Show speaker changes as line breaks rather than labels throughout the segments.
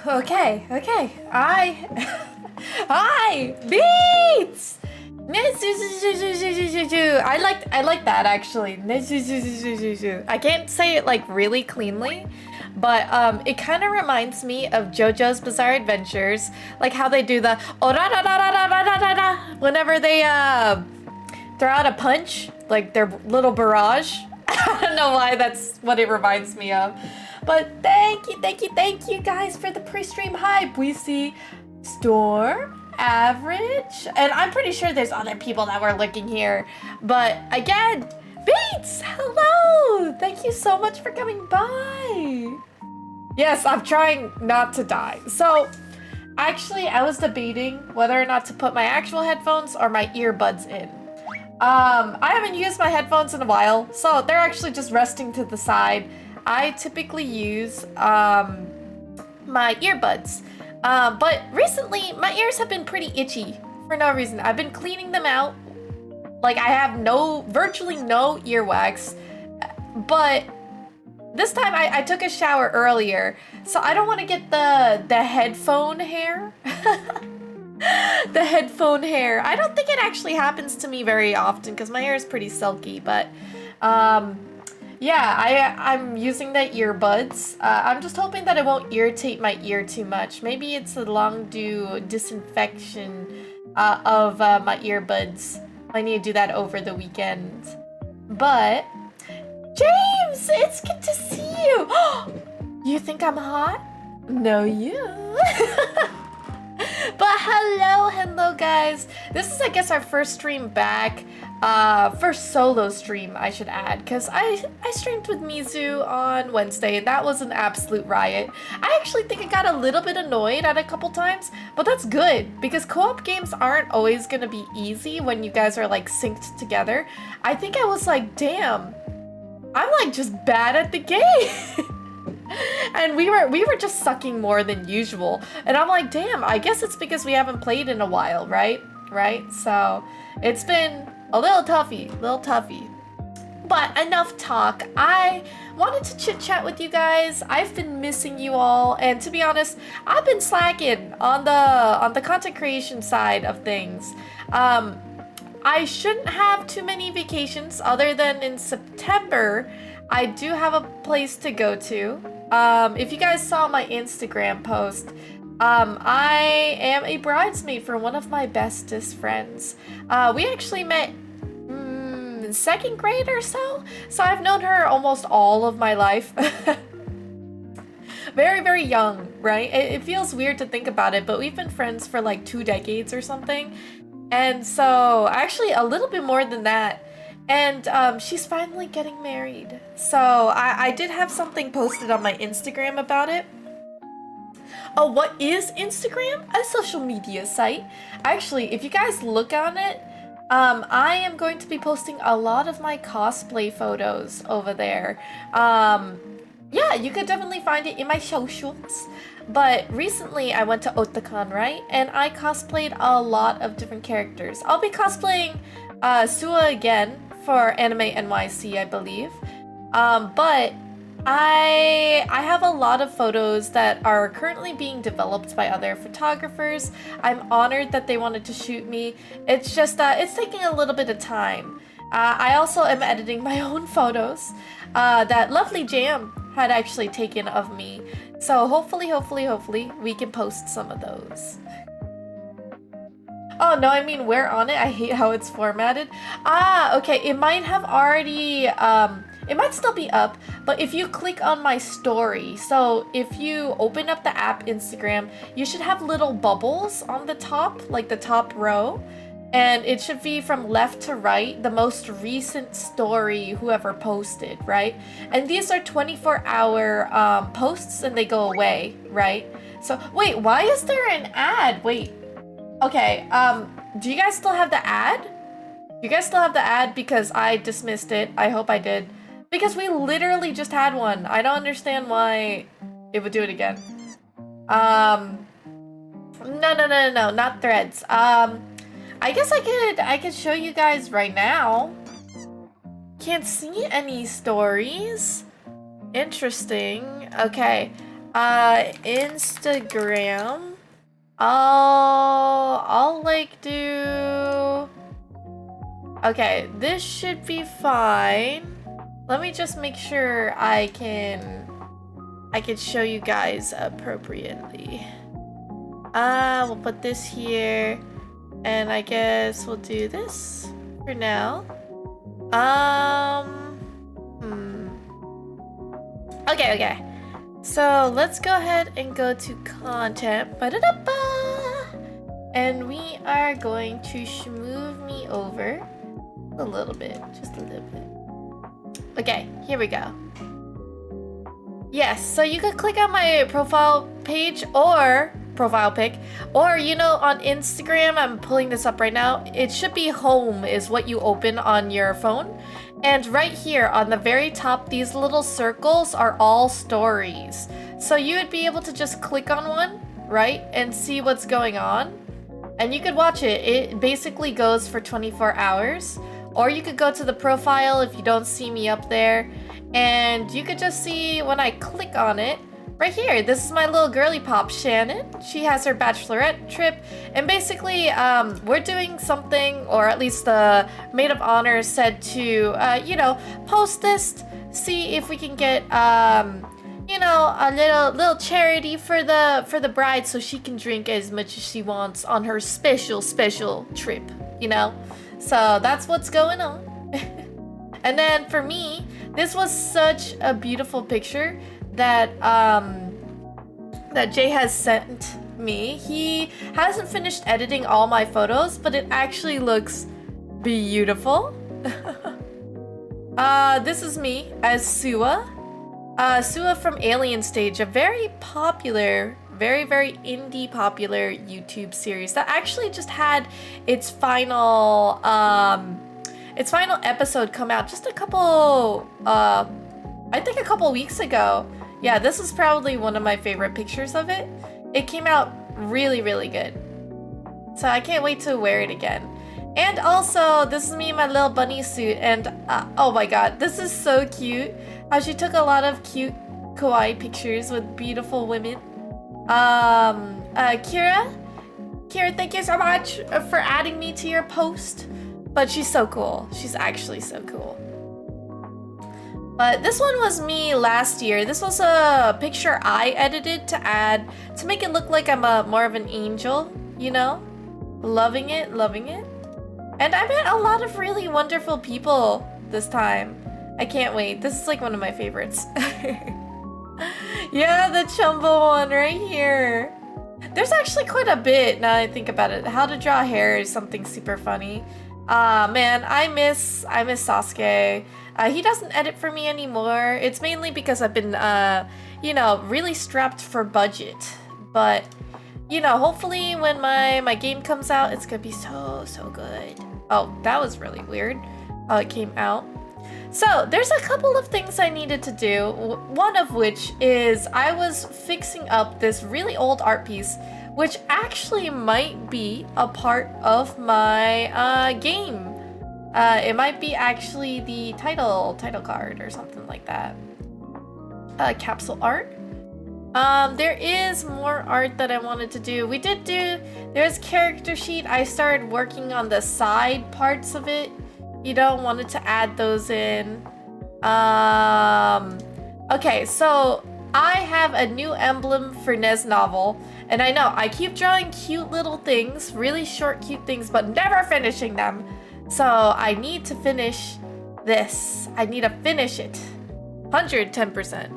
Okay. Hi, Beats. I like that actually. I can't say it like really cleanly, but it kind of reminds me of JoJo's Bizarre Adventures, like how they do the whenever they throw out a punch, like their little barrage. I don't know why that's what it reminds me of. But thank you guys for the pre-stream hype. We see Storm, Average, and I'm pretty sure there's other people that were looking here. But again, Beats, hello! Thank you so much for coming by. Yes, I'm trying not to die. So, actually, I was debating whether or not to put my actual headphones or my earbuds in. I haven't used my headphones in a while, so they're actually just resting to the side. I typically use my earbuds, but recently my ears have been pretty itchy for no reason. I've been cleaning them out, like I have virtually no earwax, but this time I took a shower earlier, so I don't want to get the headphone hair. The headphone hair. I don't think it actually happens to me very often because my hair is pretty silky, but yeah, I'm using the earbuds. I'm just hoping that it won't irritate my ear too much. Maybe it's a long due disinfection of my earbuds. I need to do that over the weekend. But James, it's good to see you. You think I'm hot? No, you. But hello guys. This is, I guess, our first stream back. First solo stream, I should add, because I streamed with Mizu on Wednesday, and that was an absolute riot. I actually think I got a little bit annoyed at a couple times, but that's good, because co-op games aren't always gonna be easy when you guys are like synced together. I think I was like, damn, I'm like just bad at the game. And we were just sucking more than usual. And I'm like, damn, I guess it's because we haven't played in a while, right? So it's been a little toughy. But enough talk. I wanted to chit chat with you guys. I've been missing you all, and to be honest, I've been slacking on the content creation side of things. I shouldn't have too many vacations other than in September. I do have a place to go to. If you guys saw my Instagram post, I am a bridesmaid for one of my bestest friends. We actually met in second grade or so I've known her almost all of my life. Very young, right? It feels weird to think about it, but we've been friends for like 2 decades or something. And so, actually a little bit more than that. And she's finally getting married. So I did have something posted on my Instagram about it. Oh, what is Instagram? A social media site. Actually, if you guys look on it, I am going to be posting a lot of my cosplay photos over there. Yeah, you could definitely find it in my socials. But recently I went to Otakon, right? And I cosplayed a lot of different characters. I'll be cosplaying Sua again for Anime NYC, I believe. But I have a lot of photos that are currently being developed by other photographers. I'm honored that they wanted to shoot me. It's just it's taking a little bit of time. I also am editing my own photos that Lovely Jam had actually taken of me. So hopefully we can post some of those. Oh, no, I mean, we're on it. I hate how it's formatted. Okay, it might have already, it might still be up, but if you click on my story, so if you open up the app Instagram, you should have little bubbles on the top, like the top row, and it should be from left to right, the most recent story whoever posted, right? And these are 24-hour posts, and they go away, right? So, wait, why is there an ad? Wait. Okay, do you guys still have the ad? You guys still have the ad? Because I dismissed it. I hope I did. Because we literally just had one. I don't understand why it would do it again. No, not threads. I guess I could show you guys right now. Can't see any stories. Interesting. Okay. Instagram. I'll like do... Okay, this should be fine. Let me just make sure I can show you guys appropriately. We'll put this here, and I guess we'll do this for now. Okay. So let's go ahead and go to content. Ba-da-da-ba! And we are going to move me over a little bit, just a little bit. Okay, here we go. Yes, so you could click on my profile page or profile pic, or you know, on Instagram, I'm pulling this up right now, it should be home is what you open on your phone. And right here on the very top, these little circles are all stories. So you would be able to just click on one, right, and see what's going on. And you could watch it. It basically goes for 24 hours. Or you could go to the profile if you don't see me up there. And you could just see when I click on it, right here, this is my little girly pop, Shannon. She has her bachelorette trip. And basically, we're doing something, or at least the maid of honor said to, you know, post this, see if we can get, you know, a little charity for the bride so she can drink as much as she wants on her special trip, you know? So that's what's going on. And then for me, this was such a beautiful picture that that Jay has sent me. He hasn't finished editing all my photos, but it actually looks beautiful. This is me as Sua. Sua from Alien Stage, a very popular, very indie popular YouTube series that actually just had its final episode come out just a couple, I think a couple weeks ago. Yeah, this is probably one of my favorite pictures of it. It came out really good. So I can't wait to wear it again. And also, this is me in my little bunny suit, and oh my god, this is so cute. How she took a lot of cute kawaii pictures with beautiful women. Kira, thank you so much for adding me to your post. But she's so cool. She's actually so cool. But this one was me last year. This was a picture I edited to add to make it look like I'm more of an angel, you know? Loving it. And I met a lot of really wonderful people this time. I can't wait. This is like one of my favorites. Yeah, the Chumbo one right here. There's actually quite a bit now that I think about it. How to draw hair is something super funny. Man, I miss Sasuke. He doesn't edit for me anymore. It's mainly because I've been, you know, really strapped for budget. But, you know, hopefully when my game comes out, it's gonna be so good. Oh, that was really weird how it came out. So, there's a couple of things I needed to do. One of which is I was fixing up this really old art piece, which actually might be a part of my game. It might be actually the title card or something like that. Capsule art. There is more art that I wanted to do. There's character sheet. I started working on the side parts of it. You know, wanted to add those in. Okay, so I have a new emblem for Nez novel. And I know, I keep drawing cute little things, really short, cute things, but never finishing them. So I need to finish this. I need to finish it. 110%.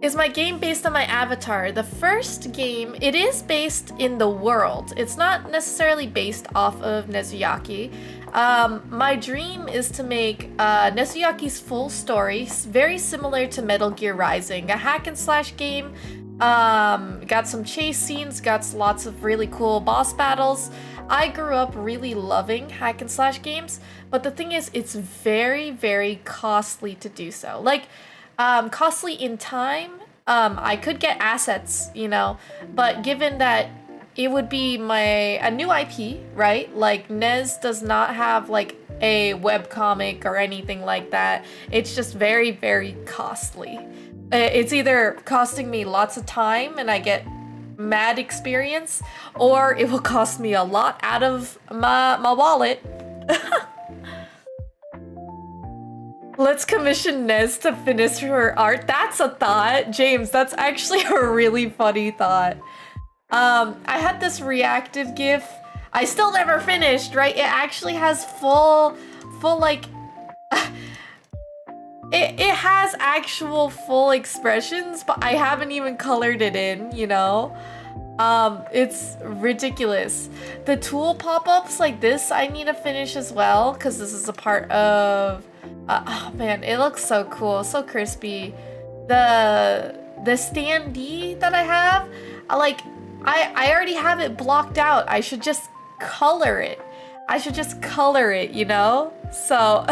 Is my game based on my avatar? The first game, it is based in the world. It's not necessarily based off of Nezuyaki. My dream is to make Nezuyaki's full story, very similar to Metal Gear Rising, a hack and slash game. Got some chase scenes, got lots of really cool boss battles. I grew up really loving hack and slash games, but the thing is, it's very costly to do so. Like, costly in time. I could get assets, you know, but given that it would be a new IP, right? Like, Nez does not have like a webcomic or anything like that. It's just very costly. It's either costing me lots of time and I get mad experience, or it will cost me a lot out of my wallet. Let's commission Nez to finish her art. That's a thought. James, that's actually a really funny thought. I had this reactive GIF. I still never finished, right? It actually has full like, it has actual full expressions, but I haven't even colored it in, you know? It's ridiculous. The tool pop-ups like this, I need to finish as well, because this is a part of, oh man, it looks so cool, so crispy. The standee that I have, I already have it blocked out. I should just color it. You know? So,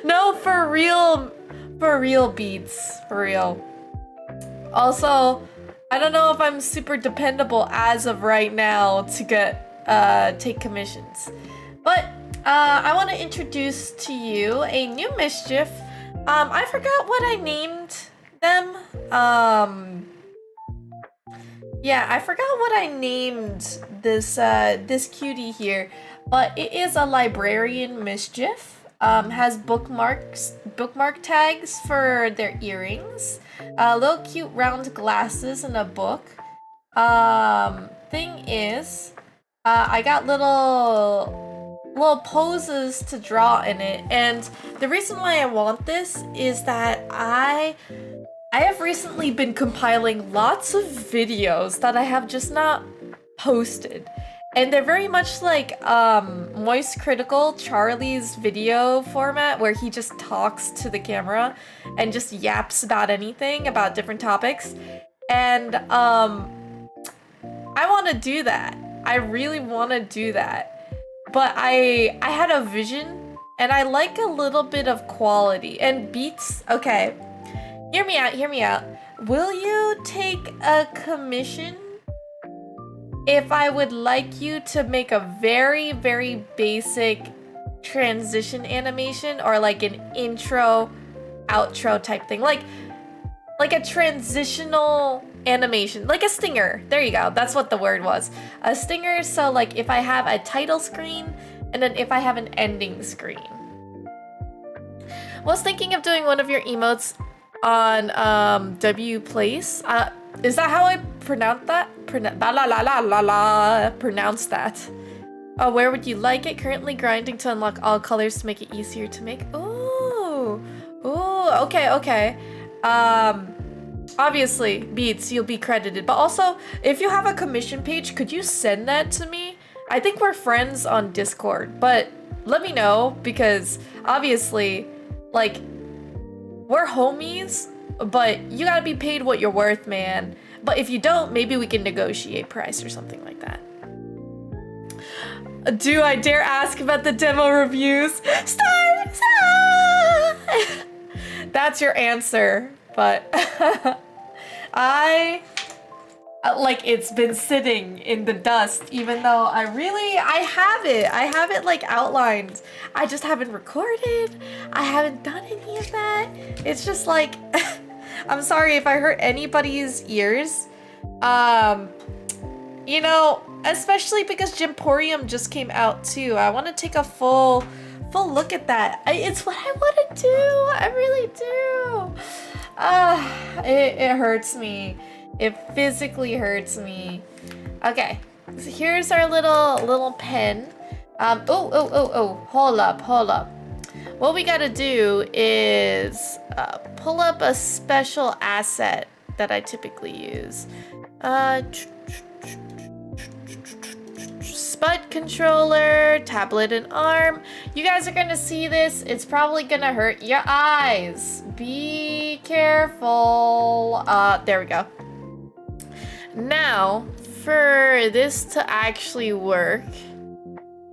no, for real beats, for real. Also, I don't know if I'm super dependable as of right now to get, take commissions. But, I want to introduce to you a new mischief. I forgot what I named them. Yeah, I forgot what I named this, this cutie here, but it is a librarian mischief. Has bookmark tags for their earrings, little cute round glasses, and a book. Thing is, I got little poses to draw in it, and the reason why I want this is that I have recently been compiling lots of videos that I have just not posted. And they're very much like Moist Critical Charlie's video format, where he just talks to the camera and just yaps about anything, about different topics. And I want to do that. I really want to do that. But I had a vision, and I like a little bit of quality. And beats, okay. Hear me out. Will you take a commission if I would like you to make a very, very basic transition animation, or like an intro, outro type thing? Like a transitional animation, like a stinger. There you go. That's what the word was. A stinger. So like if I have a title screen, and then if I have an ending screen. I was thinking of doing one of your emotes on W Place. Is that how I pronounce that? Pronounce that. Oh, where would you like it? Currently grinding to unlock all colors to make it easier to make. Ooh, okay. Obviously, Beats, you'll be credited. But also, if you have a commission page, could you send that to me? I think we're friends on Discord, but let me know, because obviously, like, we're homies, but you gotta be paid what you're worth, man. But if you don't, maybe we can negotiate price or something like that. Do I dare ask about the demo reviews? Stars! That's your answer, but like, it's been sitting in the dust, even though I have it like outlined. I just haven't recorded. I haven't done any of that. It's just like, I'm sorry if I hurt anybody's ears. You know, especially because Gymporium just came out too. I want to take a full look at that. It's what I want to do. I really do. It hurts me. It physically hurts me. Okay, so here's our little pen. Hold up. What we gotta do is pull up a special asset that I typically use. Spud controller, tablet and arm. You guys are gonna see this. It's probably gonna hurt your eyes. Be careful. There we go. Now, for this to actually work,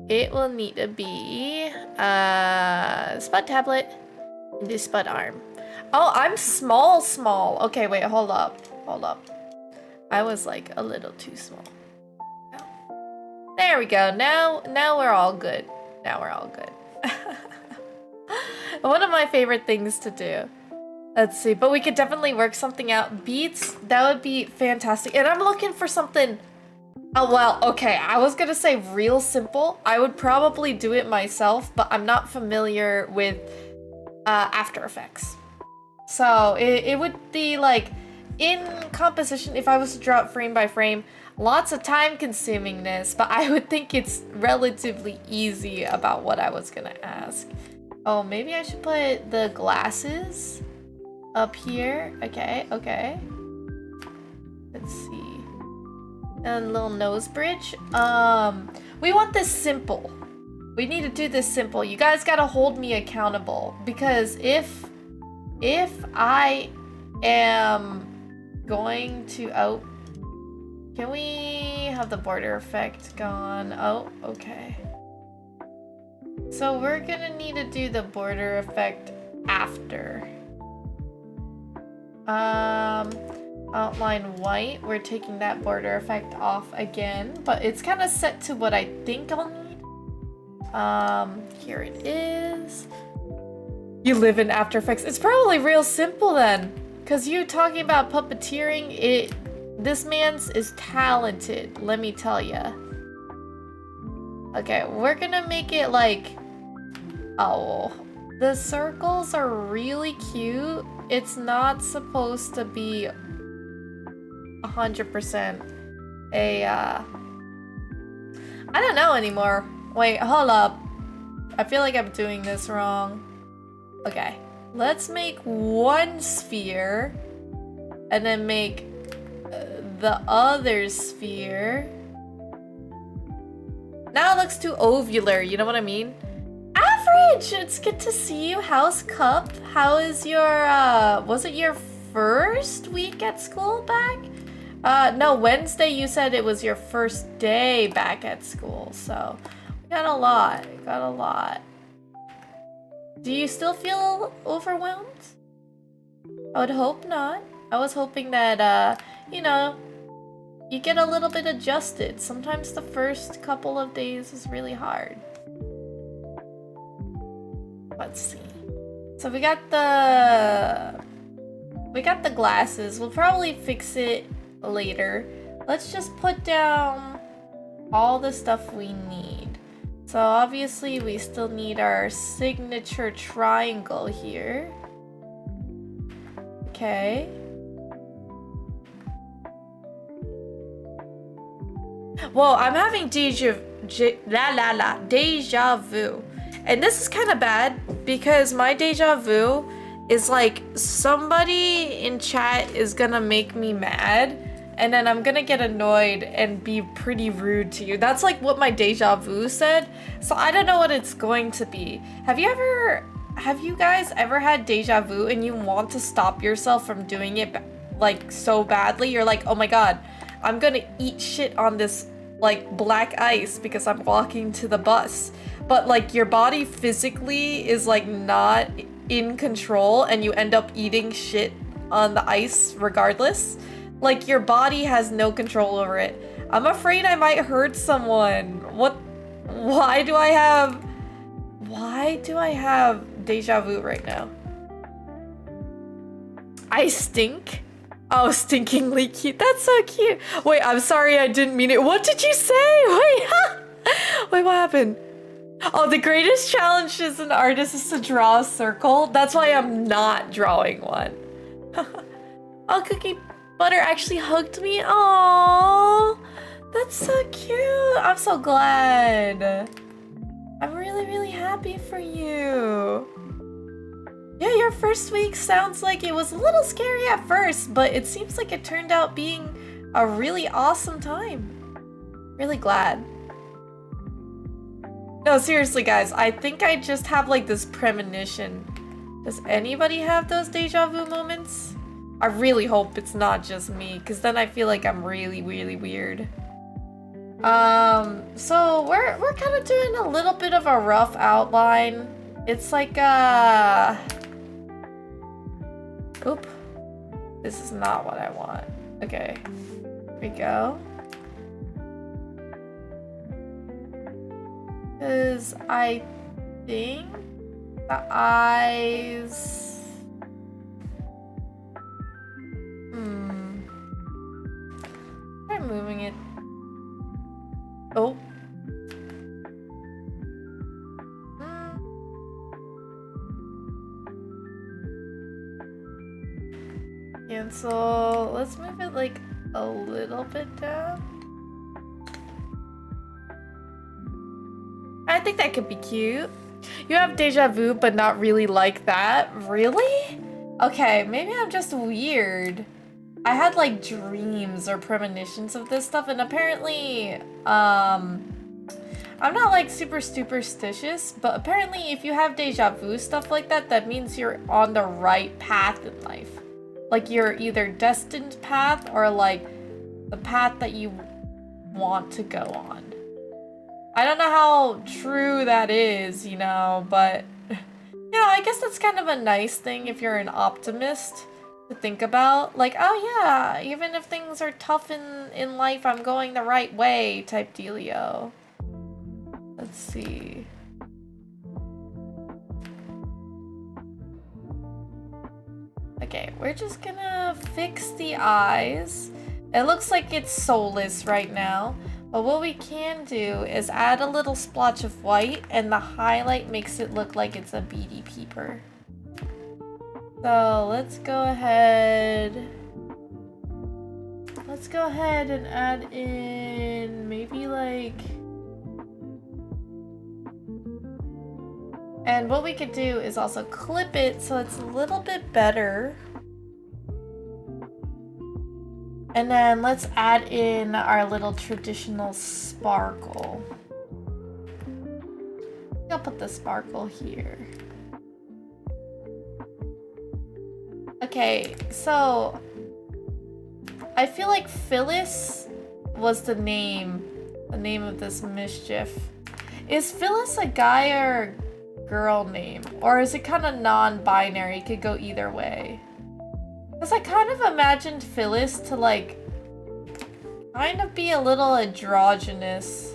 it will need to be Spud tablet and this Spud arm. Oh, I'm small. Okay, wait, hold up. I was like a little too small. There we go. Now we're all good. One of my favorite things to do. Let's see, but we could definitely work something out. Beats, that would be fantastic. And I'm looking for something. Oh, well, okay, I was gonna say real simple. I would probably do it myself, but I'm not familiar with After Effects. So it would be like, in composition, if I was to draw it frame by frame, lots of time consumingness, but I would think it's relatively easy about what I was gonna ask. Oh, maybe I should put the glasses up here. Okay, okay. Let's see. And a little nose bridge. We want this simple. We need to do this simple. You guys gotta hold me accountable, because if I am going to, oh, can we have the border effect gone? Oh, okay. So we're gonna need to do the border effect after. Outline white, we're taking that border effect off again, but it's kind of set to what I think I'll need. Here it is. You live in After Effects. It's probably real simple then, because you talking about puppeteering, this man's is talented, let me tell ya. Okay, we're gonna make it like, oh, the circles are really cute. It's not supposed to be 100% a, I don't know anymore. Wait, hold up. I feel like I'm doing this wrong. Okay, let's make one sphere and then make the other sphere. Now it looks too ovular, you know what I mean? Average! It's good to see you. How's Cup? How is your, was it your first week at school back? No, Wednesday you said it was your first day back at school, so we got a lot, Do you still feel overwhelmed? I would hope not. I was hoping that, you know, you get a little bit adjusted. Sometimes the first couple of days is really hard. Let's see. So we got the glasses. We'll probably fix it later. Let's just put down all the stuff we need. So obviously we still need our signature triangle here. Okay. Whoa, I'm having deja vu. And this is kind of bad because my deja vu is like somebody in chat is gonna make me mad and then I'm gonna get annoyed and be pretty rude to you. That's like what my deja vu said. So I don't know what it's going to be. Have you guys ever had deja vu and you want to stop yourself from doing it like so badly? You're like, oh my god, I'm gonna eat shit on this like black ice because I'm walking to the bus. But like your body physically is like not in control and you end up eating shit on the ice regardless. Like your body has no control over it. I'm afraid I might hurt someone. Why do I have deja vu right now? I stink? Oh, stinkingly cute. That's so cute. Wait, I'm sorry, I didn't mean it. What did you say? Wait, wait, what happened? Oh, the greatest challenge as an artist is to draw a circle. That's why I'm not drawing one. Oh, Cookie Butter actually hugged me. Aww, that's so cute. I'm so glad. I'm really, really happy for you. Yeah, your first week sounds like it was a little scary at first, but it seems like it turned out being a really awesome time. Really glad. No, seriously, guys, I think I just have like this premonition. Does anybody have those deja vu moments? I really hope it's not just me, because then I feel like I'm really, really weird. So we're kind of doing a little bit of a rough outline. It's like, oop. This is not what I want. Okay, here we go. Because I think the eyes... moving it. Oh. Cancel. Let's move it like a little bit down. I think that could be cute. You have deja vu, but not really like that. Really? Okay, maybe I'm just weird. I had like dreams or premonitions of this stuff, and apparently, I'm not like super superstitious, but apparently if you have deja vu stuff like that, that means you're on the right path in life. Like you're either destined path or like the path that you want to go on. I don't know how true that is, you know, but you know, I guess that's kind of a nice thing if you're an optimist to think about. Like, oh yeah, even if things are tough in life, I'm going the right way type dealio. Let's see. Okay, we're just gonna fix the eyes. It looks like it's soulless right now, but what we can do is add a little splotch of white, and the highlight makes it look like it's a beady peeper. So let's go ahead. Let's go ahead and add in maybe like... And what we could do is also clip it so it's a little bit better. And then let's add in our little traditional sparkle. I'll put the sparkle here. Okay, so I feel like Phyllis was the name of this mischief. Is Phyllis a guy or girl name, or is it kind of non-binary? It could go either way. Because I kind of imagined Phyllis to like kind of be a little androgynous.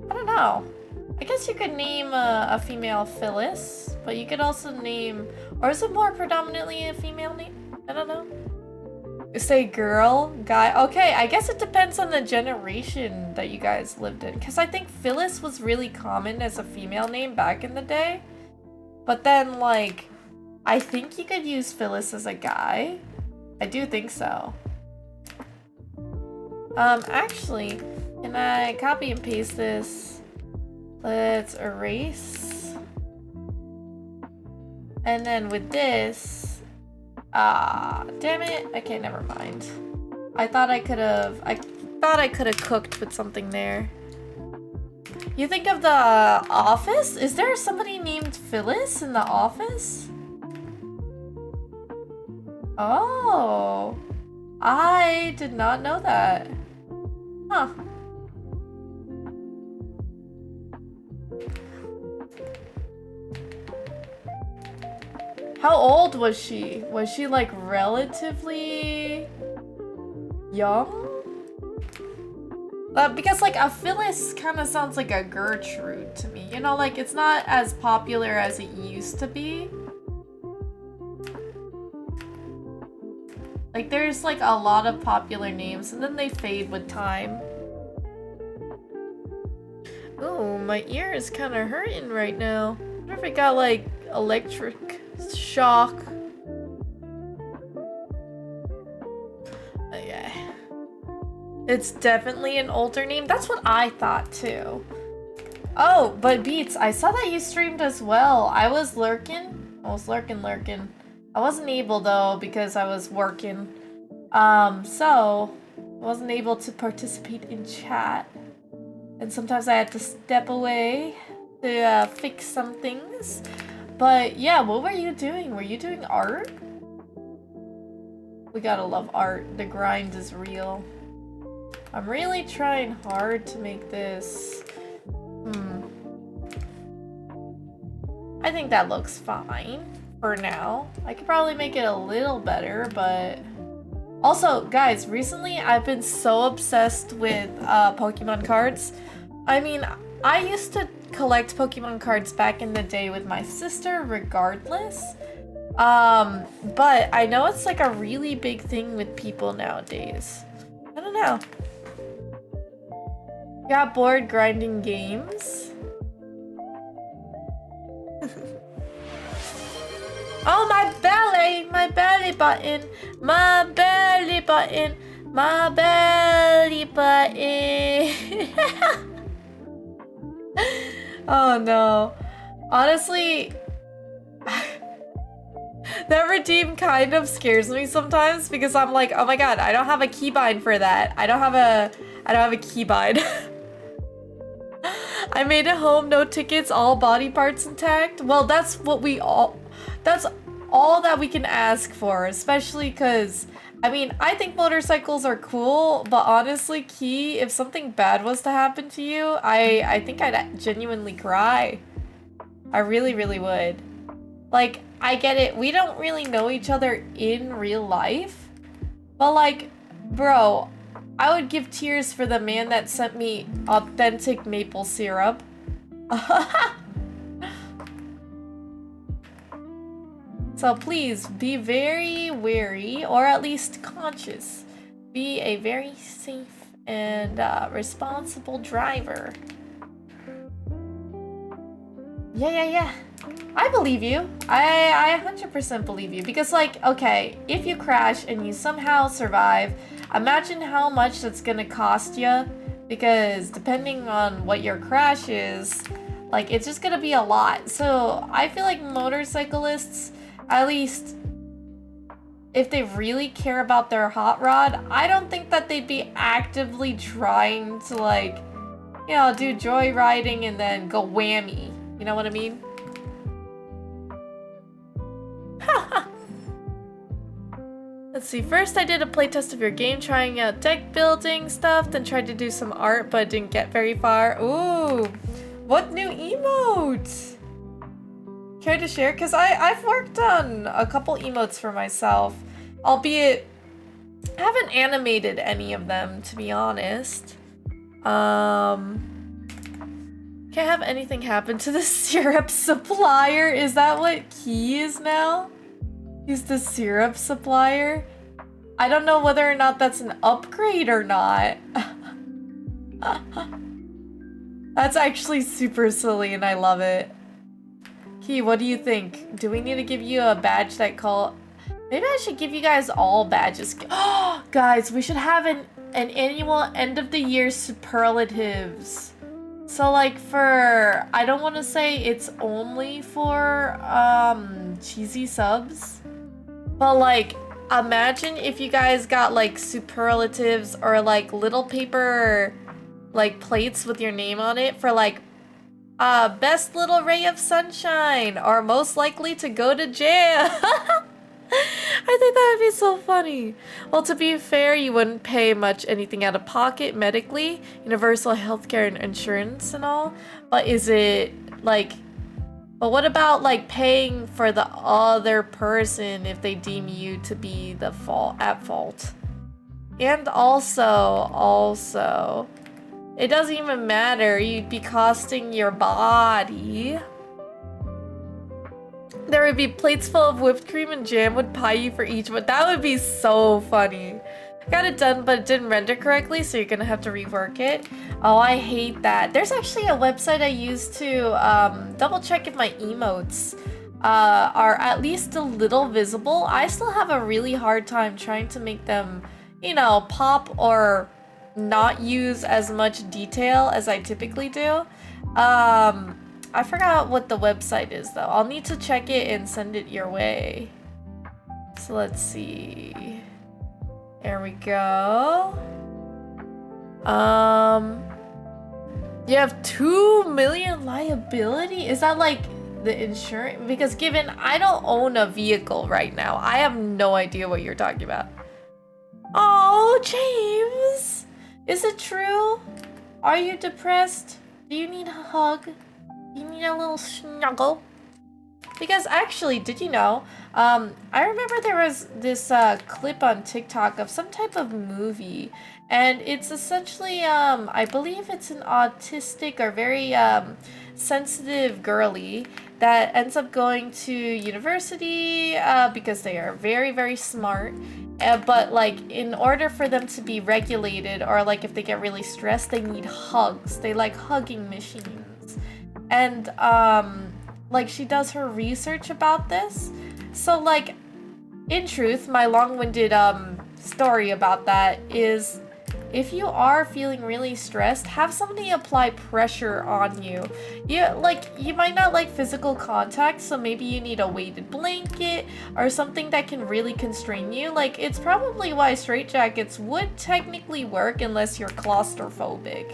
I don't know. I guess you could name a female Phyllis, but you could also name, or is it more predominantly a female name? I don't know. Say girl, guy. Okay, I guess it depends on the generation that you guys lived in. Because I think Phyllis was really common as a female name back in the day. But then, like, I think you could use Phyllis as a guy. I do think so. Actually, can I copy and paste this? Let's erase. And then with this... damn it. Okay, never mind. I thought I could have cooked with something there. You think of The Office? Is there somebody named Phyllis in The Office? Oh. I did not know that. Huh. How old was she? Was she like relatively young? Because like a Phyllis kind of sounds like a Gertrude to me. You know, like it's not as popular as it used to be. Like there's like a lot of popular names and then they fade with time. Ooh, my ear is kind of hurting right now. I wonder if it got like electric shock. Okay. It's definitely an older name. That's what I thought too. Oh, but Beats, I saw that you streamed as well. I was lurking. I wasn't able though because I was working. So I wasn't able to participate in chat. And sometimes I had to step away to fix some things. But yeah, what were you doing? Were you doing art? We gotta love art. The grind is real. I'm really trying hard to make this. I think that looks fine for now. I could probably make it a little better, but... Also, guys, recently I've been so obsessed with Pokemon cards. I mean, I used to collect Pokemon cards back in the day with my sister regardless. But I know it's like a really big thing with people nowadays. I don't know. Got bored grinding games? Oh, my belly button, my belly button, my belly button. Oh no. Honestly, that redeem kind of scares me sometimes because I'm like, oh my god, I don't have a keybind for that. I don't have a keybind. I made it home, no tickets, all body parts intact. Well, that's all that we can ask for, especially because, I mean, I think motorcycles are cool, but honestly, Key, if something bad was to happen to you, I think I'd genuinely cry. I really, really would. Like, I get it, we don't really know each other in real life, but like, bro, I would give tears for the man that sent me authentic maple syrup. So please be very wary, or at least conscious. Be a very safe and responsible driver. Yeah. I believe you. I 100% believe you. Because, like, okay, if you crash and you somehow survive, imagine how much that's gonna cost you. Because depending on what your crash is, like, it's just gonna be a lot. So I feel like motorcyclists, at least if they really care about their hot rod, I don't think that they'd be actively trying to, like, you know, do joyriding and then go whammy. You know what I mean? Let's see, first I did a playtest of your game, trying out deck building stuff, then tried to do some art, but didn't get very far. Ooh, what new emote? Care to share? Because I've worked on a couple emotes for myself, albeit I haven't animated any of them, to be honest. Can't have anything happen to the syrup supplier. Is that what Key is now? He's the syrup supplier? I don't know whether or not that's an upgrade or not. That's actually super silly and I love it. Key, what do you think? Do we need to give you a badge that call... Maybe I should give you guys all badges. Oh, guys, we should have an annual end of the year superlatives. So like for, I don't want to say it's only for cheesy subs, but like imagine if you guys got like superlatives or like little paper like plates with your name on it for like best little ray of sunshine or most likely to go to jail. I think that would be so funny. Well, to be fair, you wouldn't pay much anything out of pocket medically, universal healthcare and insurance and all. But is it like, but what about like paying for the other person if they deem you to be the at fault? And also, it doesn't even matter. You'd be costing your body. There would be plates full of whipped cream and jam would pie you for each, but that would be so funny. I got it done, but it didn't render correctly, so you're gonna have to rework it. Oh, I hate that. There's actually a website I use to double check if my emotes are at least a little visible. I still have a really hard time trying to make them, you know, pop or not use as much detail as I typically do. I forgot what the website is though. I'll need to check it and send it your way. So let's see. There we go. You have 2 million liability? Is that like the insurance? Because given I don't own a vehicle right now, I have no idea what you're talking about. Oh, James! Is it true? Are you depressed? Do you need a hug? You need a little snuggle? Because actually, did you know, I remember there was this clip on TikTok of some type of movie, And it's essentially, I believe it's an autistic or very sensitive girly that ends up going to university because they are very, very smart. But like, in order for them to be regulated, or like if they get really stressed, they need hugs. They like hugging machines. And like, she does her research about this. So like, in truth, my long-winded story about that is, if you are feeling really stressed, have somebody apply pressure on you. You might not like physical contact, so maybe you need a weighted blanket or something that can really constrain you. Like, it's probably why straitjackets would technically work unless you're claustrophobic.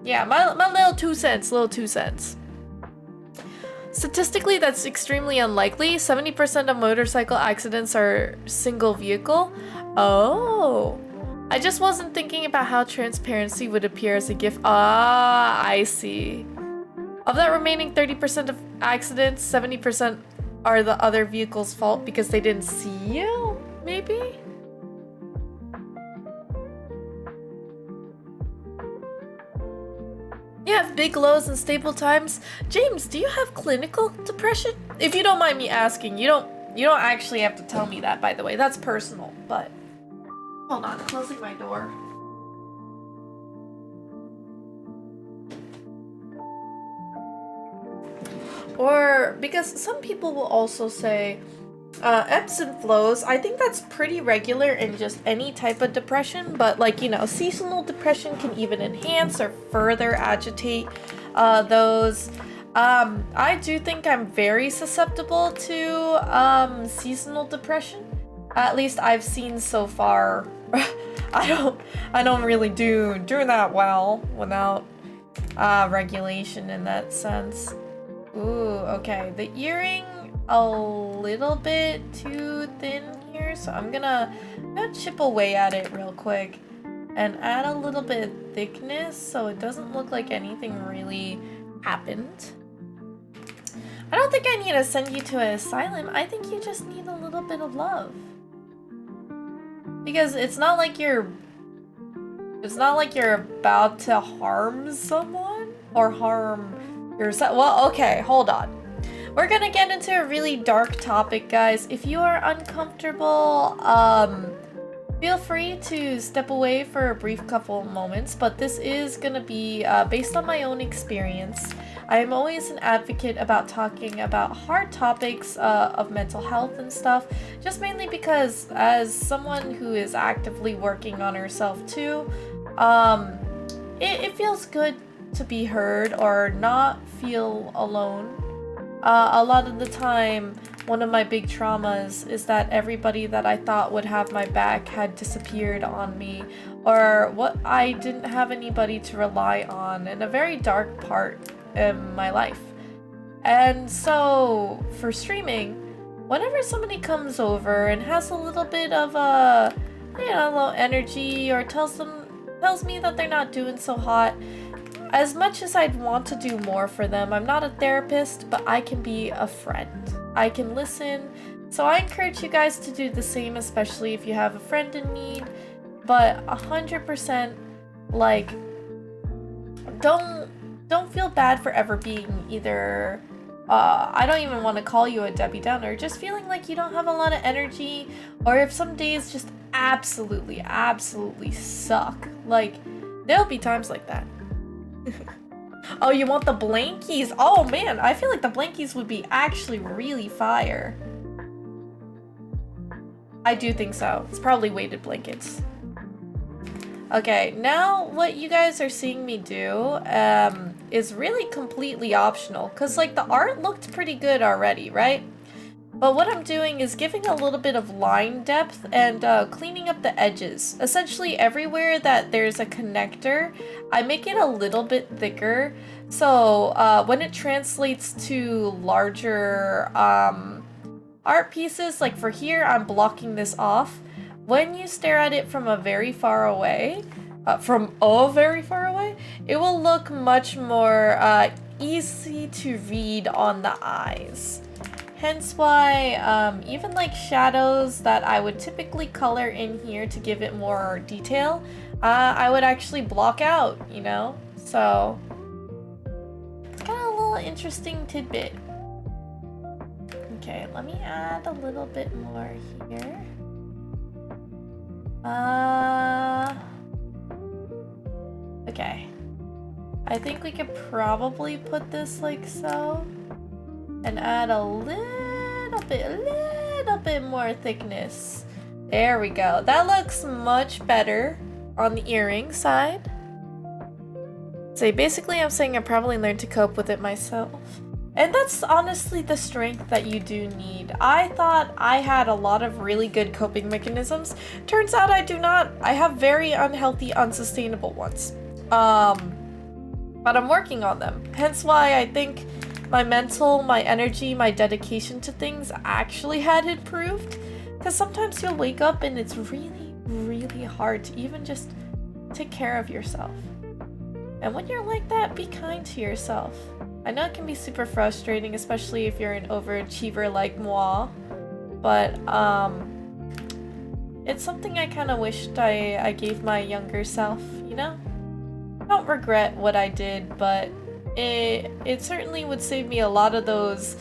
Yeah, my little 2 cents. Statistically, that's extremely unlikely. 70% of motorcycle accidents are single vehicle. Oh, I just wasn't thinking about how transparency would appear as a gift. Ah, I see. Of that remaining 30% of accidents, 70% are the other vehicle's fault because they didn't see you, maybe? You have big lows and stable times. James, do you have clinical depression? If you don't mind me asking, you don't actually have to tell me that, by the way. That's personal, but hold on, closing my door. Or because some people will also say ebbs and flows. I think that's pretty regular in just any type of depression, but like, you know, seasonal depression can even enhance or further agitate those. I do think I'm very susceptible to seasonal depression. At least I've seen so far. I don't really do that well without regulation in that sense. Ooh, okay. The earring a little bit too thin here, so I'm gonna chip away at it real quick and add a little bit of thickness so it doesn't look like anything really happened. I don't think I need to send you to an asylum. I think you just need a little bit of love. Because it's not like you're about to harm someone or harm yourself. Well, okay, hold on. We're gonna get into a really dark topic, guys. If you are uncomfortable, feel free to step away for a brief couple moments, but this is gonna be based on my own experience. I am always an advocate about talking about hard topics of mental health and stuff, just mainly because as someone who is actively working on herself too, it feels good to be heard or not feel alone. A lot of the time, one of my big traumas is that everybody that I thought would have my back had disappeared on me, or what I didn't have anybody to rely on in a very dark part in my life. And so, for streaming, whenever somebody comes over and has a little bit of a, low energy, or tells me that they're not doing so hot, as much as I'd want to do more for them, I'm not a therapist, but I can be a friend. I can listen. So I encourage you guys to do the same, especially if you have a friend in need. But 100%, like, don't feel bad for ever being either, I don't even want to call you a Debbie Downer, just feeling like you don't have a lot of energy, or if some days just absolutely suck. Like, there'll be times like that. Oh, you want the blankies? Oh man, I feel like the blankies would be actually really fire. I do think so. It's probably weighted blankets. Okay, now what you guys are seeing me do is really completely optional, because like the art looked pretty good already, right? But what I'm doing is giving a little bit of line depth and cleaning up the edges. Essentially everywhere that there's a connector, I make it a little bit thicker. So when it translates to larger art pieces, like for here, I'm blocking this off. When you stare at it from a very far away, it will look much more easy to read on the eyes. Hence why even like shadows that I would typically color in here to give it more detail, I would actually block out, you know? So, kind of a little interesting tidbit. Okay, let me add a little bit more here. Okay. I think we could probably put this like so. And add a little bit more thickness. There we go. That looks much better on the earring side. So basically I'm saying I probably learned to cope with it myself. And that's honestly the strength that you do need. I thought I had a lot of really good coping mechanisms. Turns out I do not. I have very unhealthy, unsustainable ones. But I'm working on them. Hence why I think my mental, my energy, my dedication to things actually had improved. Because sometimes you'll wake up and it's really, really hard to even just take care of yourself. And when you're like that, be kind to yourself. I know it can be super frustrating, especially if you're an overachiever like moi. But, it's something I kind of wished I gave my younger self, you know? I don't regret what I did, but it certainly would save me a lot of those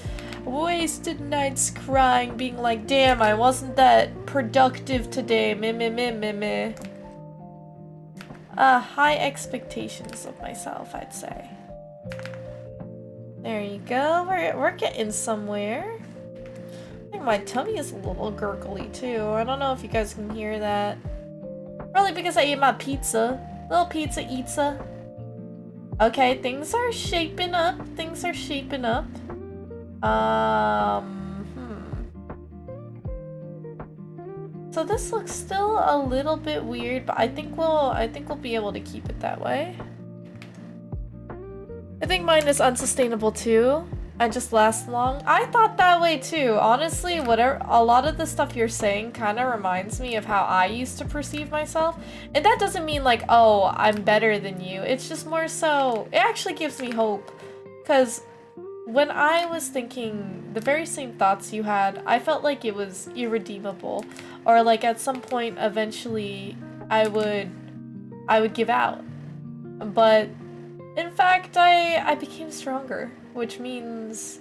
wasted nights crying, being like, damn, I wasn't that productive today, meh. High expectations of myself, I'd say. There you go, we're getting somewhere. I think my tummy is a little gurgly too. I don't know if you guys can hear that. Probably because I ate my pizza. Little pizza eatsa. Okay, things are shaping up. So this looks still a little bit weird, but I think we'll be able to keep it that way. I think mine is unsustainable too. I just last long. I thought that way too. Honestly, a lot of the stuff you're saying kind of reminds me of how I used to perceive myself. And that doesn't mean like, oh, I'm better than you. It's just more so, it actually gives me hope. Because when I was thinking the very same thoughts you had, I felt like it was irredeemable. Or like at some point, eventually, I would give out. But in fact, I became stronger, which means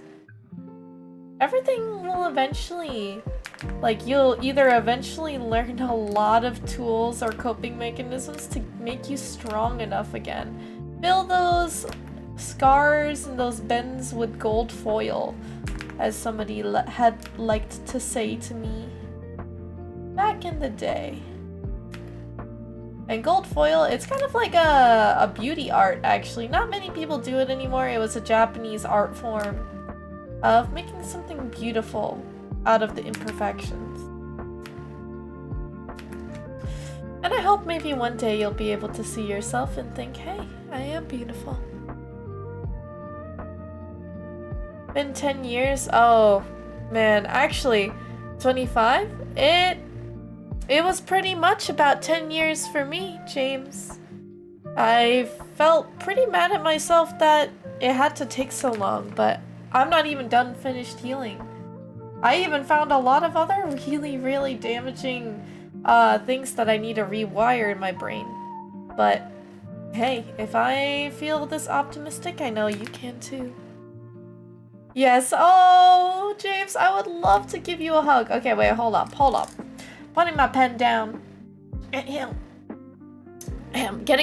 everything will eventually, like, you'll either eventually learn a lot of tools or coping mechanisms to make you strong enough again. Fill those scars and those bends with gold foil, as somebody had liked to say to me back in the day. And gold foil, it's kind of like a beauty art, actually. Not many people do it anymore. It was a Japanese art form of making something beautiful out of the imperfections. And I hope maybe one day you'll be able to see yourself and think, hey, I am beautiful. Been 10 years? Oh, man, actually, 25? It was pretty much about 10 years for me, James. I felt pretty mad at myself that it had to take so long, but I'm not even done finished healing. I even found a lot of other really, really damaging things that I need to rewire in my brain. But hey, if I feel this optimistic, I know you can too. Yes, oh, James, I would love to give you a hug. Okay, wait, hold up. Putting my pen down. Getting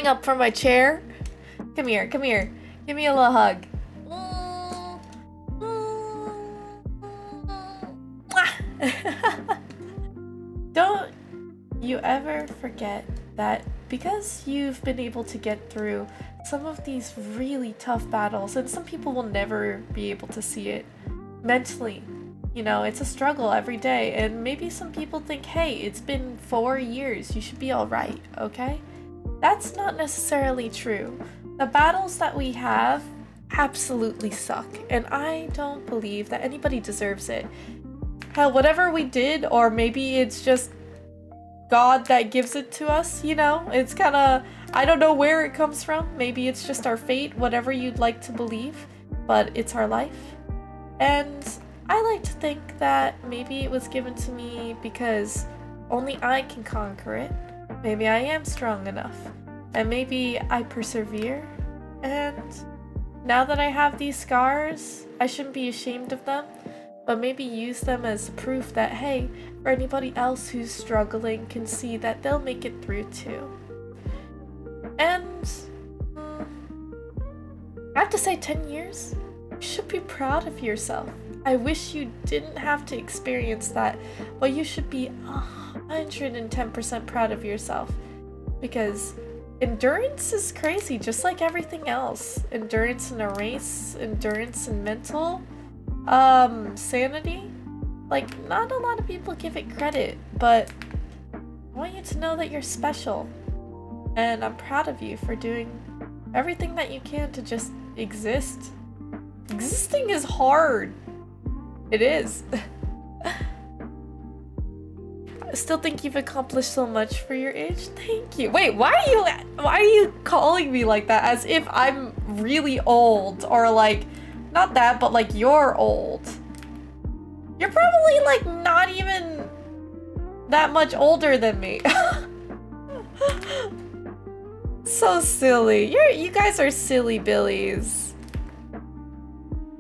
up from my chair. Come here. Give me a little hug. Don't you ever forget that because you've been able to get through some of these really tough battles, and some people will never be able to see it mentally. You know, it's a struggle every day, and maybe some people think, hey, it's been 4 years, you should be alright, okay? That's not necessarily true. The battles that we have absolutely suck, and I don't believe that anybody deserves it. Hell, whatever we did, or maybe it's just God that gives it to us, you know? It's kinda, I don't know where it comes from. Maybe it's just our fate, whatever you'd like to believe, but it's our life. And I like to think that maybe it was given to me because only I can conquer it. Maybe I am strong enough. And maybe I persevere. And now that I have these scars, I shouldn't be ashamed of them, but maybe use them as proof that, hey, for anybody else who's struggling can see that they'll make it through too. And I have to say 10 years? You should be proud of yourself. I wish you didn't have to experience that, but you should be 110% proud of yourself. Because endurance is crazy, just like everything else. Endurance in a race, endurance in mental, sanity. Like, not a lot of people give it credit, but I want you to know that you're special. And I'm proud of you for doing everything that you can to just exist. Existing is hard. It is. I still think you've accomplished so much for your age. Thank you. Wait, why are you calling me like that? As if I'm really old, or like, not that, but like you're old. You're probably like not even that much older than me. So silly. You guys are silly billies.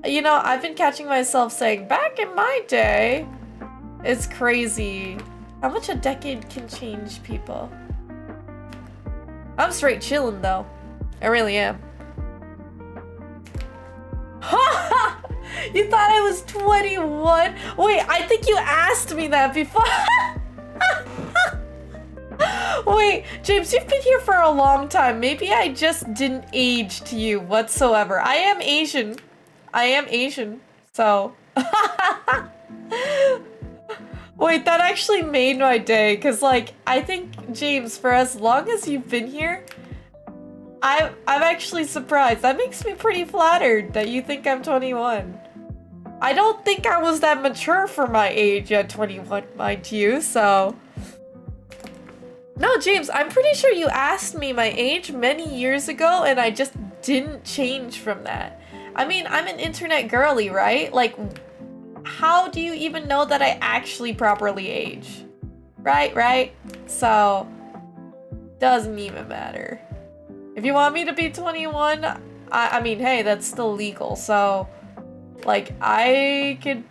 You know, I've been catching myself saying, back in my day, it's crazy how much a decade can change people. I'm straight chilling though. I really am. Ha! You thought I was 21? Wait, I think you asked me that before. Wait, James, you've been here for a long time. Maybe I just didn't age to you whatsoever. I am Asian. So. Wait, that actually made my day, because, like, I think, James, for as long as you've been here, I'm actually surprised. That makes me pretty flattered that you think I'm 21. I don't think I was that mature for my age at 21, mind you, so. No, James, I'm pretty sure you asked me my age many years ago, and I just didn't change from that. I mean, I'm an internet girly, right? Like, how do you even know that I actually properly age? Right? So, doesn't even matter. If you want me to be 21, I mean, hey, that's still legal, so, like, you could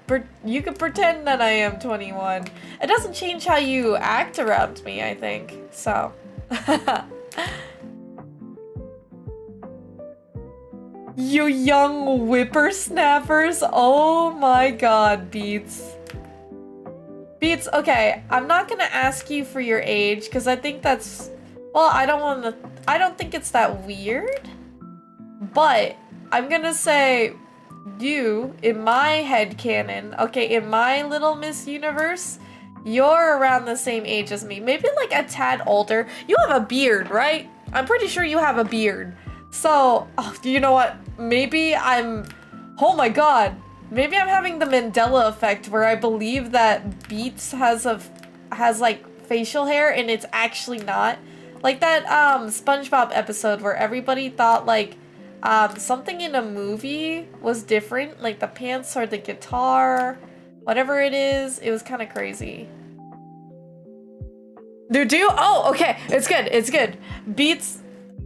pretend that I am 21. It doesn't change how you act around me, I think, so. You young whippersnappers. Oh my god, Beats. Beats, okay, I'm not gonna ask you for your age, because I think that's, well, I don't think it's that weird, but I'm gonna say you, in my headcanon, okay, in my little Miss Universe, you're around the same age as me, maybe like a tad older. You have a beard, right? I'm pretty sure you have a beard. So, oh, you know what? Maybe oh my god. Maybe I'm having the Mandela effect where I believe that Beats has like facial hair and it's actually not. Like that SpongeBob episode where everybody thought like something in a movie was different, like the pants or the guitar, whatever it is. It was kind of crazy. Do? Oh, okay. It's good. Beats.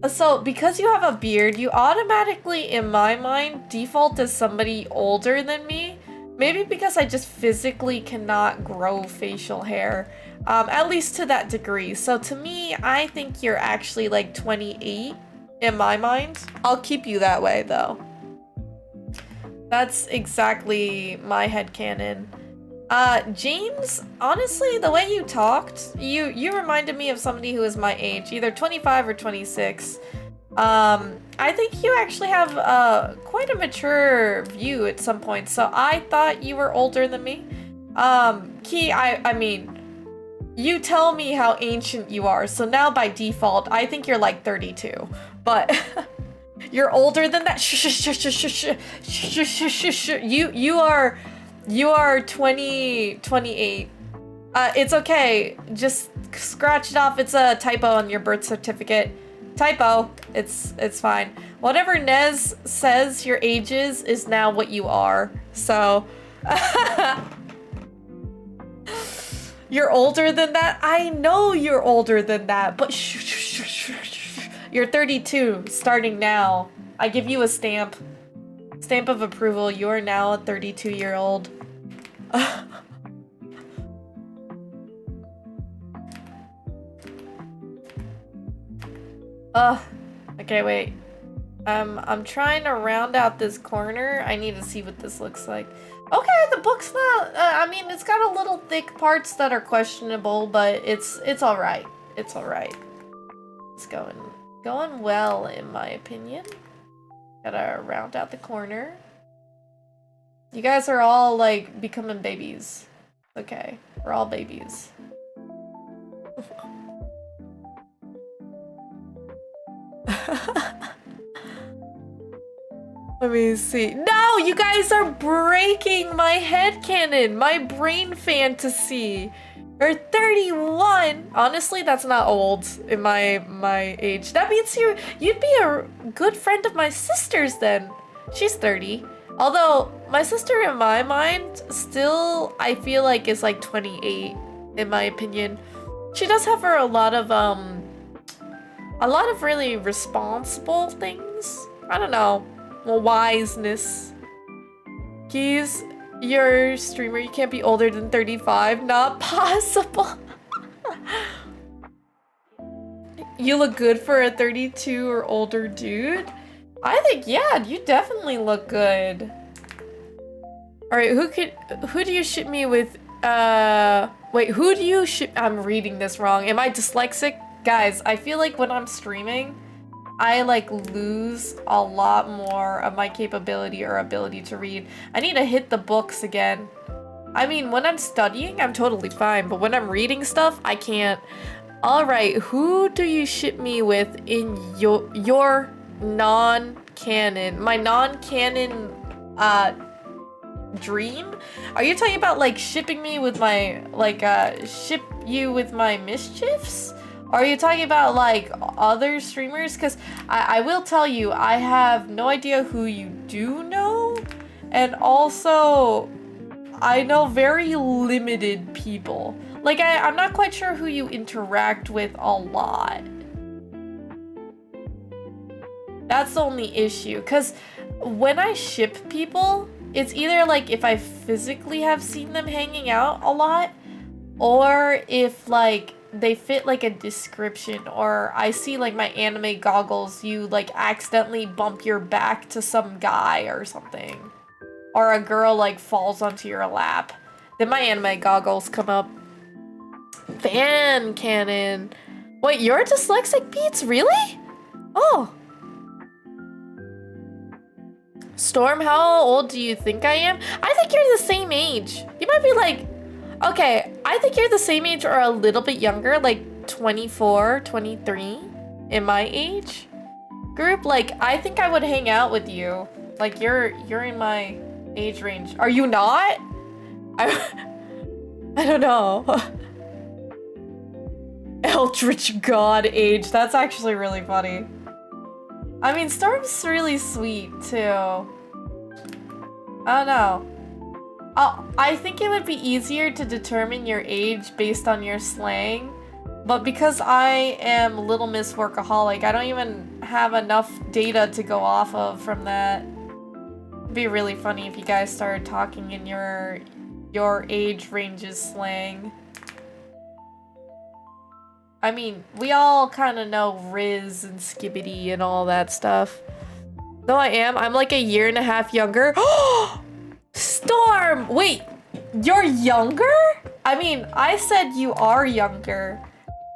So, because you have a beard, you automatically, in my mind, default as somebody older than me. Maybe because I just physically cannot grow facial hair, at least to that degree. So to me, I think you're actually like 28 in my mind. I'll keep you that way, though. That's exactly my headcanon. James, honestly, the way you talked, you reminded me of somebody who is my age, either 25 or 26. I think you actually have quite a mature view at some point, so I thought you were older than me. Key, I mean, you tell me how ancient you are, so now by default, I think you're like 32, but you're older than that. You are 28. It's okay. Just scratch it off. It's a typo on your birth certificate. Typo. It's fine. Whatever Nez says your age is now what you are. So, You're older than that? I know you're older than that, but you're 32, starting now. I give you a stamp. Stamp of approval. You are now a 32-year-old. Okay, wait. I'm trying to round out this corner. I need to see what this looks like. Okay, the book's not, I mean, it's got a little thick parts that are questionable, but it's alright. It's alright. It's going well, in my opinion. Gotta round out the corner. You guys are all, like, becoming babies. Okay, we're all babies. Let me see. No, you guys are breaking my headcanon, my brain fantasy. You're 31. Honestly, that's not old in my age. That means you'd be a good friend of my sister's then. She's 30. Although my sister in my mind still I feel like is like 28 in my opinion. She does have a lot of really responsible things. I don't know. Well, wiseness. Keys, you're a streamer. You can't be older than 35. Not possible. You look good for a 32 or older dude. I think, yeah, you definitely look good. Alright, who do you ship me with? Wait, who do you ship? I'm reading this wrong. Am I dyslexic? Guys, I feel like when I'm streaming, I like lose a lot more of my capability or ability to read. I need to hit the books again. I mean, when I'm studying, I'm totally fine, but when I'm reading stuff, I can't. All right, who do you ship me with in your non-canon? My non-canon dream? Are you talking about like shipping me with my ship you with my mischiefs? Are you talking about like other streamers? Because I will tell you, I have no idea who you do know. And also, I know very limited people. Like, I'm not quite sure who you interact with a lot. That's the only issue. Because when I ship people, it's either like if I physically have seen them hanging out a lot, or if like they fit like a description, or I see like my anime goggles, you like accidentally bump your back to some guy or something. Or a girl like falls onto your lap. Then my anime goggles come up. Fan cannon. Wait, you're dyslexic, Beats? Really? Oh. Storm, how old do you think I am? I think you're the same age. You might be like, okay, I think you're the same age or a little bit younger, like 24, 23 in my age group. Like, I think I would hang out with you. Like, you're in my age range. Are you not? I don't know. Eldritch God age. That's actually really funny. I mean, Storm's really sweet, too. I don't know. I think it would be easier to determine your age based on your slang. But because I am Little Miss Workaholic, I don't even have enough data to go off of from that. It'd be really funny if you guys started talking in your age ranges slang. I mean, we all kind of know Riz and Skibbity and all that stuff. No, I'm like a year and a half younger. Storm! Wait, you're younger? I mean, I said you are younger.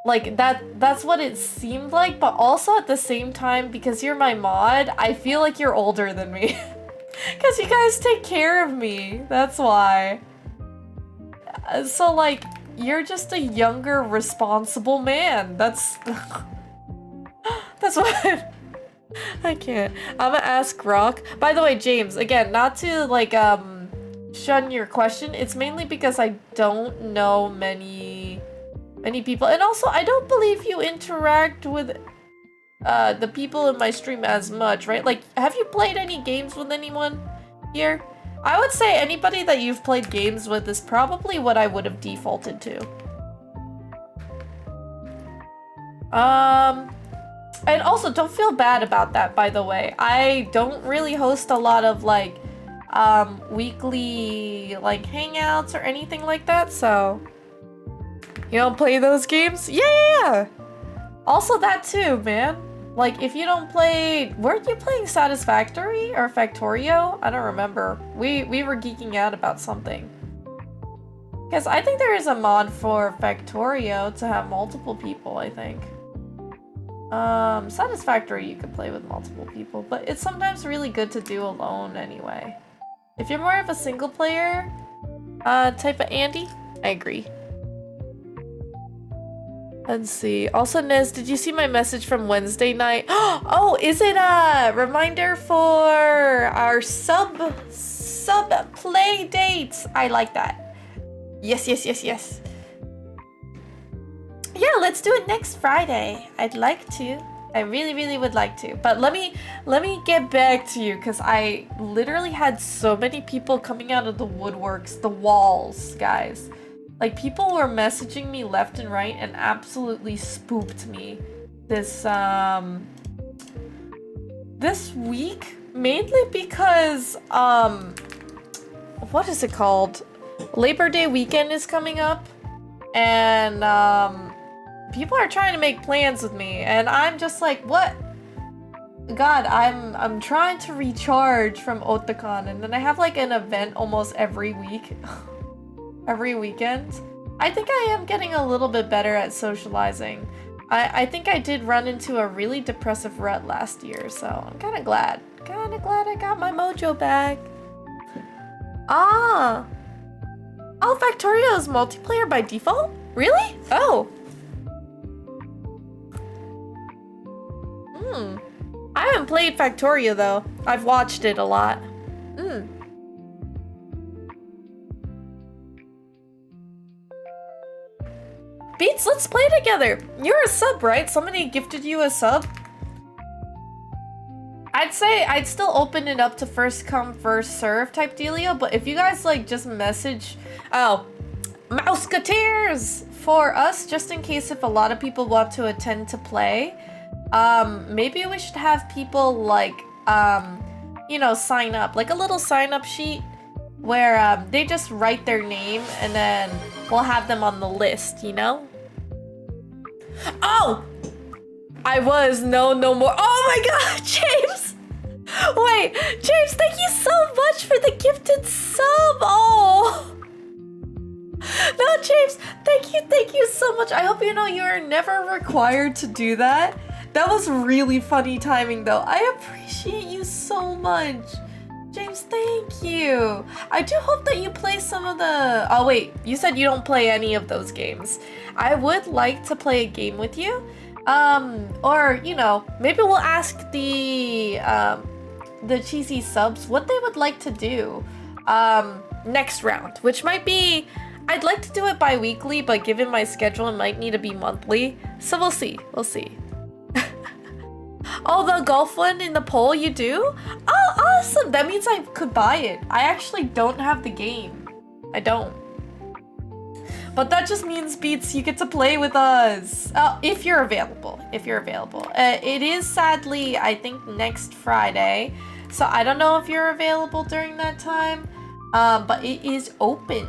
Like, that's what it seemed like, but also at the same time, because you're my mod, I feel like you're older than me. Because you guys take care of me, that's why. So, like, you're just a younger, responsible man. That's what I can't. I'm gonna ask Rock. By the way, James, again, not to like shun your question. It's mainly because I don't know many people, and also I don't believe you interact with the people in my stream as much, right? Like, have you played any games with anyone here? I would say anybody that you've played games with is probably what I would have defaulted to. And also don't feel bad about that, by the way. I don't really host a lot of like weekly like hangouts or anything like that, so you don't play those games? Yeah. Also that too, man. Like if you don't play, weren't you playing Satisfactory or Factorio? I don't remember. We were geeking out about something. Because I think there is a mod for Factorio to have multiple people, I think. Satisfactory you could play with multiple people, but it's sometimes really good to do alone anyway. If you're more of a single player type of Andy, I agree. Let's see. Also, Niz, did you see my message from Wednesday night? Oh, is it a reminder for our sub play dates? I like that. Yes. Yeah, let's do it next Friday. I'd like to. I really would like to. But let me get back to you because I literally had so many people coming out of the woodworks, the walls, guys. Like people were messaging me left and right and absolutely spooked me this week, mainly because what is it called? Labor Day weekend is coming up and people are trying to make plans with me and I'm just like, what? God, I'm trying to recharge from Otakon and then I have like an event almost every week. Every weekend. I think I am getting a little bit better at socializing. I think I did run into a really depressive rut last year, so I'm kind of glad. Kind of glad I got my mojo back. Ah! Oh, Factorio is multiplayer by default? Really? Oh. I haven't played Factorio though. I've watched it a lot. Beats, let's play together. You're a sub, right? Somebody gifted you a sub? I'd say I'd still open it up to first come, first serve type dealio, but if you guys like just message, Mouseketeers for us, just in case if a lot of people want to attend to play, maybe we should have people like, you know, sign up, like a little sign up sheet where they just write their name and then we'll have them on the list, you know? Oh! I was no more. Oh my god, James! Wait, James, thank you so much for the gifted sub! Oh! No, James, thank you so much. I hope you know you are never required to do that. That was really funny timing though. I appreciate you so much. James, thank you. I do hope that you play some of the... Oh wait, you said you don't play any of those games. I would like to play a game with you. Or, you know, maybe we'll ask the cheesy subs what they would like to do next round, which might be... I'd like to do it bi-weekly, but given my schedule, it might need to be monthly. So we'll see. Oh, the golf one in the poll you do? Oh, awesome! That means I could buy it. I actually don't have the game. I don't. But that just means, Beats, you get to play with us. If you're available. It is sadly, I think, next Friday. So I don't know if you're available during that time. But it is open.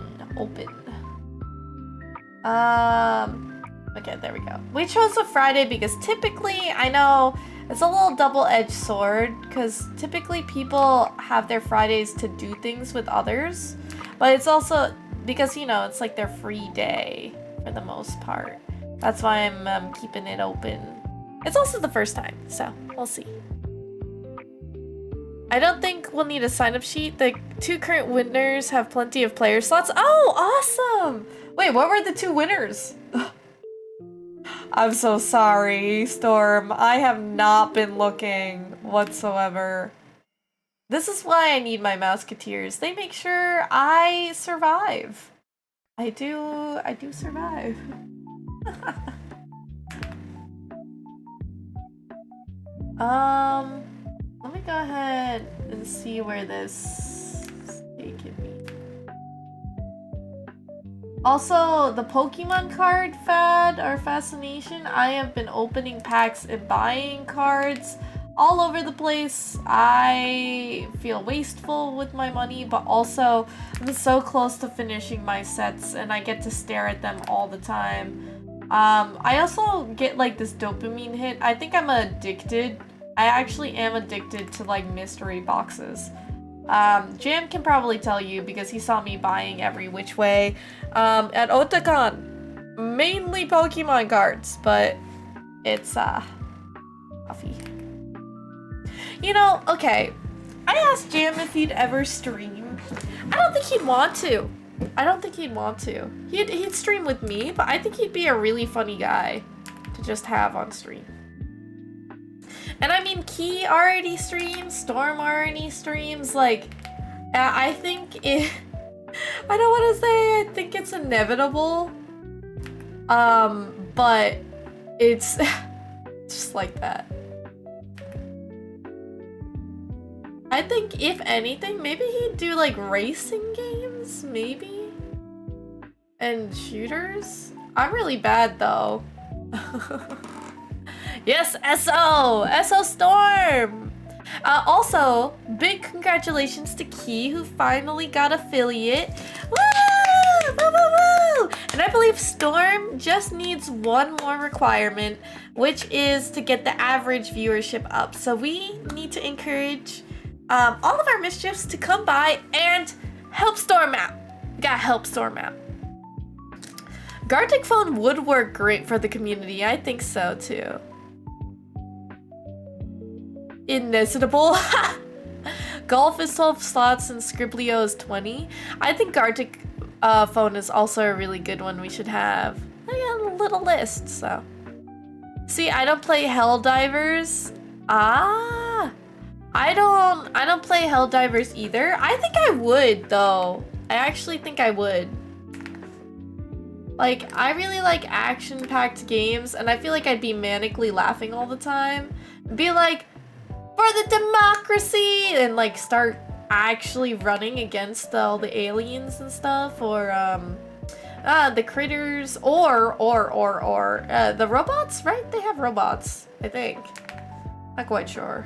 Okay, there we go. We chose a Friday because typically, I know it's a little double-edged sword because typically people have their Fridays to do things with others, but it's also because, you know, it's like their free day for the most part. That's why I'm keeping it open. It's also the first time, so we'll see. I don't think we'll need a sign-up sheet. The 2 current winners have plenty of player slots. Oh, awesome! Wait, what were the 2 winners? I'm so sorry, Storm. I have not been looking whatsoever. This is why I need my Mouseketeers. They make sure I survive. I do survive. Let me go ahead and see where this taking me. Also, the Pokemon card fad or fascination, I have been opening packs and buying cards all over the place. I feel wasteful with my money, but also I'm so close to finishing my sets and I get to stare at them all the time. I also get like this dopamine hit. I think I'm addicted. I actually am addicted to like mystery boxes. Jam can probably tell you because he saw me buying every which way. At Otakon, mainly Pokemon cards, but it's coffee. You know, okay, I asked Jam if he'd ever stream. I don't think he'd want to. I don't think he'd want to. He'd stream with me, but I think he'd be a really funny guy to just have on stream. And I mean, Key already streams, Storm already streams, like, I think it, I don't want to say I think it's inevitable, but it's just like that. I think if anything, maybe he'd do like racing games, maybe? And shooters? I'm really bad though. Yes, SO! SO Storm! Also, big congratulations to Key, who finally got affiliate. Woo! Woo, woo, woo! And I believe Storm just needs one more requirement, which is to get the average viewership up. So we need to encourage all of our mischiefs to come by and help Storm out. We gotta help Storm out. Gartic phone would work great for the community. I think so too. Innesitable. Golf is 12 slots and Scriblio is 20. I think Gartic phone is also a really good one we should have. I got a little list, so. See, I don't play Helldivers. I don't play Helldivers either. I think I would though. I actually think I would. Like, I really like action-packed games, and I feel like I'd be manically laughing all the time. Be like, for the democracy! And like start actually running against all the aliens and stuff, or the critters, or the robots, right? They have robots, I think. Not quite sure.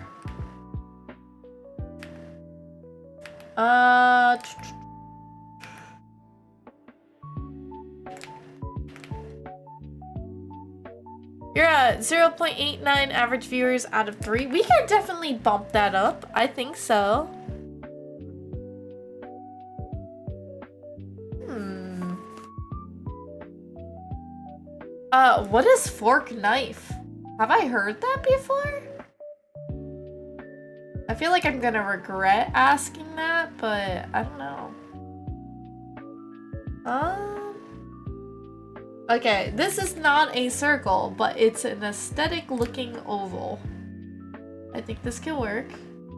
You're at 0.89 average viewers out of 3. We can definitely bump that up. I think so. What is fork knife? Have I heard that before? I feel like I'm gonna regret asking that, but I don't know. Okay, this is not a circle, but it's an aesthetic looking oval. I think this can work,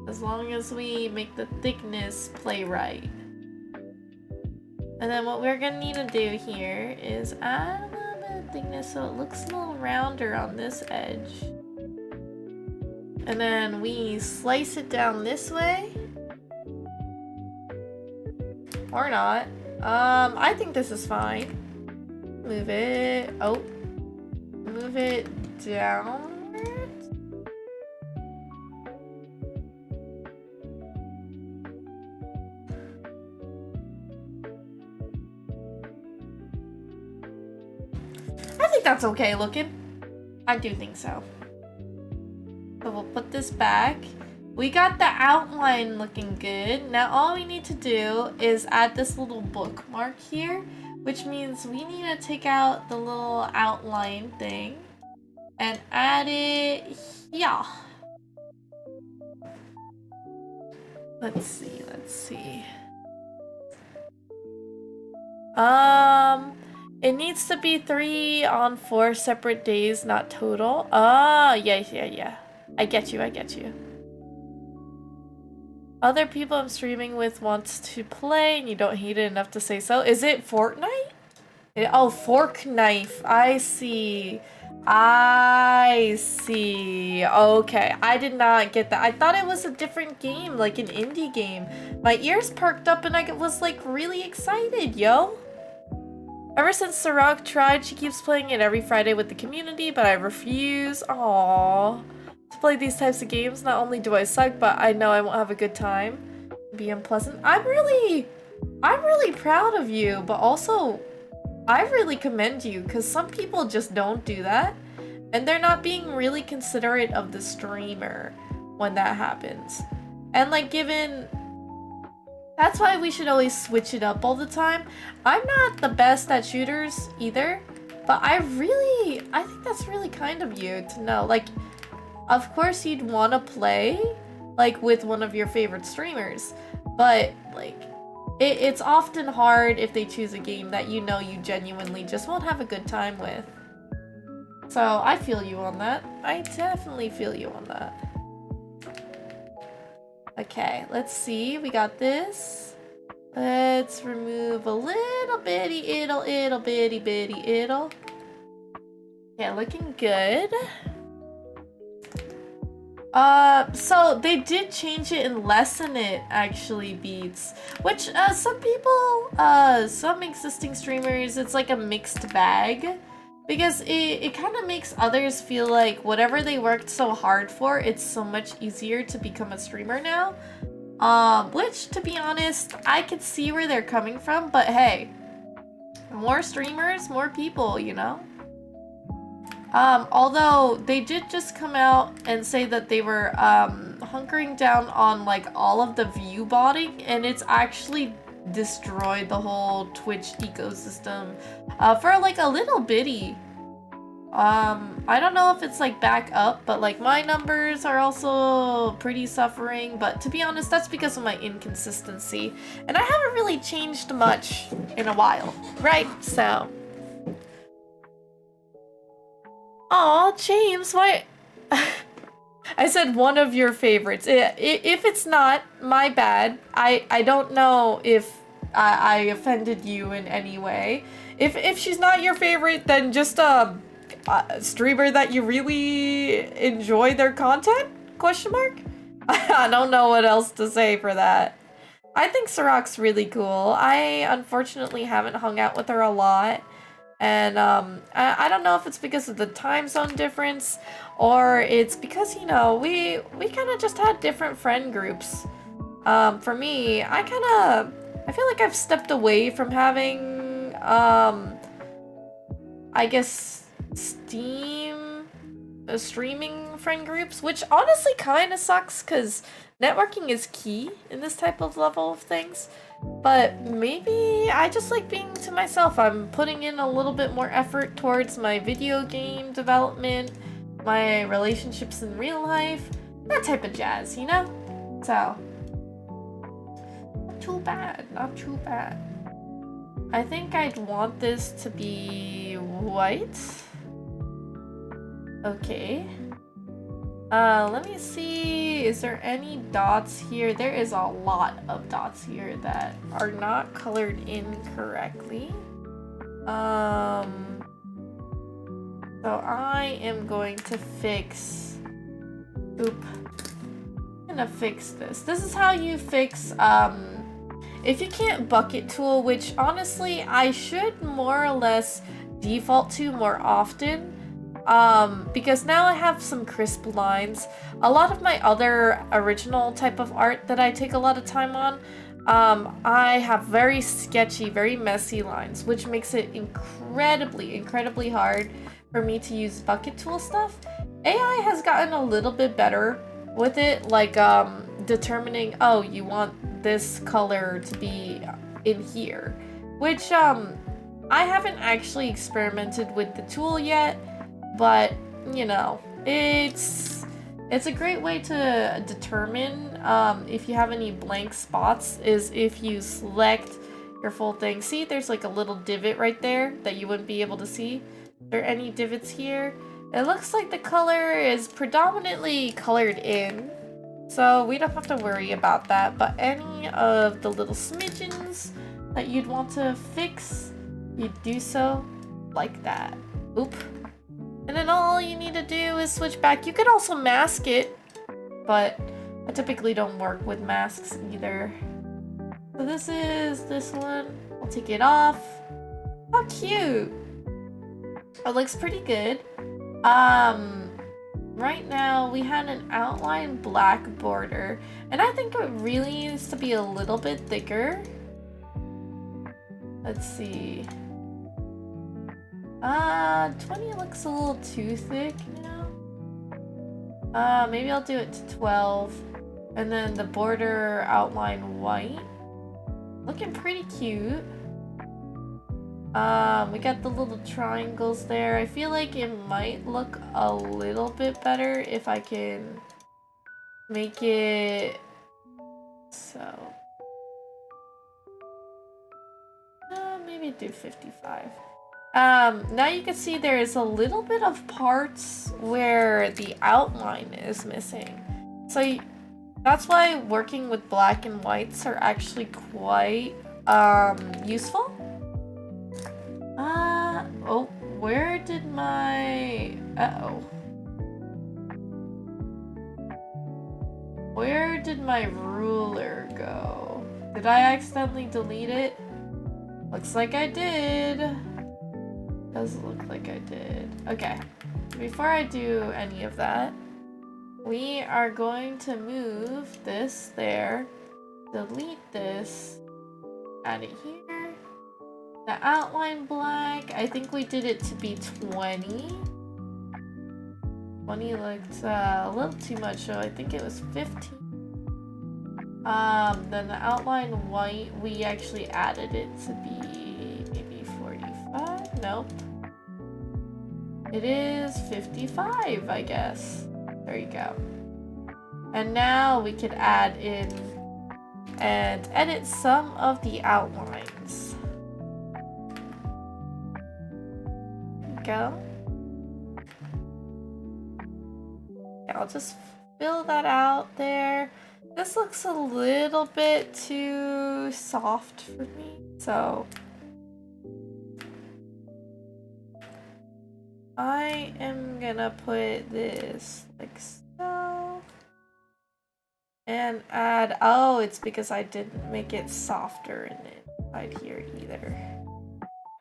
as long as we make the thickness play right. And then what we're gonna need to do here is add a little bit of thickness so it looks a little rounder on this edge. And then we slice it down this way. Or not. I think this is fine. Move it. Oh. Move it downward. I think that's okay looking. I do think so. So we'll put this back. We got the outline looking good. Now all we need to do is add this little bookmark here, which means we need to take out the little outline thing and add it here. Let's see, let's see. It needs to be 3 on 4 separate days, not total. Yeah. I get you. Other people I'm streaming with wants to play and you don't hate it enough to say so. Is it Fortnite? Oh, fork knife. I see. I see. Okay, I did not get that. I thought it was a different game, like an indie game. My ears perked up and I was like really excited, yo. Ever since Sarok tried, she keeps playing it every Friday with the community, but I refuse. Aww. To play these types of games, not only do I suck, but I know I won't have a good time. Be unpleasant. I'm really proud of you, but also I really commend you because some people just don't do that and they're not being really considerate of the streamer when that happens. And like that's why we should always switch it up all the time. I'm not the best at shooters either, but I think that's really kind of you to know. Like, of course you'd want to play like with one of your favorite streamers, but like it's often hard if they choose a game that you know you genuinely just won't have a good time with. So I feel you on that. I definitely feel you on that. Okay, let's see. We got this. Let's remove a little bitty ittle bitty ittle. Okay, looking good. So they did change it and lessen it actually beats, which some people, some existing streamers, it's like a mixed bag because it kind of makes others feel like whatever they worked so hard for, it's so much easier to become a streamer now. Which to be honest, I could see where they're coming from, but hey, more streamers, more people, you know? Although they did just come out and say that they were hunkering down on like all of the view botting, and it's actually destroyed the whole Twitch ecosystem for like a little bitty. I don't know if it's like back up, but like my numbers are also pretty suffering, but to be honest, that's because of my inconsistency, and I haven't really changed much in a while, right? So aw, James, why? I said one of your favorites. If it's not, my bad. I don't know if I offended you in any way. If she's not your favorite, then just a streamer that you really enjoy their content? Question mark? I don't know what else to say for that. I think Sarok's really cool. I unfortunately haven't hung out with her a lot. And I don't know if it's because of the time zone difference or it's because, you know, we kind of just had different friend groups. For me, I feel like I've stepped away from having, I guess, streaming friend groups, which honestly kind of sucks because networking is key in this type of level of things. But maybe I just like being to myself. I'm putting in a little bit more effort towards my video game development, my relationships in real life, that type of jazz, you know? So, not too bad, not too bad. I think I'd want this to be white. Okay. Let me see, is there any dots here? There is a lot of dots here that are not colored in correctly. So I am going to fix, I'm gonna fix this. This is how you fix, if you can't bucket tool, which honestly I should more or less default to more often. Because now I have some crisp lines. A lot of my other original type of art that I take a lot of time on, I have very sketchy, very messy lines, which makes it incredibly hard for me to use bucket tool stuff. AI has gotten a little bit better with it, like determining, oh, you want this color to be in here, which I haven't actually experimented with the tool yet. But, you know, it's a great way to determine if you have any blank spots is if you select your full thing. See, there's like a little divot right there that you wouldn't be able to see. Are there any divots here? It looks like the color is predominantly colored in, so we don't have to worry about that. But any of the little smidgens that you'd want to fix, you'd do so like that. Oop. And then all you need to do is switch back. You could also mask it, but I typically don't work with masks either. So this is this one. I'll take it off. How cute. It looks pretty good. Right now we had an outline black border, and I think it really needs to be a little bit thicker. Let's see. 20 looks a little too thick now. Maybe I'll do it to 12. And then the border outline white. Looking pretty cute. We got the little triangles there. I feel like it might look a little bit better if I can make it so. Maybe do 55. Now you can see there is a little bit of parts where the outline is missing. So that's why working with black and whites are actually quite useful. Oh, where did my... Where did my ruler go? Did I accidentally delete it? Looks like I did. Does look like I did. Okay, before I do any of that, we are going to move this there, delete this, add it here. The outline black, I think we did it to be 20. 20 looked a little too much, so I think it was 15. Then the outline white, we actually added it to be maybe 45? Nope. It is 55, I guess. There you go. And now we could add in and edit some of the outlines. There you go. I'll just fill that out there. This looks a little bit too soft for me, so I am gonna put this like so and add, oh, it's because I didn't make it softer in the inside here either.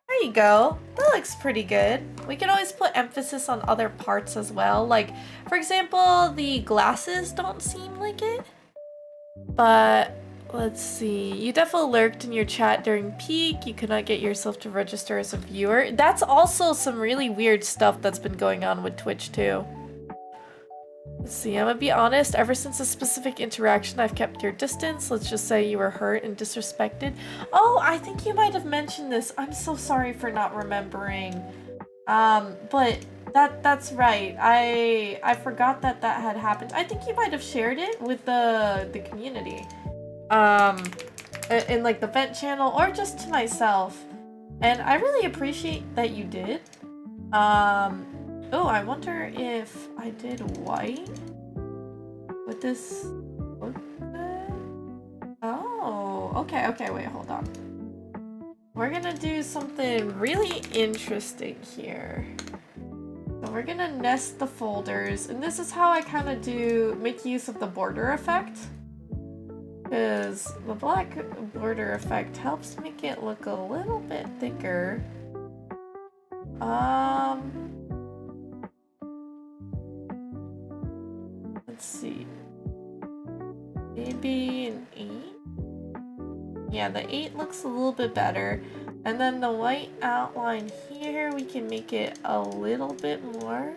There you go. That looks pretty good. We can always put emphasis on other parts as well. Like, for example, the glasses don't seem like it. But let's see. You definitely lurked in your chat during peak. You could not get yourself to register as a viewer. That's also some really weird stuff that's been going on with Twitch too. Let's see, I'm gonna be honest, ever since a specific interaction I've kept your distance. Let's just say you were hurt and disrespected. Oh, I think you might have mentioned this. I'm so sorry for not remembering. But that's right. I forgot that had happened. I think you might have shared it with the community. In like the vent channel or just to myself. And I really appreciate that you did. Oh, I wonder if I did white. Would this look good? Oh, okay, wait, hold on. We're gonna do something really interesting here. So we're gonna nest the folders, and this is how I kind of make use of the border effect. Because the black border effect helps make it look a little bit thicker. Let's see. Maybe an 8? Yeah, the 8 looks a little bit better. And then the white outline here, we can make it a little bit more.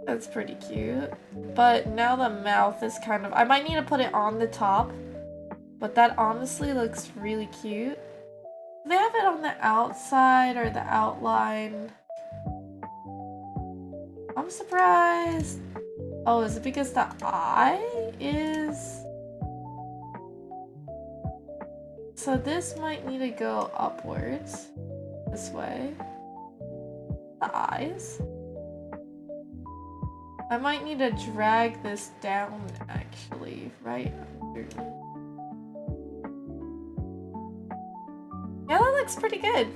That's pretty cute. But now the mouth is kind of... I might need to put it on the top. But that honestly looks really cute. Do they have it on the outside or the outline? I'm surprised. Oh, is it because the eye is... So this might need to go upwards. This way. The eyes. I might need to drag this down, actually, right underneath. looks pretty good.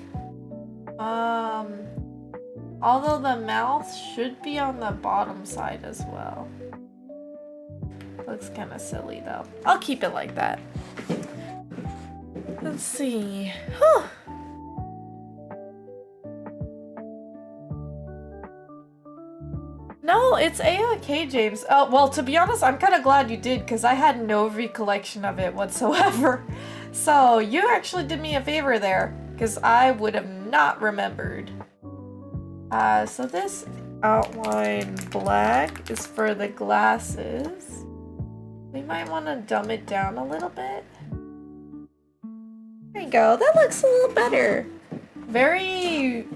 Although the mouth should be on the bottom side as well. Looks kind of silly though. I'll keep it like that. Let's see. Whew. No, it's A-okay, James. Oh, well, to be honest, I'm kind of glad you did, because I had no recollection of it whatsoever. So, you actually did me a favor there, because I would have not remembered. So this outline black is for the glasses. We might want to dumb it down a little bit. There you go. That looks a little better. Very...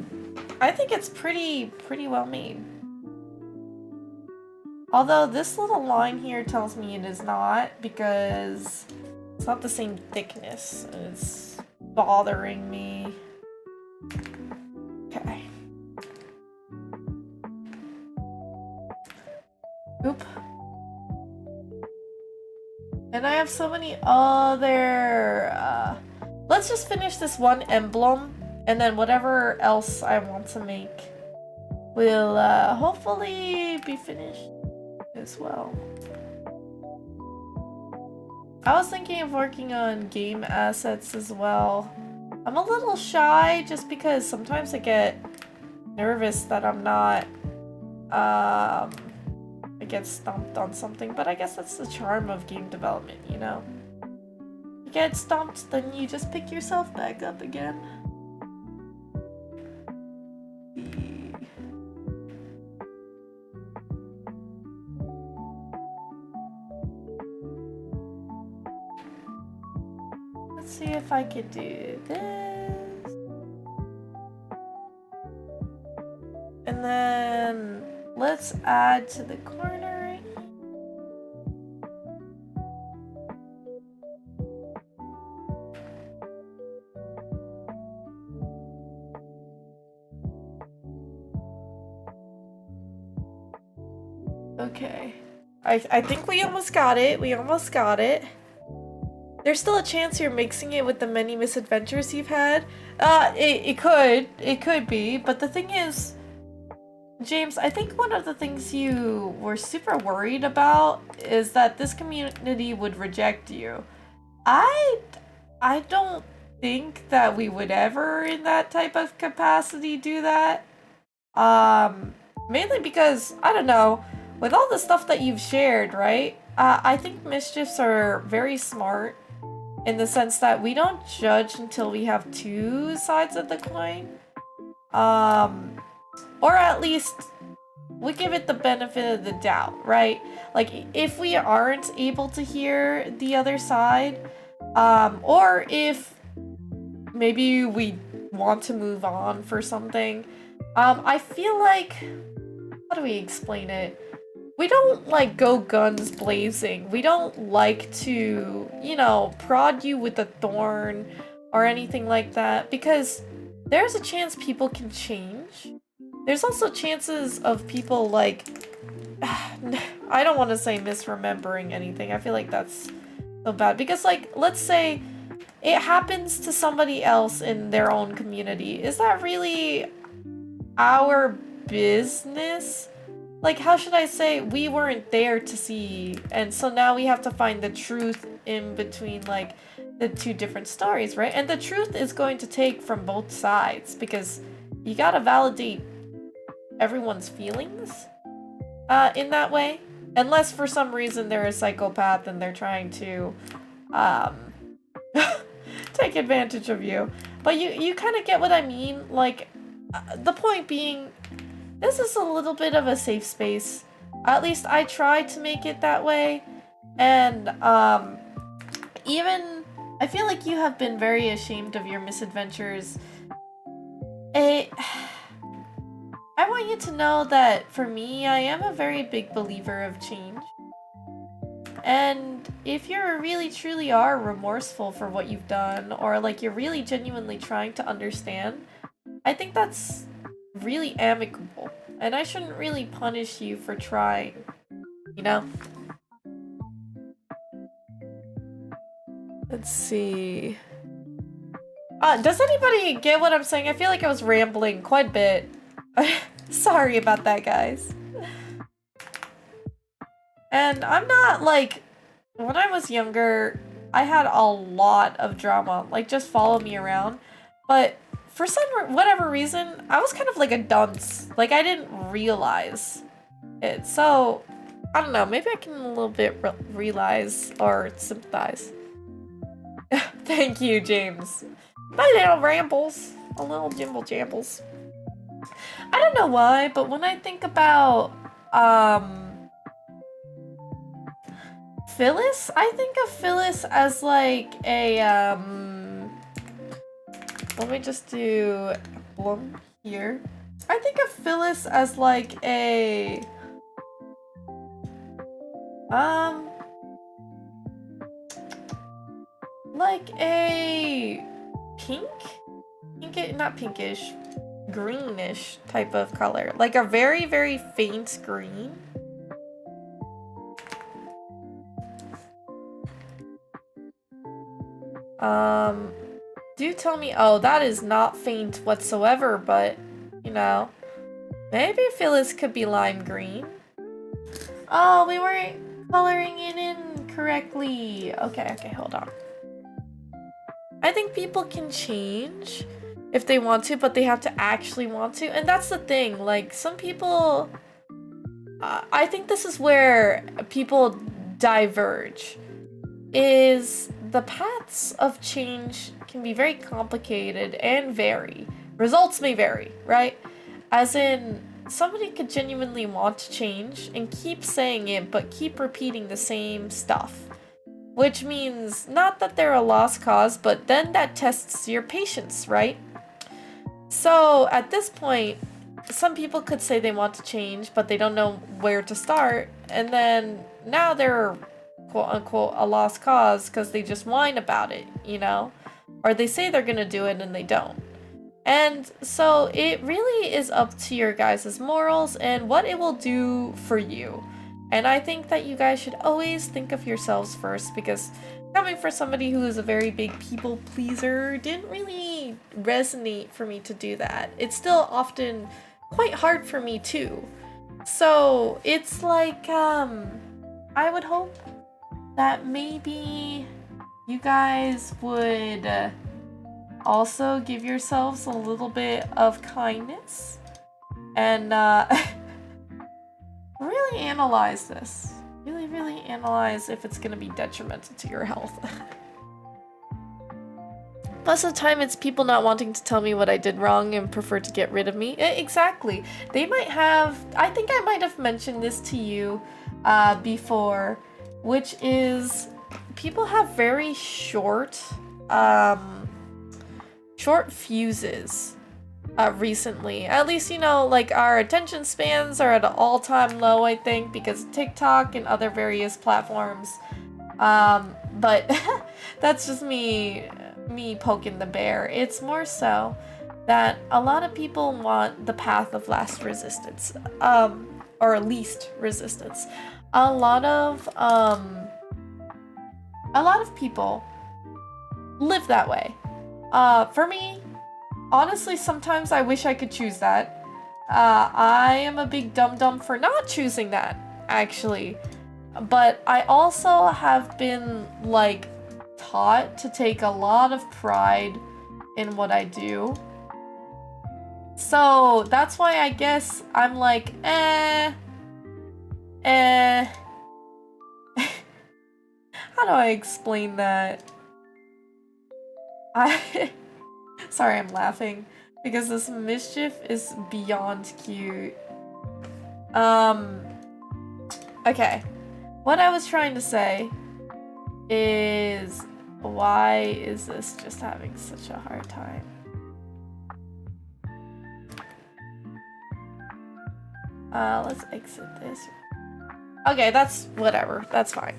I think it's pretty well made. Although this little line here tells me it is not, because it's not the same thickness. It's bothering me. Okay. Oop. And I have so many other... let's just finish this one emblem, and then whatever else I want to make will hopefully be finished as well. I was thinking of working on game assets as well. I'm a little shy just because sometimes I get nervous that I'm not I get stomped on something, but I guess that's the charm of game development, you know? You get stomped, then you just pick yourself back up again. Let's see if I could do this. And then let's add to the corner. Okay. I think we almost got it. We almost got it. There's still a chance you're mixing it with the many misadventures you've had. It could be, but the thing is, James, I think one of the things you were super worried about is that this community would reject you. I don't think that we would ever in that type of capacity do that. Mainly because, I don't know, with all the stuff that you've shared, right? I think mischiefs are very smart in the sense that we don't judge until we have two sides of the coin. Or at least we give it the benefit of the doubt, right? Like, if we aren't able to hear the other side, or if maybe we want to move on for something, I feel like, how do we explain it? We don't, like, go guns blazing. We don't like to, you know, prod you with a thorn or anything like that, because there's a chance people can change. There's also chances of people, like, I don't want to say misremembering anything. I feel like that's so bad. Because, like, let's say it happens to somebody else in their own community. Is that really our business? Like, how should I say, we weren't there to see, and so now we have to find the truth in between, like, the two different stories, right? And the truth is going to take from both sides, because you gotta validate everyone's feelings in that way. Unless for some reason they're a psychopath and they're trying to take advantage of you. But you kind of get what I mean. Like, the point being, this is a little bit of a safe space. At least I try to make it that way. And even, I feel like you have been very ashamed of your misadventures. I want you to know that for me, I am a very big believer of change. And if you really truly are remorseful for what you've done, or like you're really genuinely trying to understand, I think that's really amicable. And I shouldn't really punish you for trying, you know? Let's see. Does anybody get what I'm saying? I feel like I was rambling quite a bit. Sorry about that, guys. And I'm not, like, when I was younger, I had a lot of drama, like, just follow me around. But for whatever reason, I was kind of like a dunce. Like, I didn't realize it. So, I don't know, maybe I can a little bit realize or sympathize. Thank you, James. My little rambles. A little jimble jambles. I don't know why, but when I think about, Phyllis, I think of Phyllis as like a, let me just do Blum here. I think of Phyllis as like a, like a not pinkish, greenish type of color. Like a very, very faint green. Do tell me, oh, that is not faint whatsoever, but, you know, maybe Phyllis could be lime green. Oh, we weren't coloring it in correctly. Okay, hold on. I think people can change if they want to, but they have to actually want to. And that's the thing, like, some people, I think this is where people diverge, is the paths of change can be very complicated and vary. Results may vary, right? As in, somebody could genuinely want to change and keep saying it, but keep repeating the same stuff. Which means, not that they're a lost cause, but then that tests your patience, right? So, at this point, some people could say they want to change, but they don't know where to start, and then now they're quote-unquote a lost cause because they just whine about it, you know? Or they say they're gonna do it and they don't. And so it really is up to your guys' morals and what it will do for you. And I think that you guys should always think of yourselves first, because coming from somebody who is a very big people pleaser didn't really resonate for me to do that. It's still often quite hard for me too. So it's like, I would hope that maybe you guys would also give yourselves a little bit of kindness and really analyze this. Really analyze if it's gonna be detrimental to your health. Most of the time it's people not wanting to tell me what I did wrong and prefer to get rid of me. Exactly. They might have, I think I might have mentioned this to you before, which is people have very short fuses recently. At least, you know, like our attention spans are at an all-time low, I think, because of TikTok and other various platforms. But that's just me poking the bear. It's more so that a lot of people want the path of last resistance, or least resistance. A lot of people live that way. For me, honestly, sometimes I wish I could choose that. I am a big dum-dum for not choosing that, actually. But I also have been, like, taught to take a lot of pride in what I do. So that's why I guess I'm like, How do I explain that? Sorry, I'm laughing because this mischief is beyond cute. Okay. What I was trying to say is, why is this just having such a hard time? Let's exit this. Okay, that's whatever. That's fine.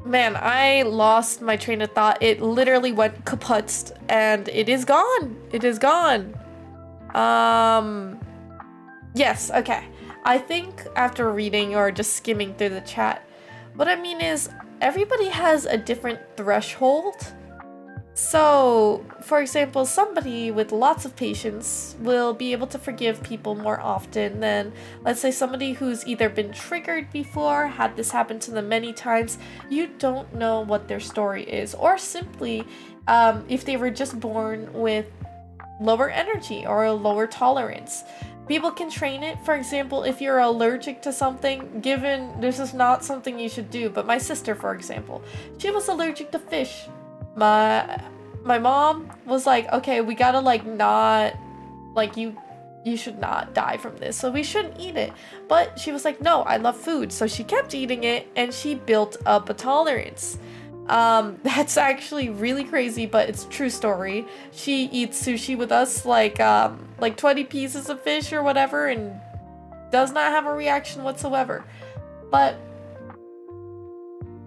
Man, I lost my train of thought. It literally went kaputst, and it is gone. It is gone. Yes, okay. I think after reading or just skimming through the chat, what I mean is, everybody has a different threshold. So, for example, somebody with lots of patience will be able to forgive people more often than, let's say, somebody who's either been triggered before, had this happen to them many times. You don't know what their story is, or simply if they were just born with lower energy or a lower tolerance. People can train it. For example, if you're allergic to something, given this is not something you should do, but my sister, for example, she was allergic to fish. My mom was like, okay, we gotta like not, like you should not die from this, so we shouldn't eat it. But she was like, no, I love food. So she kept eating it and she built up a tolerance. That's actually really crazy, but it's a true story. She eats sushi with us, like 20 pieces of fish or whatever, and does not have a reaction whatsoever. But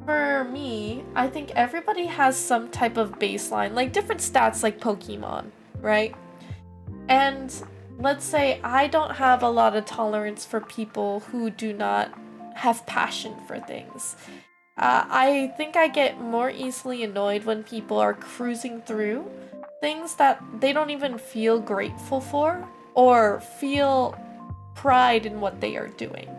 for me, I think everybody has some type of baseline, like different stats like Pokemon, right? And let's say I don't have a lot of tolerance for people who do not have passion for things. I think I get more easily annoyed when people are cruising through things that they don't even feel grateful for or feel pride in what they are doing.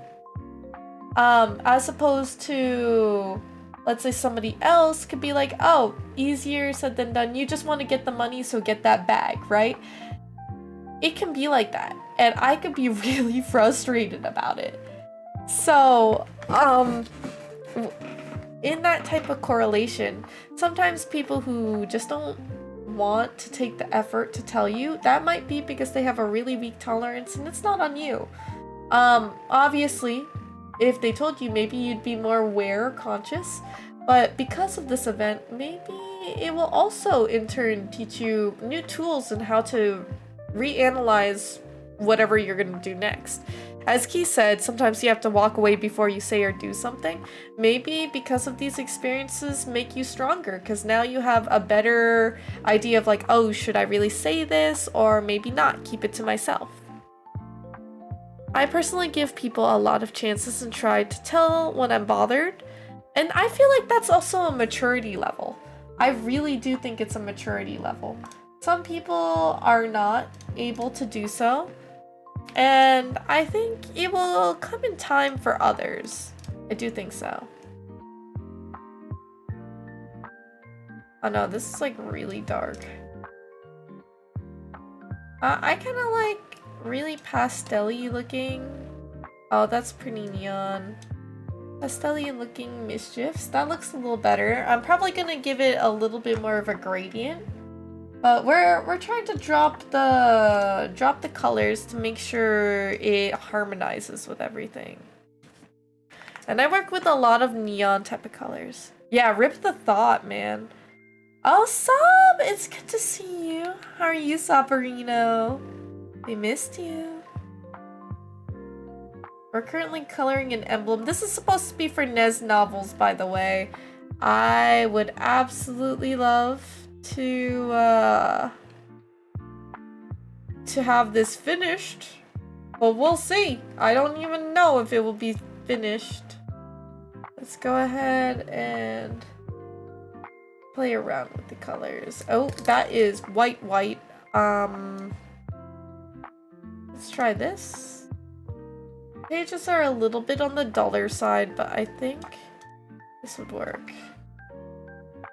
As opposed to, let's say somebody else could be like, oh, easier said than done. You just want to get the money, so get that bag, right? It can be like that. And I could be really frustrated about it. So, in that type of correlation, sometimes people who just don't want to take the effort to tell you, that might be because they have a really weak tolerance and it's not on you. Obviously, if they told you, maybe you'd be more aware or conscious, but because of this event, maybe it will also in turn teach you new tools and how to reanalyze whatever you're going to do next. As Key said, sometimes you have to walk away before you say or do something. Maybe because of these experiences make you stronger, because now you have a better idea of like, oh, should I really say this, or maybe not, keep it to myself. I personally give people a lot of chances and try to tell when I'm bothered, and I feel like that's also a maturity level. I really do think it's a maturity level. Some people are not able to do so, and I think it will come in time for others. I do think so. Oh no, this is like really dark. I kind of like really pastel-y looking. Oh, that's pretty neon. Pastel-y looking mischiefs. That looks a little better. I'm probably gonna give it a little bit more of a gradient. But we're trying to drop the colors to make sure it harmonizes with everything. And I work with a lot of neon type of colors. Yeah, rip the thought, man. Oh, Sob! It's good to see you. How are you, Sabarino? We missed you. We're currently coloring an emblem. This is supposed to be for Nez novels, by the way. I would absolutely love to have this finished, but we'll see. I don't even know if it will be finished. Let's go ahead and play around with the colors. Oh, that is white. Let's try this. Pages are a little bit on the duller side, but I think this would work.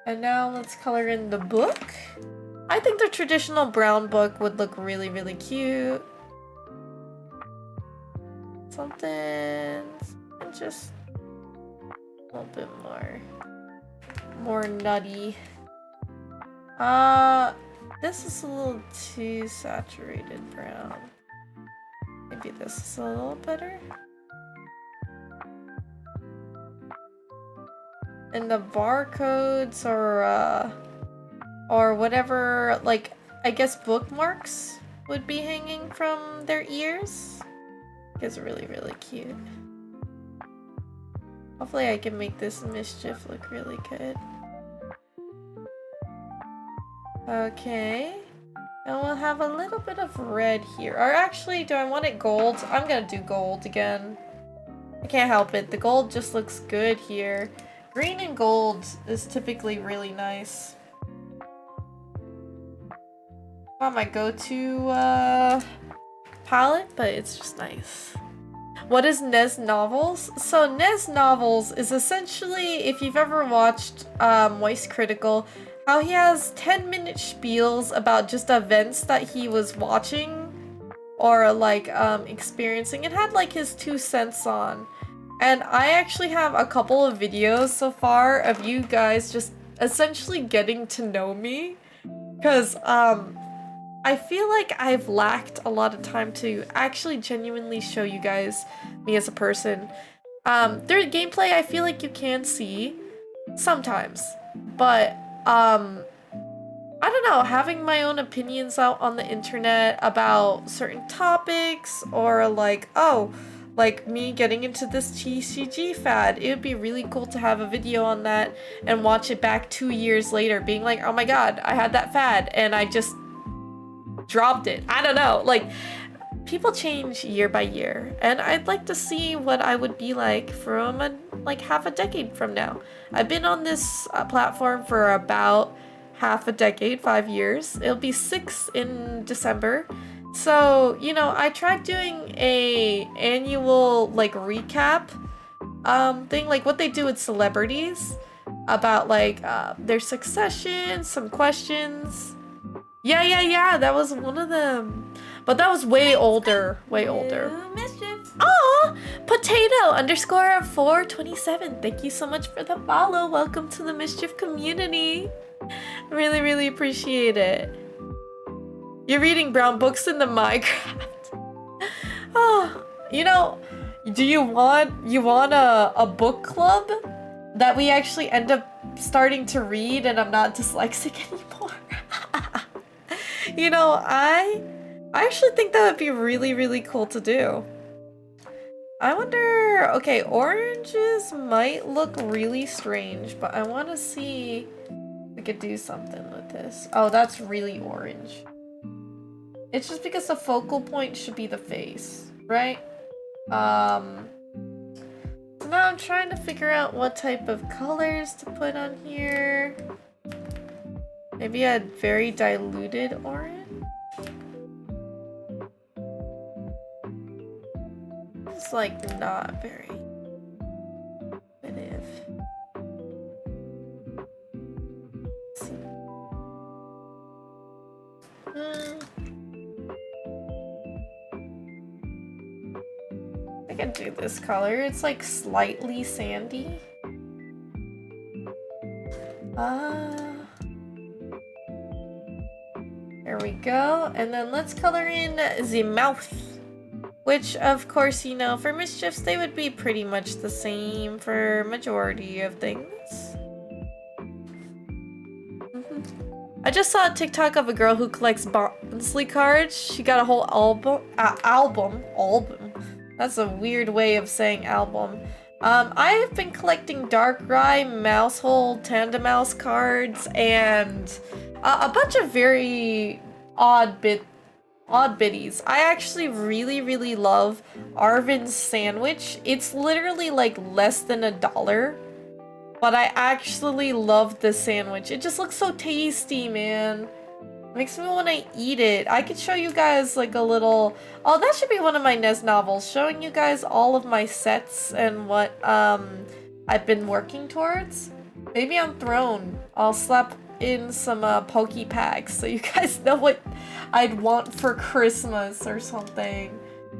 And now let's color in the book. I think the traditional brown book would look really, really cute. Something and just a little bit more nutty. This is a little too saturated brown. Maybe this is a little better. And the barcodes or whatever, like, I guess bookmarks would be hanging from their ears. It's really, really cute. Hopefully I can make this mischief look really good. Okay. And we'll have a little bit of red here. Or actually, do I want it gold? I'm gonna do gold again. I can't help it. The gold just looks good here. Green and gold is typically really nice. Not my go-to palette, but it's just nice. What is Nez Novels? So Nez Novels is essentially, if you've ever watched Moist Critical, how he has 10-minute spiels about just events that he was watching or like experiencing. It had like his 2 cents on. And I actually have a couple of videos so far of you guys just essentially getting to know me. Because I feel like I've lacked a lot of time to actually genuinely show you guys me as a person. Their gameplay I feel like you can see sometimes, but I don't know, having my own opinions out on the internet about certain topics or like, oh, like me getting into this TCG fad, it would be really cool to have a video on that and watch it back 2 years later being like, oh my god, I had that fad and I just dropped it. I don't know, like people change year by year and I'd like to see what I would be like from like half a decade from now. I've been on this platform for about half a decade, 5 years. It'll be 6 in December. So, you know, I tried doing a annual like recap thing, like what they do with celebrities about like their succession, some questions. Yeah, that was one of them. But that was way older, way older.
Mischief.
Aw, potato_427. Thank you so much for the follow. Welcome to the Mischief community. Really, really appreciate it. You're reading brown books in the Minecraft. Oh, you know, do you want a book club that we actually end up starting to read and I'm not dyslexic anymore? You know, I actually think that would be really, really cool to do. I wonder, okay, oranges might look really strange, but I want to see if we could do something with this. Oh, that's really orange. It's just because the focal point should be the face, right? So now I'm trying to figure out what type of colors to put on here. Maybe a very diluted orange? It's like not very definitive. Let's see. I can do this color. It's like slightly sandy. There we go. And then let's color in the mouth. Which, of course, you know, for Mischiefs, they would be pretty much the same for majority of things. I just saw a TikTok of a girl who collects Barnsley cards. She got a whole album. That's a weird way of saying album. I have been collecting Darkrai, Mousehold, Tandemaus cards, and a bunch of very odd biddies. I actually really, really love Arvin's sandwich. It's literally like less than $1. But I actually love this sandwich. It just looks so tasty, man. Makes me want to eat it. I could show you guys like a little... Oh, that should be one of my Nez novels. Showing you guys all of my sets and what I've been working towards. Maybe on Throne, I'll slap in some Poke Packs so you guys know what I'd want for Christmas or something.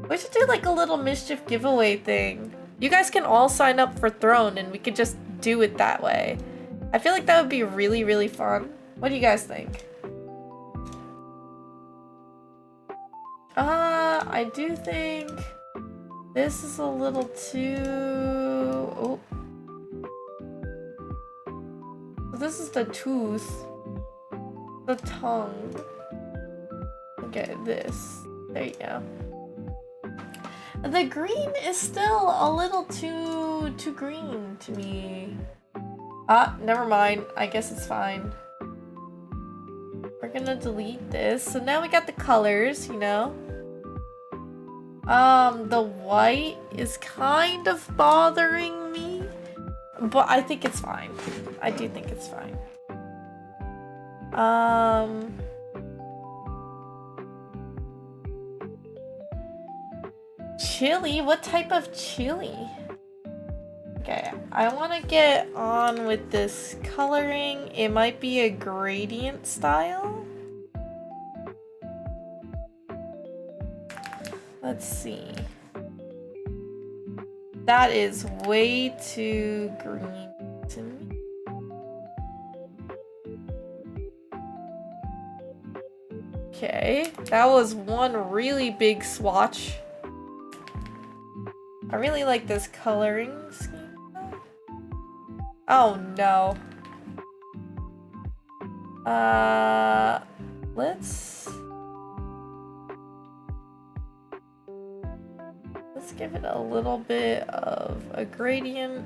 We should do like a little Mischief giveaway thing. You guys can all sign up for Throne and we could just do it that way. I feel like that would be really, really fun. What do you guys think? I do think this is a little too... Oh. This is the tooth. The tongue. Okay, this. There you go. The green is still a little too green to me. Ah, never mind. I guess it's fine. We're gonna delete this. So now we got the colors, you know. The white is kind of bothering me. But I think it's fine. I do think it's fine. Chili? What type of chili? Okay, I want to get on with this coloring. It might be a gradient style. Let's see. That is way too green to me. Okay, that was one really big swatch. I really like this coloring scheme. Oh no. Let's give it a little bit of a gradient.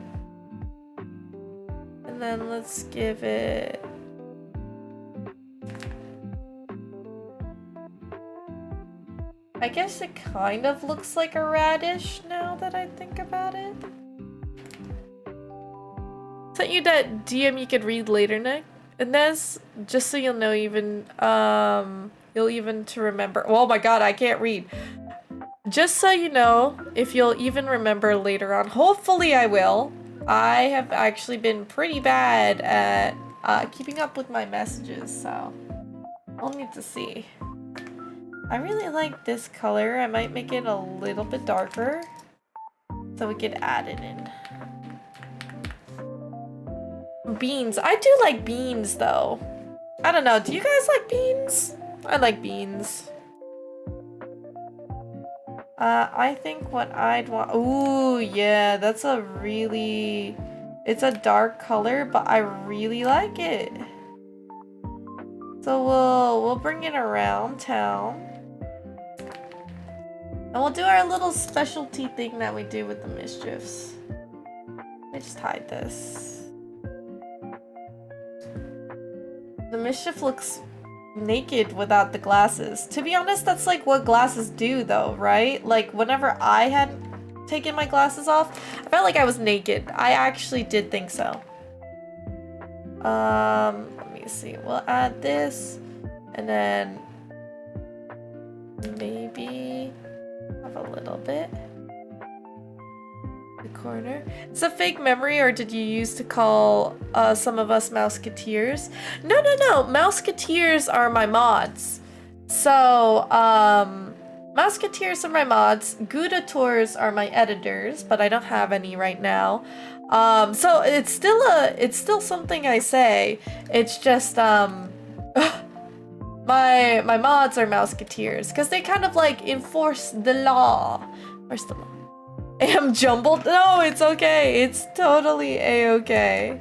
And then let's give it I guess it kind of looks like a radish now that I think about it. Sent you that DM you could read later, Nick. And that's just so you'll know you'll even to remember. Oh my god, I can't read. Just so you know, if you'll even remember later on, hopefully I will. I have actually been pretty bad at keeping up with my messages, so I'll need to see. I really like this color. I might make it a little bit darker so we could add it in. Beans. I do like beans though. I don't know. Do you guys like beans? I like beans. I think what I'd want... Ooh, yeah. That's a really... It's a dark color, but I really like it. So we'll bring it around town. And we'll do our little specialty thing that we do with the mischiefs. Let me just hide this. The mischief looks naked without the glasses. To be honest, that's like what glasses do though, right? Like whenever I had taken my glasses off, I felt like I was naked. I actually did think so. Let me see. We'll add this and then maybe have a little bit. The corner. It's a fake memory, or did you use to call some of us Mouseketeers? No. Mouseketeers are my mods. So, Mouseketeers are my mods. Goudateurs are my editors, but I don't have any right now. So it's still something I say. It's just my mods are Mouseketeers because they kind of like enforce the law. Where's the law? I am jumbled. No, it's okay. It's totally a-okay.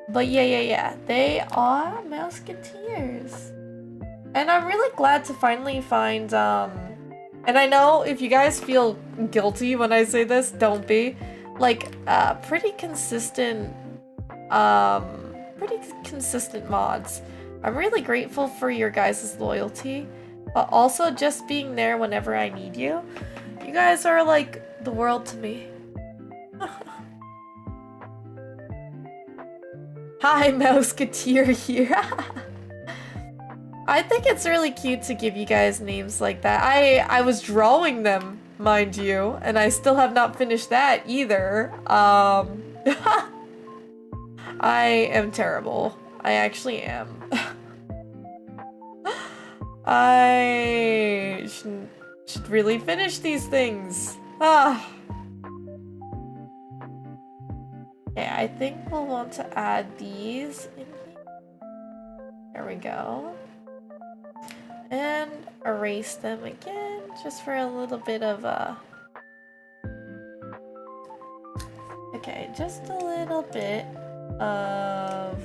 But yeah. They are Mouseketeers. And I'm really glad to finally find, and I know if you guys feel guilty when I say this, don't be. Like, pretty consistent mods. I'm really grateful for your guys' loyalty, but also just being there whenever I need you. You guys are like the world to me. Hi, Mouseketeer here. I think it's really cute to give you guys names like that. I was drawing them, mind you, and I still have not finished that either. I am terrible. I actually am. I should really finish these things. Okay, I think we'll want to add these in here. There we go. And erase them again, just for a little bit of a... Okay, just a little bit of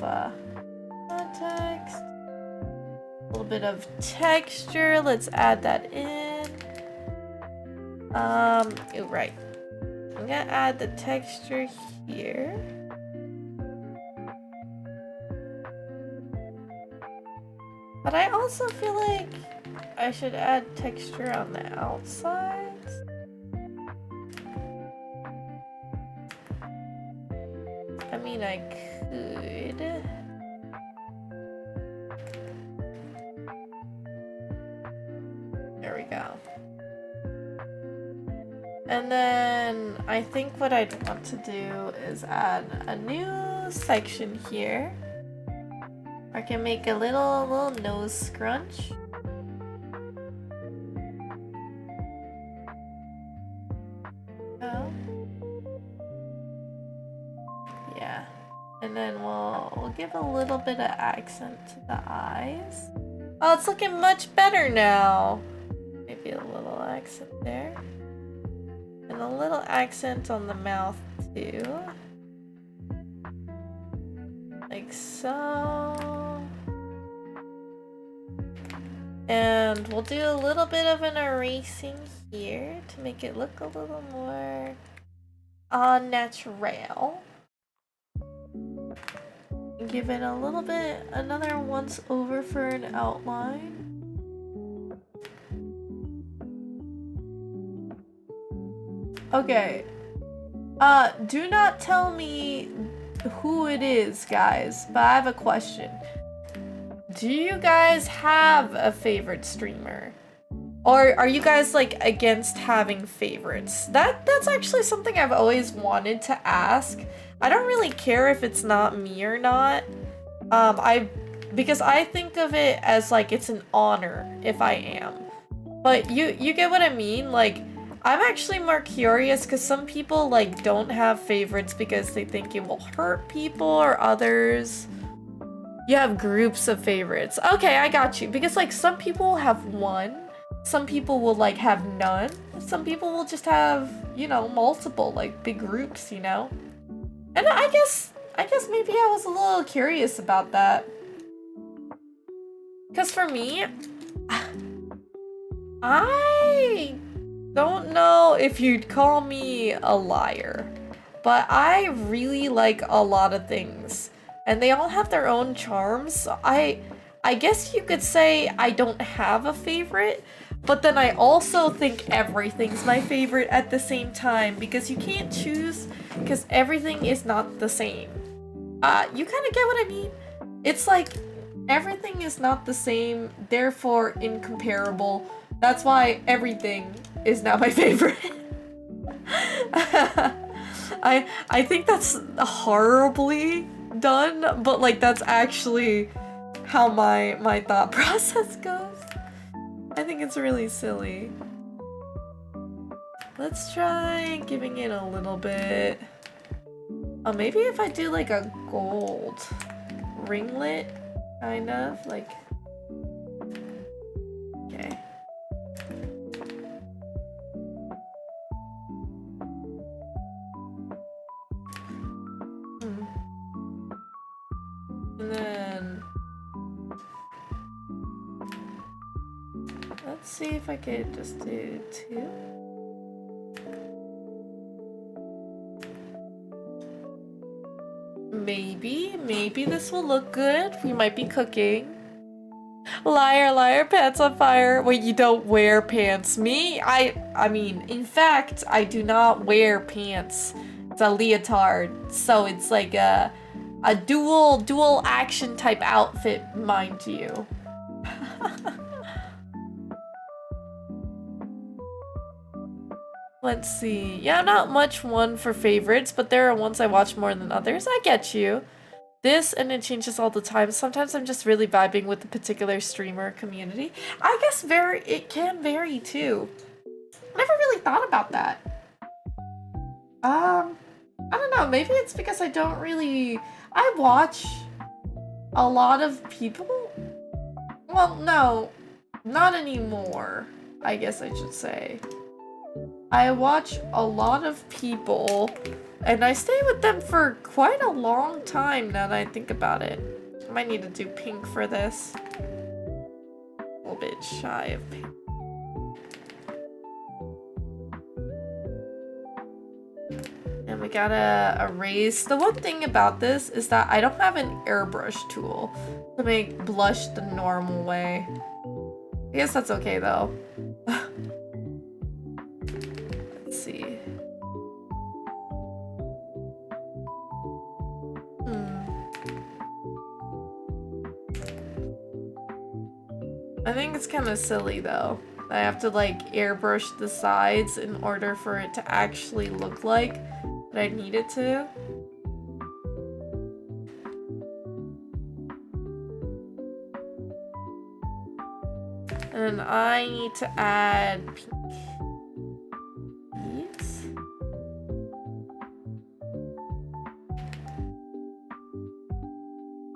context. A little bit of texture. Let's add that in. Oh, right. I'm gonna add the texture here. But I also feel like I should add texture on the outsides. I mean, I could. There we go. And then I think what I'd want to do is add a new section here. I can make a little nose scrunch. Oh. Yeah. And then we'll give a little bit of accent to the eyes. Oh, it's looking much better now. Maybe a little accent there. And a little accent on the mouth too. Like so. And we'll do a little bit of an erasing here to make it look a little more natural. Give it a little bit, another once over for an outline. Okay. Do not tell me who it is, guys, but I have a question. Do you guys have a favorite streamer? Or are you guys like against having favorites? That's actually something I've always wanted to ask. I don't really care if it's not me or not. Because I think of it as like it's an honor if I am. But you get what I mean? Like, I'm actually more curious because some people like don't have favorites because they think it will hurt people or others. You have groups of favorites. Okay, I got you. Because like some people will have one. Some people will like have none. Some people will just have, you know, multiple like big groups, you know? And I guess maybe I was a little curious about that. Because for me, I don't know if you'd call me a liar, but I really like a lot of things. And they all have their own charms. I guess you could say I don't have a favorite, but then I also think everything's my favorite at the same time because you can't choose because everything is not the same. You kind of get what I mean? It's like everything is not the same, therefore incomparable. That's why everything is not my favorite. I think that's horribly done, but like that's actually how my thought process goes. I think it's really silly. Let's try giving it a little bit. Oh, maybe if I do like a gold ringlet, kind of like. Okay. And then let's see if I could just do 2. Maybe this will look good. We might be cooking. Liar, liar, pants on fire. Wait, you don't wear pants. Me? I mean, in fact, I do not wear pants. It's a leotard, so it's like a dual action type outfit, mind you. Let's see. Yeah, not much one for favorites, but there are ones I watch more than others. I get you. This, and it changes all the time. Sometimes I'm just really vibing with the particular streamer community. I guess it can vary too. Never really thought about that. I don't know. Maybe it's because I don't really... I watch a lot of people. Well, no, not anymore, I guess I should say. I watch a lot of people, and I stay with them for quite a long time now that I think about it. I might need to do pink for this. A little bit shy of pink. And we gotta erase. The one thing about this is that I don't have an airbrush tool to make blush the normal way. I guess that's okay though. Let's see. I think it's kind of silly though. I have to like airbrush the sides in order for it to actually look like that I need it to. And then I need to add pink leaves.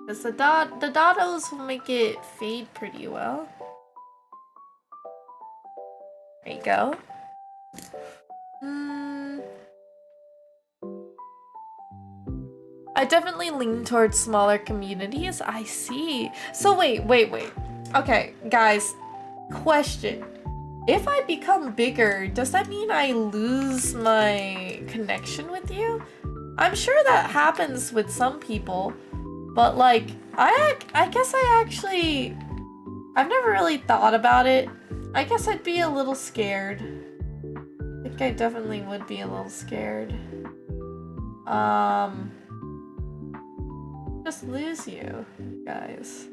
Because the dottos will make it fade pretty well. There you go. I definitely lean towards smaller communities. I see. So wait. Okay, guys, question. If I become bigger, does that mean I lose my connection with you? I'm sure that happens with some people, but like, I guess I've never really thought about it. I guess I'd be a little scared. I think I definitely would be a little scared. Just lose you, guys.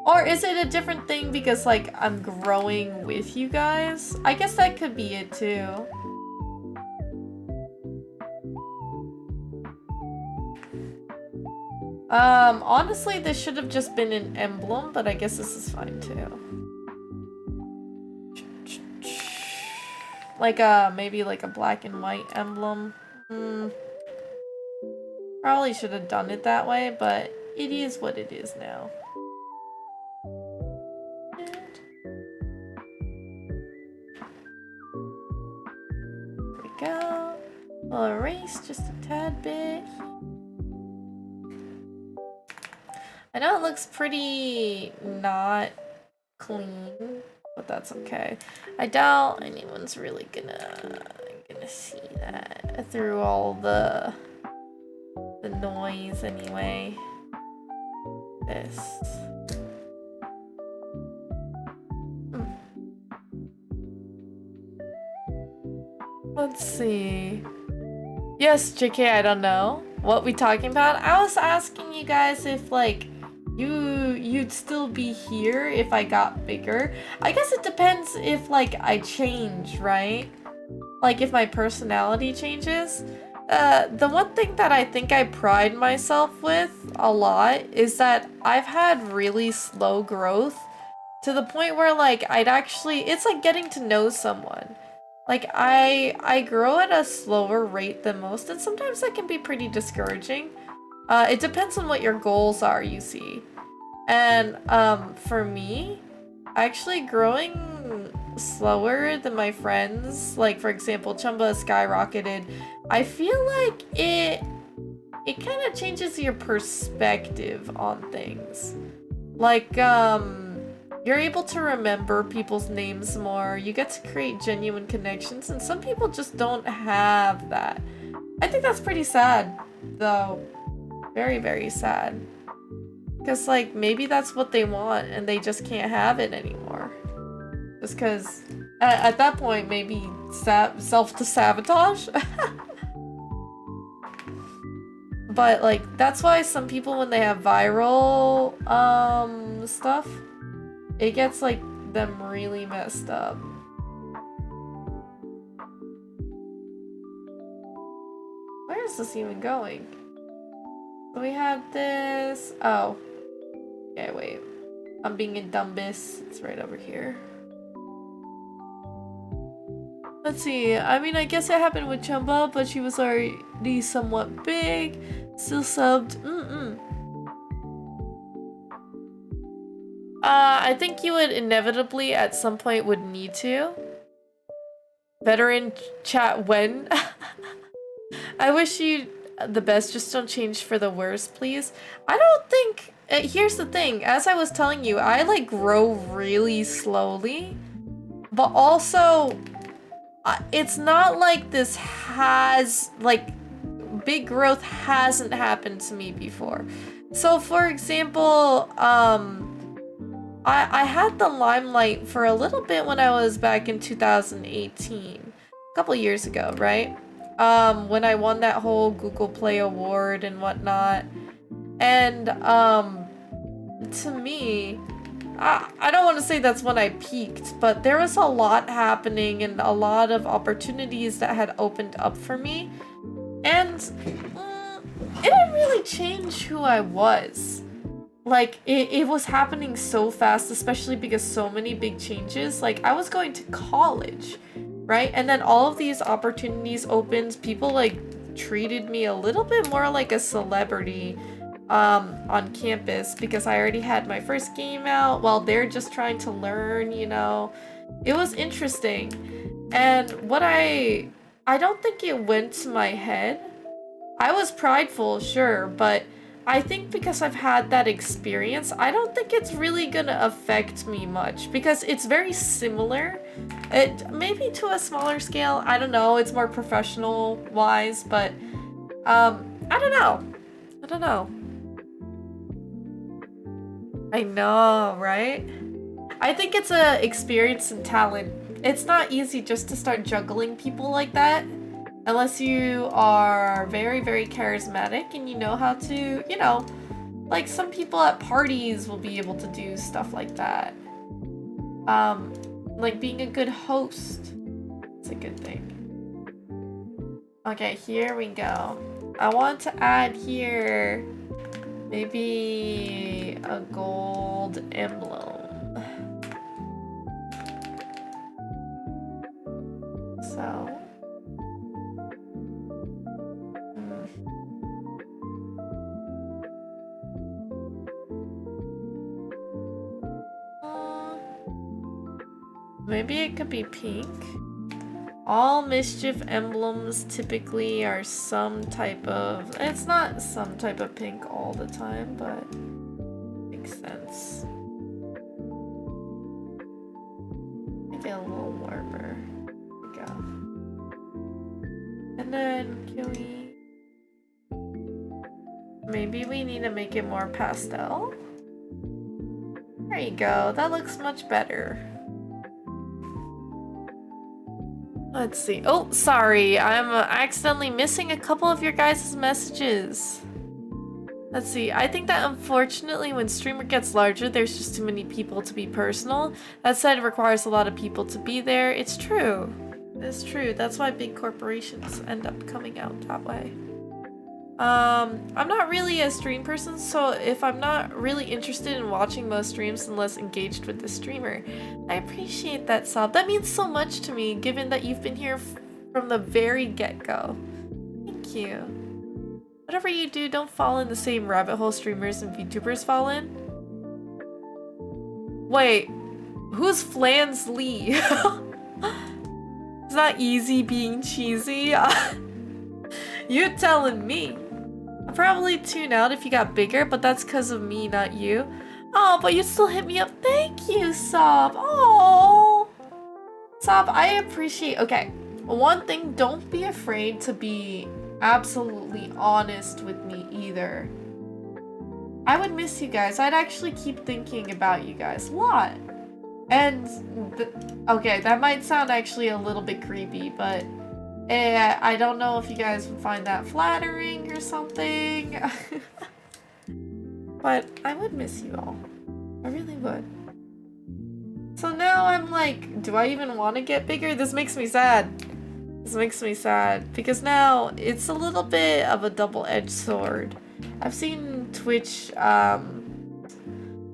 Or is it a different thing because, like, I'm growing with you guys? I guess that could be it, too. Honestly, this should have just been an emblem, but I guess this is fine, too. Like maybe like a black and white emblem. Probably should have done it that way, but it is what it is now. There we go. I'll erase just a tad bit. I know it looks pretty not clean, but that's okay. I doubt anyone's really gonna see that through all the noise anyway. This. Let's see. Yes, JK, I don't know. What we talking about? I was asking you guys if like you'd still be here if I got bigger. I guess it depends if like I change, right? Like if my personality changes. The one thing that I think I pride myself with a lot is that I've had really slow growth to the point where like it's like getting to know someone. Like I grow at a slower rate than most, and sometimes that can be pretty discouraging. It depends on what your goals are, you see. And for me, actually growing slower than my friends, like for example, Chumba skyrocketed, I feel like it kind of changes your perspective on things. Like, you're able to remember people's names more, you get to create genuine connections, and some people just don't have that. I think that's pretty sad, though. Very, very sad. Because, like, maybe that's what they want, and they just can't have it anymore. Just because, at that point, maybe self-sabotage? But, like, that's why some people, when they have viral, stuff, it gets, like, them really messed up. Where is this even going? So we have this... Oh. Okay, wait. I'm being a dumbass. It's right over here. Let's see. I mean, I guess it happened with Chumba, but she was already somewhat big. Still subbed. I think you would inevitably at some point would need to. Veteran chat when? I wish you the best, just don't change for the worse, please. I don't think... here's the thing, as I was telling you, I like grow really slowly, but also it's not like this has, like, big growth hasn't happened to me before. So for example, I had the limelight for a little bit when I was back in 2018, a couple years ago, right? When I won that whole Google Play award and whatnot. And to me, I don't want to say that's when I peaked, but there was a lot happening and a lot of opportunities that had opened up for me. And it didn't really change who I was. Like, it was happening so fast, especially because so many big changes. Like, I was going to college, right? And then all of these opportunities opened. People, like, treated me a little bit more like a celebrity on campus because I already had my first game out while they're just trying to learn, you know. It was interesting. And what I don't think it went to my head. I was prideful, sure, but I think because I've had that experience, I don't think it's really gonna affect me much because it's very similar. It maybe to a smaller scale, I don't know, it's more professional wise, but I don't know. I don't know. I know, right? I think it's a experience and talent. It's not easy just to start juggling people like that. Unless you are very, very charismatic and you know how to, you know, like some people at parties will be able to do stuff like that. Like being a good host. It's a good thing. Okay, here we go. I want to add here maybe a gold emblem. So maybe it could be pink. All mischief emblems typically are some type of... It's not some type of pink all the time, but makes sense. Make it a little warmer. There we go. And then can we... Maybe we need to make it more pastel? There you go. That looks much better. Let's see. Oh, sorry. I'm accidentally missing a couple of your guys' messages. Let's see. I think that unfortunately when streamer gets larger, there's just too many people to be personal. That said, it requires a lot of people to be there. It's true. It's true. That's why big corporations end up coming out that way. I'm not really a stream person, so if I'm not really interested in watching most streams unless engaged with the streamer, I appreciate that, Sob. That means so much to me, given that you've been here from the very get-go. Thank you. Whatever you do, don't fall in the same rabbit hole streamers and VTubers fall in. Wait, who's Flans Lee? It's not easy being cheesy. You telling me. I'll probably tune out if you got bigger, but that's because of me, not you. Oh, but you still hit me up. Thank you, Sob. Oh, Sob, I appreciate... Okay, one thing, don't be afraid to be absolutely honest with me either. I would miss you guys. I'd actually keep thinking about you guys a lot. And, okay, that might sound actually a little bit creepy, but... I don't know if you guys would find that flattering or something. But I would miss you all. I really would. So now I'm like, do I even want to get bigger? This makes me sad. This makes me sad. Because now it's a little bit of a double-edged sword. I've seen Twitch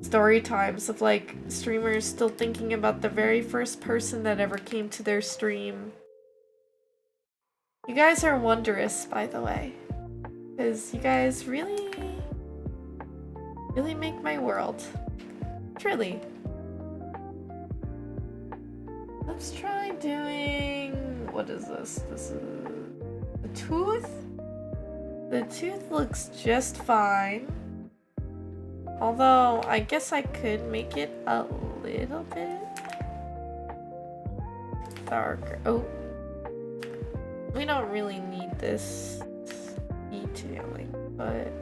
story times of like streamers still thinking about the very first person that ever came to their stream. You guys are wondrous, by the way, because you guys really make my world. Truly. Let's try doing... What is this? This is... The tooth? The tooth looks just fine. Although, I guess I could make it a little bit darker. Oh. We don't really need this detailing, but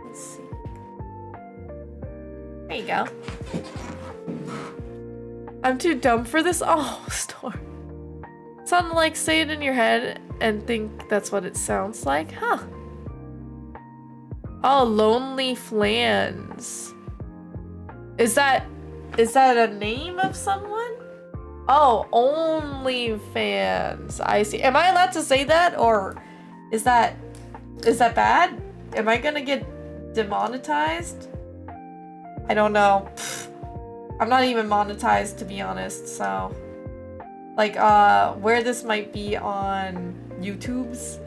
let's see. There you go. I'm too dumb for this. Oh, Storm. Sound like say it in your head and think that's what it sounds like? Huh. Oh, Lonely Flans. Is that a name of someone? Oh, OnlyFans. I see. Am I allowed to say that, or is that bad? Am I gonna get demonetized? I don't know. I'm not even monetized, to be honest, so like where this might be on YouTube's.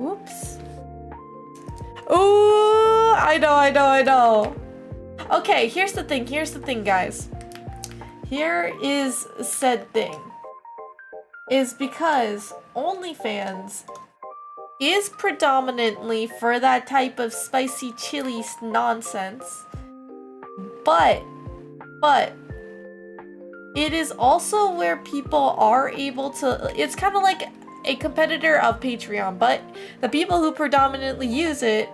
Oops. Ooh, I know. Okay, here's the thing, guys. Here is said thing. Is because OnlyFans is predominantly for that type of spicy chili nonsense, but it is also where people are able to, it's kind of like a competitor of Patreon, but the people who predominantly use it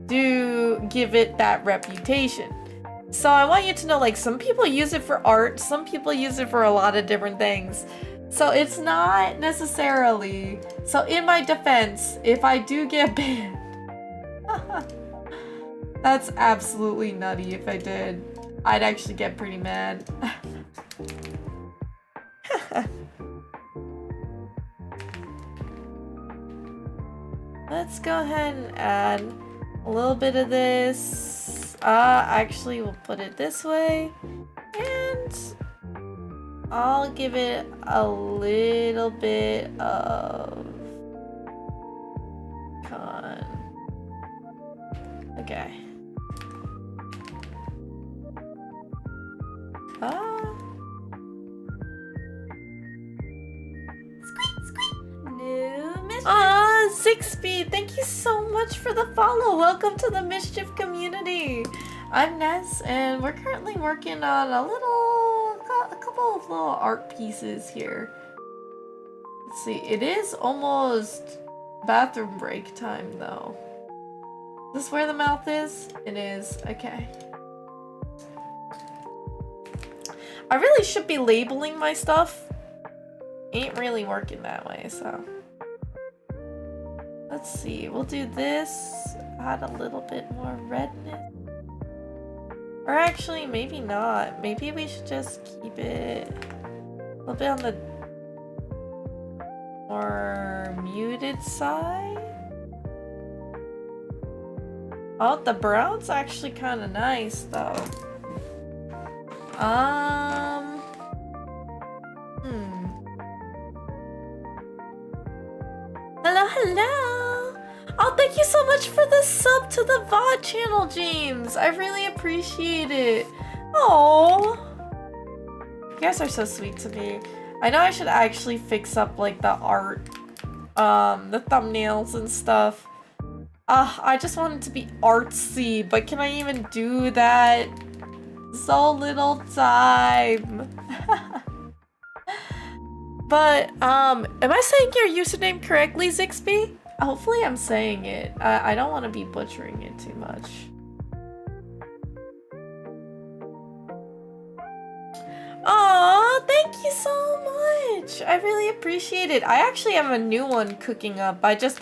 do give it that reputation. So I want you to know, like, some people use it for art, some people use it for a lot of different things. So it's not necessarily, so in my defense, if I do get banned, that's absolutely nutty if I did. I'd actually get pretty mad. Let's go ahead and add a little bit of this. Actually, we'll put it this way. And I'll give it a little bit of con. Okay. Zixby, thank you so much for the follow. Welcome to the Mischief community. I'm Ness, and we're currently working on a couple of little art pieces here. Let's see, it is almost bathroom break time though. Is this where the mouth is? It is, okay. I really should be labeling my stuff. Ain't really working that way, so. Let's see, we'll do this, add a little bit more redness. Or actually, maybe not. Maybe we should just keep it a little bit on the more muted side. Oh, the brown's actually kind of nice, though. Hello! Oh, thank you so much for the sub to the VOD channel, James! I really appreciate it. Oh, you guys are so sweet to me. I know I should actually fix up, like, the art, the thumbnails and stuff. I just want it to be artsy, but can I even do that? So little time. But, am I saying your username correctly, Zixby? Hopefully I'm saying it. I don't want to be butchering it too much. Aw, thank you so much. I really appreciate it. I actually have a new one cooking up. I just,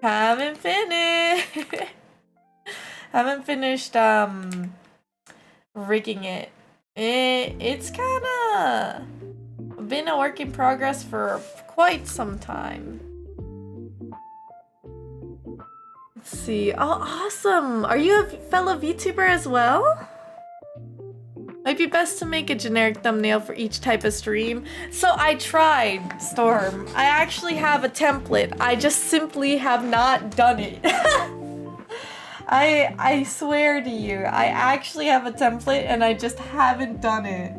haven't finished. Haven't finished, rigging it. It's kinda been a work in progress for quite some time. Let's see. Oh, awesome! Are you a fellow VTuber as well? Might be best to make a generic thumbnail for each type of stream. So I tried, Storm. I actually have a template. I just simply have not done it. I swear to you, I actually have a template and I just haven't done it.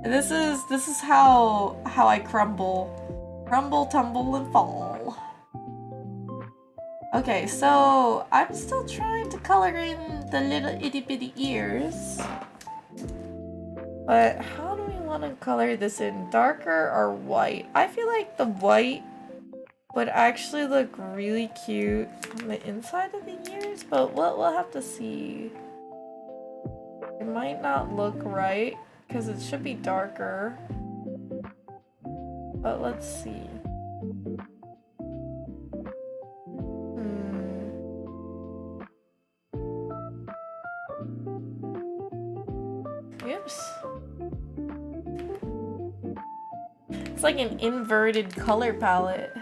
And this is how I crumble. Crumble, tumble, and fall. Okay, so I'm still trying to color in the little itty bitty ears. But how do we want to color this in? Darker or white? I feel like the white would actually look really cute on the inside of the ears, but we'll have to see. It might not look right because it should be darker. But let's see. Oops. It's like an inverted color palette.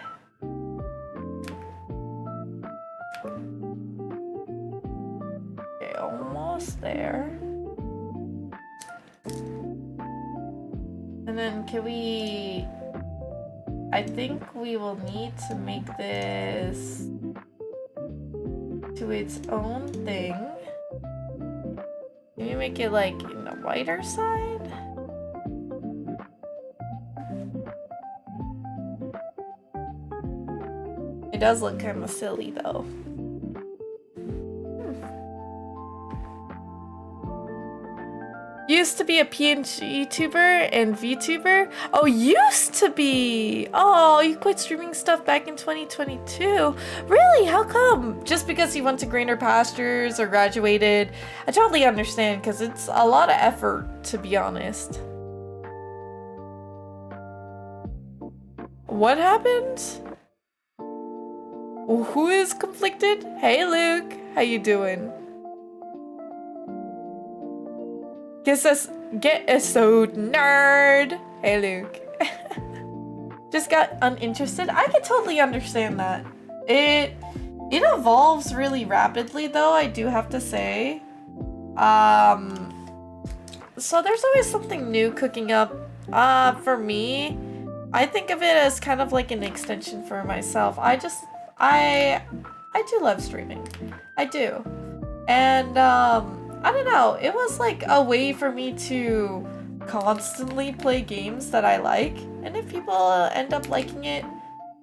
Okay, almost there. And then can we... I think we will need to make this to its own thing. Can you make it like in the whiter side? It does look kind of silly though. Used to be a PNG tuber and VTuber. Oh, used to be. Oh, you quit streaming stuff back in 2022. Really? How come? Just because you went to greener pastures or graduated? I totally understand because it's a lot of effort, to be honest. What happened? Who is conflicted? Hey, Luke. How you doing? Get a so nerd. Hey, Luke. Just got uninterested. I can totally understand that. It evolves really rapidly, though, I do have to say. So there's always something new cooking up. For me, I think of it as kind of like an extension for myself. I do love streaming. I do. And, I don't know, it was like a way for me to constantly play games that I like, and if people end up liking it,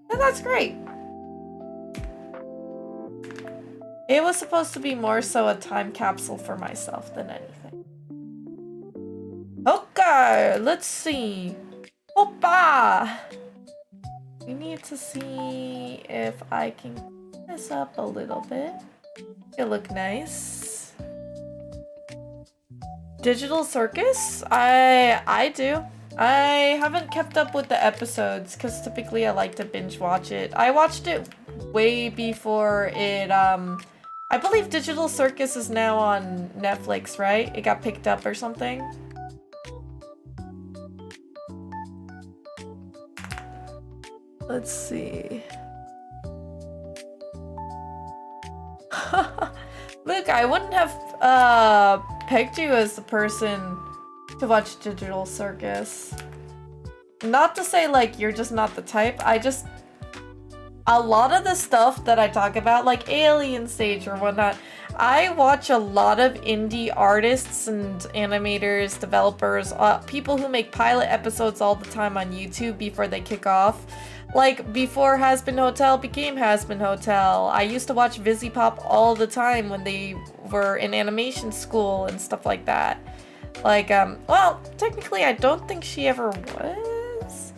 then that's great. It was supposed to be more so a time capsule for myself than anything. Okay, let's see. Oppa! We need to see if I can clean this up a little bit. It look nice. Digital Circus? I do. I haven't kept up with the episodes because typically I like to binge watch it. I watched it way before it, I believe Digital Circus is now on Netflix, right? It got picked up or something. Let's see. Look, I wouldn't have, pegged you as the person to watch Digital Circus. Not to say like you're just not the type, a lot of the stuff that I talk about, like Alien Stage or whatnot, I watch a lot of indie artists and animators, developers, people who make pilot episodes all the time on YouTube before they kick off. Like, before Has Been Hotel became Has Been Hotel, I used to watch VisiPop all the time when they were in animation school and stuff like that. Like, well, technically I don't think she ever was.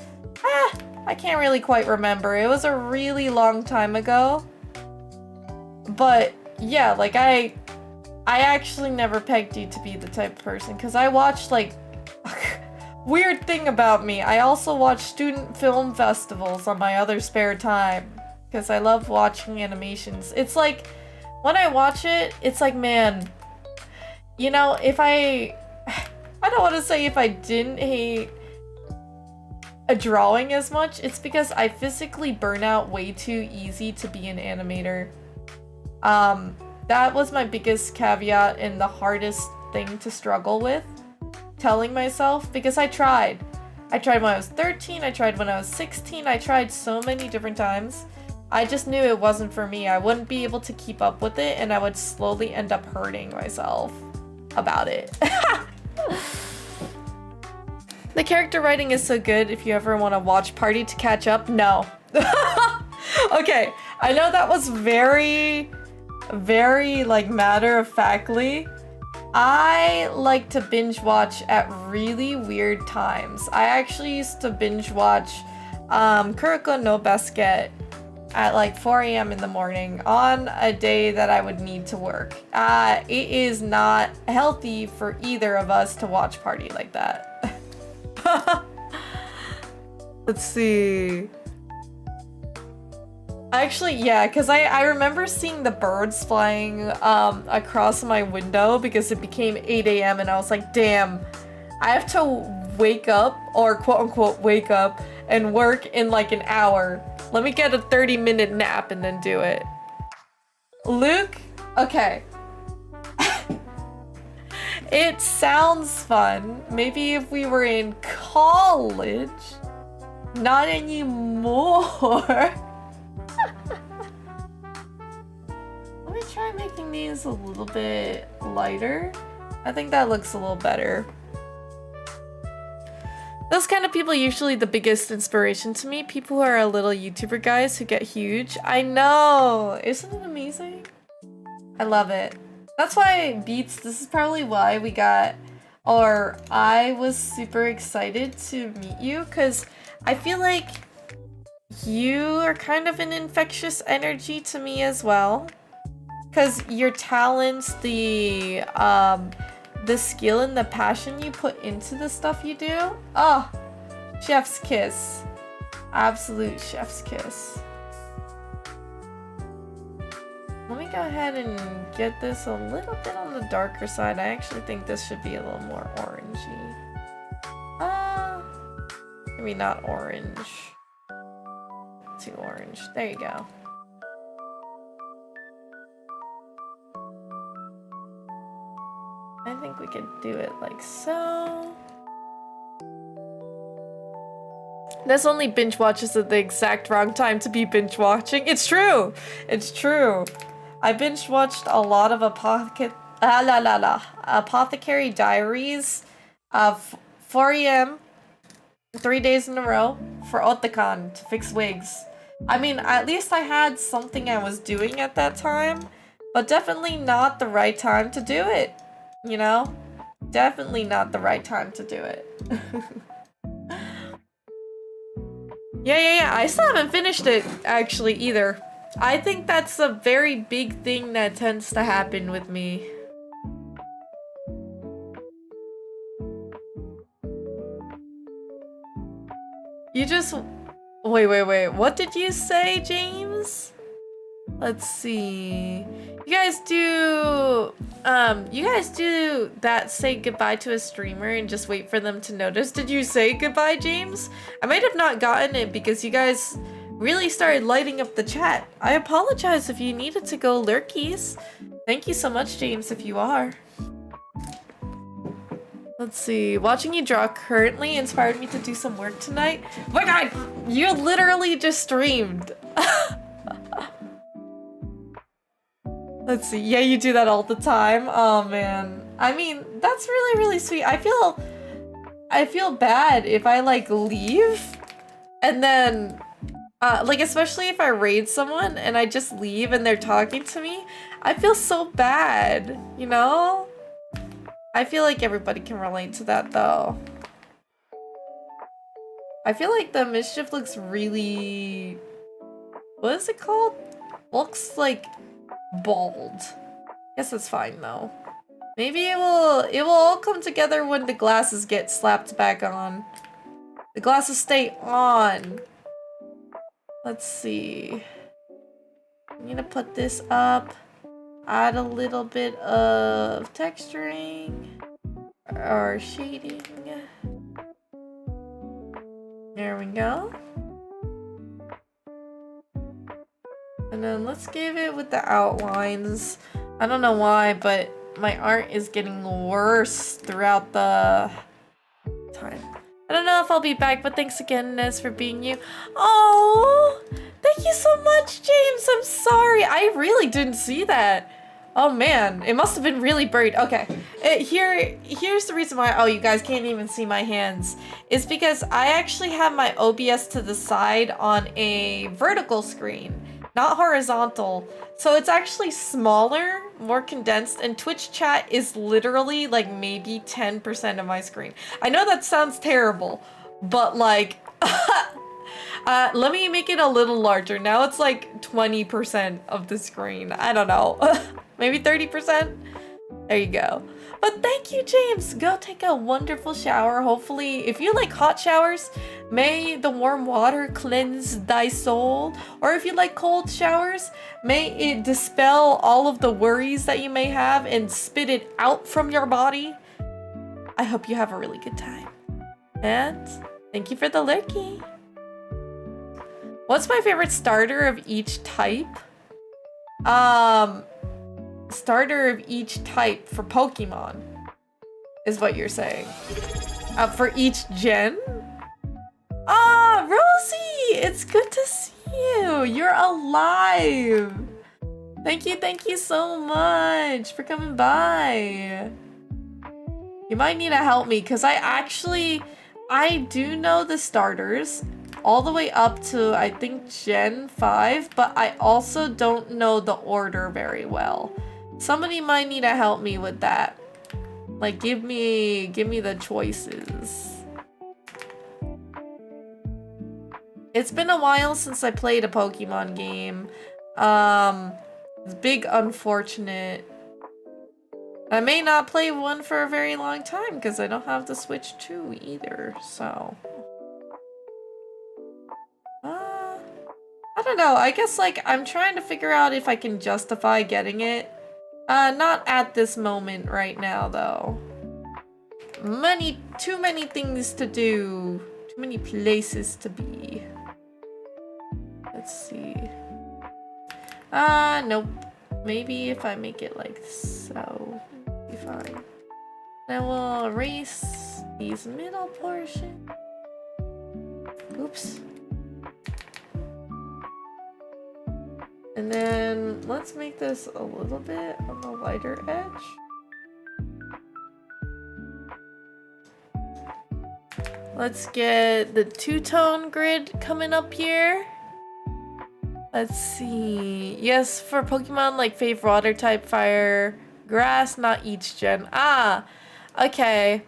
I can't really quite remember. It was a really long time ago. But, yeah, like, I actually never pegged you to be the type of person, because I watched, like... Weird thing about me, I also watch student film festivals on my other spare time because I love watching animations. It's like, when I watch it, it's like, man, you know, if I don't want to say if I didn't hate a drawing as much, it's because I physically burn out way too easy to be an animator. That was my biggest caveat and the hardest thing to struggle with. Telling myself, because I tried when I was 13, I tried when I was 16, I tried so many different times. I just knew it wasn't for me. I wouldn't be able to keep up with it and I would slowly end up hurting myself about it. The character writing is so good. If you ever want to watch Party to catch up, no. Okay, I know that was very like matter-of-factly. I like to binge watch at really weird times. I actually used to binge watch Kuroko no Basket at like 4 a.m. in the morning on a day that I would need to work. It is not healthy for either of us to watch Party like that. Let's see. Actually, yeah, because I remember seeing the birds flying across my window because it became 8 a.m. and I was like, damn, I have to wake up, or quote unquote wake up, and work in like an hour. Let me get a 30-minute nap and then do it. Luke? Okay. It sounds fun. Maybe if we were in college. Not anymore. Let me try making these a little bit lighter. I think that looks a little better. Those kind of people are usually the biggest inspiration to me. People who are a little YouTuber guys who get huge. I know! Isn't it amazing? I love it. That's why Beats, this is probably why we got, or I was super excited to meet you, because I feel like you are kind of an infectious energy to me as well. Because your talents, the skill and the passion you put into the stuff you do. Oh, chef's kiss. Absolute chef's kiss. Let me go ahead and get this a little bit on the darker side. I actually think this should be a little more orangey. Maybe not orange. Too orange. There you go. I think we could do it like so. This only binge watches at the exact wrong time to be binge watching. It's true! It's true. I binge watched a lot of Apothecary Diaries of 4 a.m. 3 days in a row for Otakon to fix wigs. I mean, at least I had something I was doing at that time, but definitely not the right time to do it. You know? Definitely not the right time to do it. Yeah. I still haven't finished it, actually, either. I think that's a very big thing that tends to happen with me. You just... Wait. What did you say, James? Let's see. You guys do that say goodbye to a streamer and just wait for them to notice. Did you say goodbye, James? I might have not gotten it because you guys really started lighting up the chat. I apologize if you needed to go lurkies. Thank you so much, James, if you are. Let's see. Watching you draw currently inspired me to do some work tonight. Oh my god! You literally just streamed. Let's see. Yeah, you do that all the time. Oh man. I mean, that's really, really sweet. I feel bad if I like leave and then like especially if I raid someone and I just leave and they're talking to me. I feel so bad, you know? I feel like everybody can relate to that though. I feel like the mischief looks really, what is it called? Looks like bald. Guess that's fine though. Maybe it will all come together when the glasses get slapped back on. The glasses stay on. Let's see. I'm gonna put this up. Add a little bit of texturing or shading. There we go. And then let's give it with the outlines. I don't know why, but my art is getting worse throughout the time. I don't know if I'll be back, but thanks again, Nez, for being you. Oh, thank you so much, James. I'm sorry. I really didn't see that. Oh man, it must have been really buried. Okay, here's the reason why. Oh, you guys can't even see my hands. It's because I actually have my OBS to the side on a vertical screen, not horizontal. So it's actually smaller, more condensed, and Twitch chat is literally like maybe 10% of my screen. I know that sounds terrible, but like, let me make it a little larger. Now it's like 20% of the screen. I don't know. Maybe 30%? There you go. But thank you, James. Go take a wonderful shower. Hopefully, if you like hot showers, may the warm water cleanse thy soul. Or if you like cold showers, may it dispel all of the worries that you may have and spit it out from your body. I hope you have a really good time. And thank you for the lurky. What's my favorite starter of each type? Starter of each type for Pokemon is what you're saying. For each gen? Ah, Rosie! It's good to see you! You're alive! Thank you so much for coming by. You might need to help me because I do know the starters all the way up to, I think, Gen 5, but I also don't know the order very well. Somebody might need to help me with that. Like, give me the choices. It's been a while since I played a Pokemon game. It's big unfortunate. I may not play one for a very long time because I don't have the Switch 2 either, so. I don't know, I guess like I'm trying to figure out if I can justify getting it. Not at this moment right now though. Too many things to do. Too many places to be. Let's see. Nope. Maybe if I make it like so, it'll be fine. Now we'll erase these middle portions. Oops. And then let's make this a little bit on the lighter edge. Let's get the two-tone grid coming up here. Let's see. Yes, for Pokemon like Fave Water type, Fire, Grass, not each gen. Ah, okay.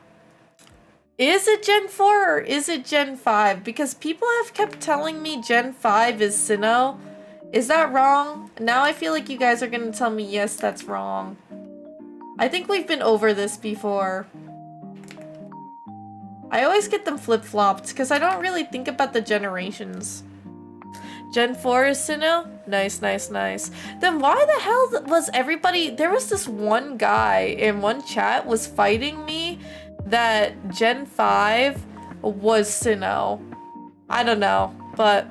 Is it Gen 4 or is it Gen 5? Because people have kept telling me Gen 5 is Sinnoh. Is that wrong? Now I feel like you guys are gonna tell me yes, that's wrong. I think we've been over this before. I always get them flip-flopped because I don't really think about the generations. Gen 4 is Sinnoh? Nice, nice, nice. Then why the hell was everybody... There was this one guy in one chat was fighting me that Gen 5 was Sinnoh. I don't know, but...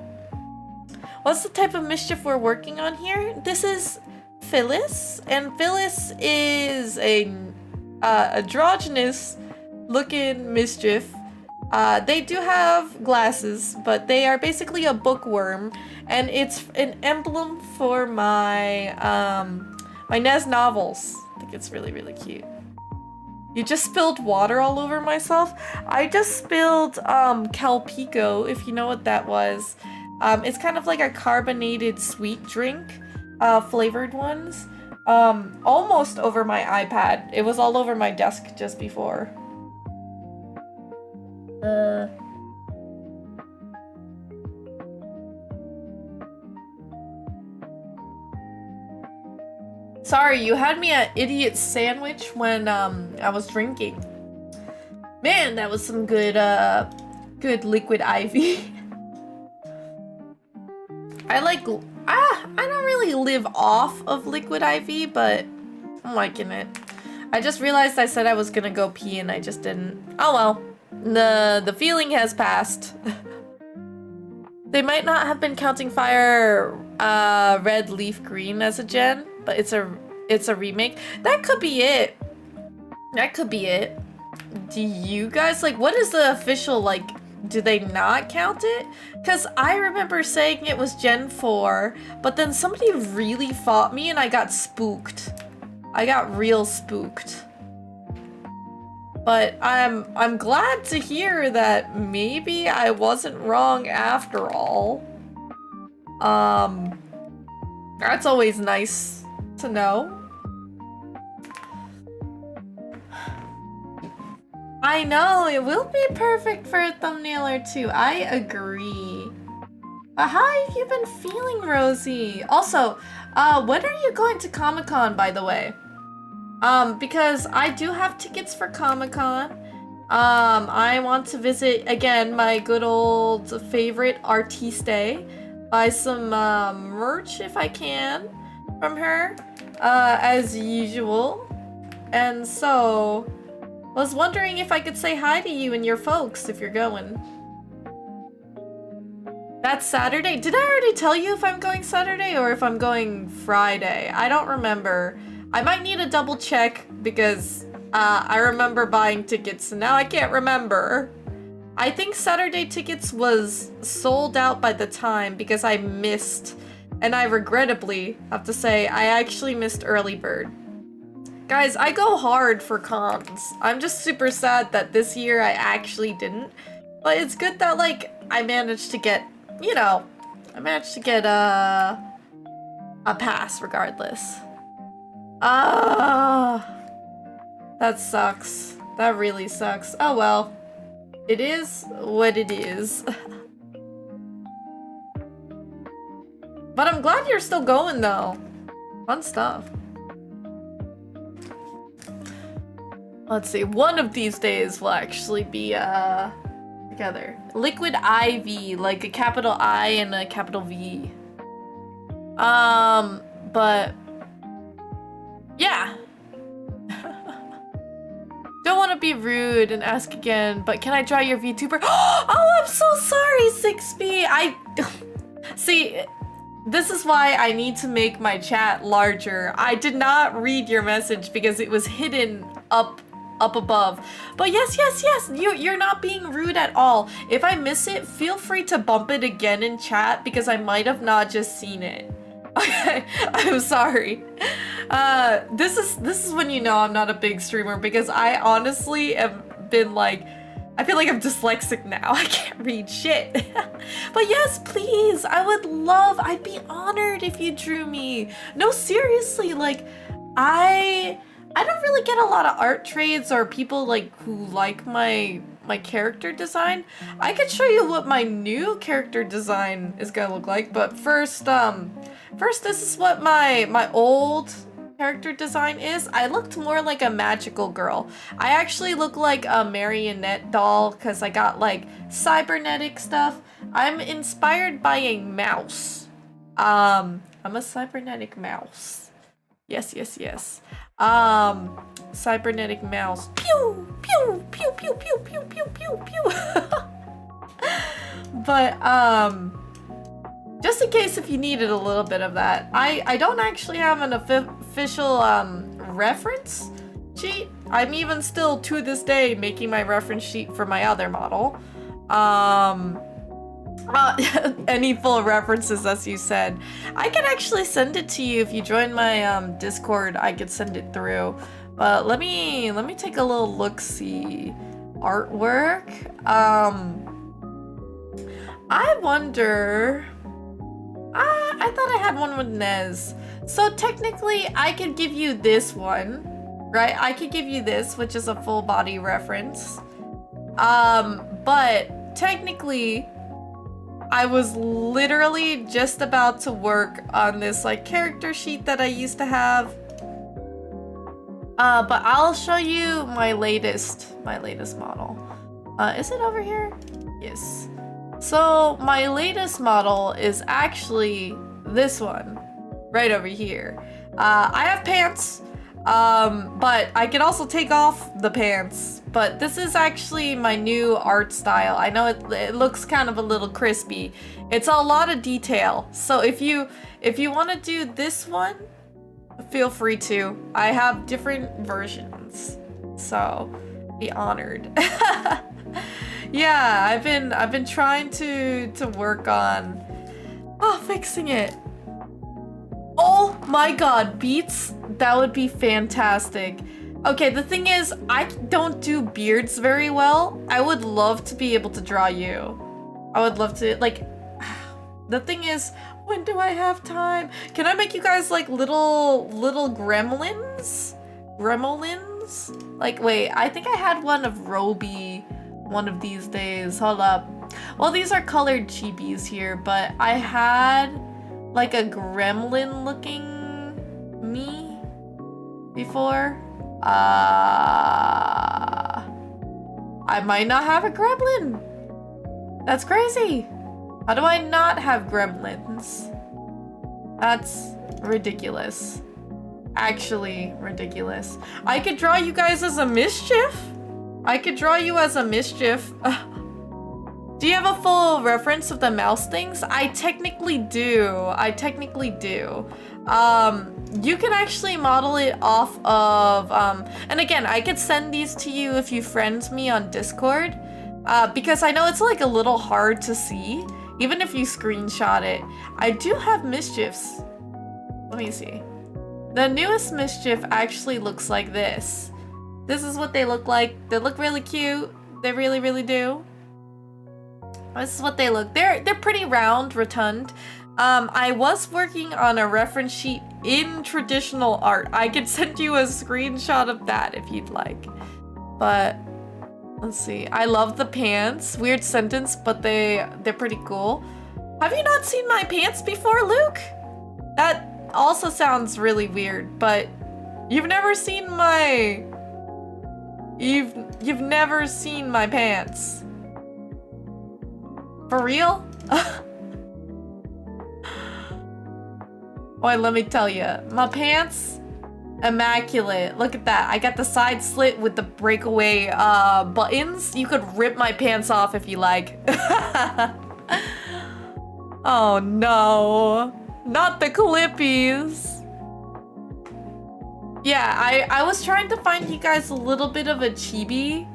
What's the type of mischief we're working on here? This is Phyllis, and Phyllis is a androgynous looking mischief. They do have glasses, but they are basically a bookworm, and it's an emblem for my my Nez novels. I think it's really, really cute. You just spilled water all over myself. I just spilled Calpico, if you know what that was. It's kind of like a carbonated sweet drink, flavored ones. Almost over my iPad. It was all over my desk just before. Sorry, you had me an idiot sandwich when I was drinking. Man, that was some good good liquid IV. I don't really live off of liquid IV, but I'm liking it. I just realized I said I was gonna go pee and I just didn't. Oh well. The feeling has passed. They might not have been counting Fire Red Leaf Green as a gen, but it's a remake. That could be it. That could be it. Do you guys like what is the official like? Do they not count it? Because I remember saying it was Gen 4, but then somebody really fought me and I got spooked. I got real spooked. But I'm glad to hear that maybe I wasn't wrong after all. That's always nice to know. I know, it will be perfect for a thumbnail or two. I agree. But how have you been feeling, Rosie? Also, when are you going to Comic-Con, by the way? Because I do have tickets for Comic-Con. I want to visit, again, my good old favorite artiste, buy some, merch if I can from her, as usual. And so, was wondering if I could say hi to you and your folks if you're going. That's Saturday? Did I already tell you if I'm going Saturday or if I'm going Friday? I don't remember. I might need to double check because I remember buying tickets and now I can't remember. I think Saturday tickets was sold out by the time because I missed, and I regrettably have to say, I actually missed early bird. Guys, I go hard for cons. I'm just super sad that this year I actually didn't. But it's good that, like, I managed to get, you know, I managed to get a pass regardless. That sucks. That really sucks. Oh well. It is what it is. But I'm glad you're still going though. Fun stuff. Let's see, one of these days will actually be together. Liquid IV, like a capital I and a capital V. But yeah. Don't want to be rude and ask again, but can I draw your VTuber? Oh, I'm so sorry, 6B. See, this is why I need to make my chat larger. I did not read your message because it was hidden up above. But yes, you're not being rude at all. If I miss it, feel free to bump it again in chat because I might have not just seen it. Okay, I'm sorry. This is when you know I'm not a big streamer because I honestly have been like, I feel like I'm dyslexic now. I can't read shit. But yes, please, I'd be honored if you drew me. No, seriously, like, I don't really get a lot of art trades or people like who like my character design. I could show you what my new character design is gonna look like, but first this is what my old character design is. I looked more like a magical girl. I actually look like a marionette doll because I got like cybernetic stuff. I'm inspired by a mouse. I'm a cybernetic mouse. Yes. Cybernetic mouse. Pew, pew, pew, pew, pew, pew, pew, pew, pew. But, just in case if you needed a little bit of that, I don't actually have an official, reference sheet. I'm even still, to this day, making my reference sheet for my other model. Any full references, as you said. I can actually send it to you if you join my Discord. I could send it through. But let me take a little look-see. Artwork. I wonder. I thought I had one with Nez. So technically, I could give you this one, right? I could give you this, which is a full body reference. But technically, I was literally just about to work on this like character sheet that I used to have. But I'll show you my latest model. Is it over here? Yes. So my latest model is actually this one, right over here. I have pants, but I can also take off the pants. But this is actually my new art style. I know it looks kind of a little crispy. It's a lot of detail. So if you want to do this one, feel free to. I have different versions, so be honored. Yeah, I've been trying to work on fixing it. Oh my god, beats? That would be fantastic. Okay, the thing is, I don't do beards very well. I would love to be able to draw you. I would love to, like, the thing is, when do I have time? Can I make you guys like little gremlins? Gremlins? Like, wait, I think I had one of Roby one of these days. Hold up. Well, these are colored chibis here, but I had like a gremlin looking me. before. I might not have a gremlin. That's crazy. How do I not have gremlins? That's ridiculous. Actually ridiculous. I could draw you guys as a mischief. I could draw you as a mischief. Do you have a full reference of the mouse things? I technically do. You can actually model it off of, and again, I could send these to you if you friend me on Discord, because I know it's like a little hard to see, even if you screenshot it. I do have mischiefs. Let me see. The newest mischief actually looks like this. This is what they look like. They look really cute. They really, really do. This is what they look. They're pretty round, rotund. I was working on a reference sheet in traditional art. I could send you a screenshot of that if you'd like. But let's see. I love the pants. Weird sentence, but they're pretty cool. Have you not seen my pants before, Luke? That also sounds really weird, but you've never seen my you've never seen my pants. For real? Boy, let me tell you, my pants, immaculate. Look at that. I got the side slit with the breakaway buttons. You could rip my pants off if you like. Oh no, not the clippies. Yeah, I was trying to find you guys a little bit of a chibi,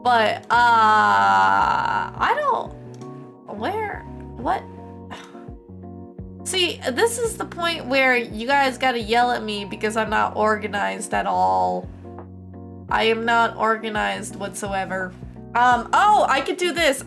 but I don't, what? See, this is the point where you guys gotta yell at me because I'm not organized at all. I am not organized whatsoever. Oh, I could do this.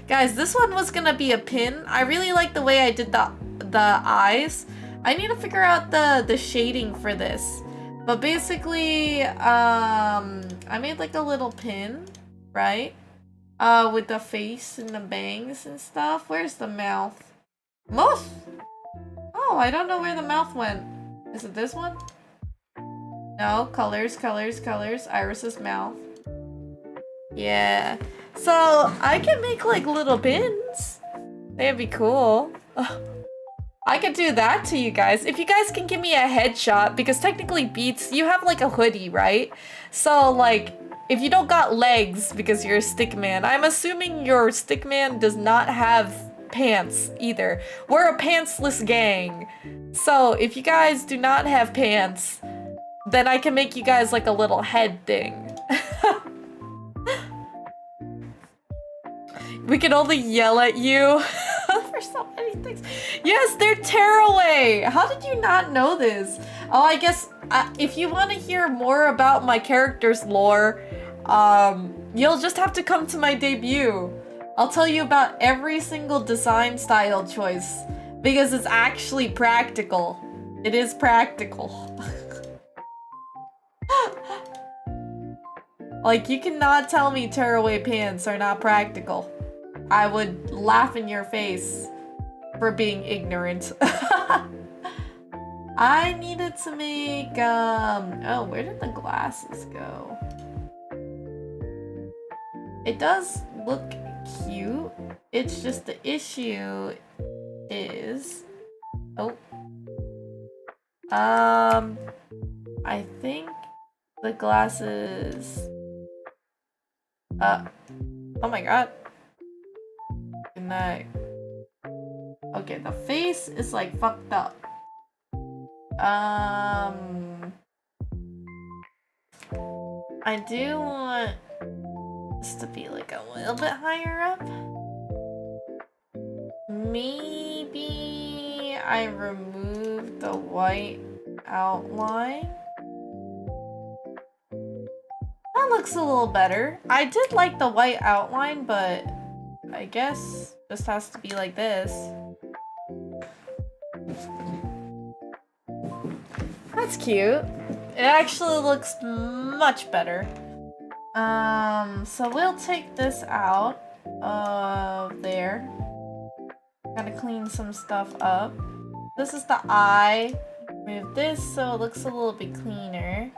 Guys, this one was gonna be a pin. I really like the way I did the eyes. I need to figure out the shading for this. But basically, I made like a little pin, right? With the face and the bangs and stuff. Where's the mouth? Mouth! Oh, I don't know where the mouth went. Is it this one? No, colors. Iris's mouth. Yeah. So, I can make like little pins. That'd be cool. I could do that to you guys. If you guys can give me a headshot, because technically Beats, you have like a hoodie, right? So like, if you don't got legs because you're a stickman, I'm assuming your stickman does not have pants either. We're a pantsless gang. So if you guys do not have pants, then I can make you guys like a little head thing. We can only yell at you for so many things. Yes, they're tearaway. How did you not know this? Oh, I guess if you want to hear more about my character's lore, you'll just have to come to my debut. I'll tell you about every single design style choice because it's actually practical. It is practical. Like, you cannot tell me tearaway pants are not practical. I would laugh in your face for being ignorant. I needed to make, oh, where did the glasses go? It does look cute. It's just the issue is, oh, I think the glasses, oh my god. Good night. Okay, the face is like fucked up. I do want this to be like a little bit higher up. Maybe I remove the white outline. That looks a little better. I did like the white outline, but I guess this has to be like this. That's cute. It actually looks much better. So we'll take this out of there. Gotta clean some stuff up. This is the eye. Move this so it looks a little bit cleaner.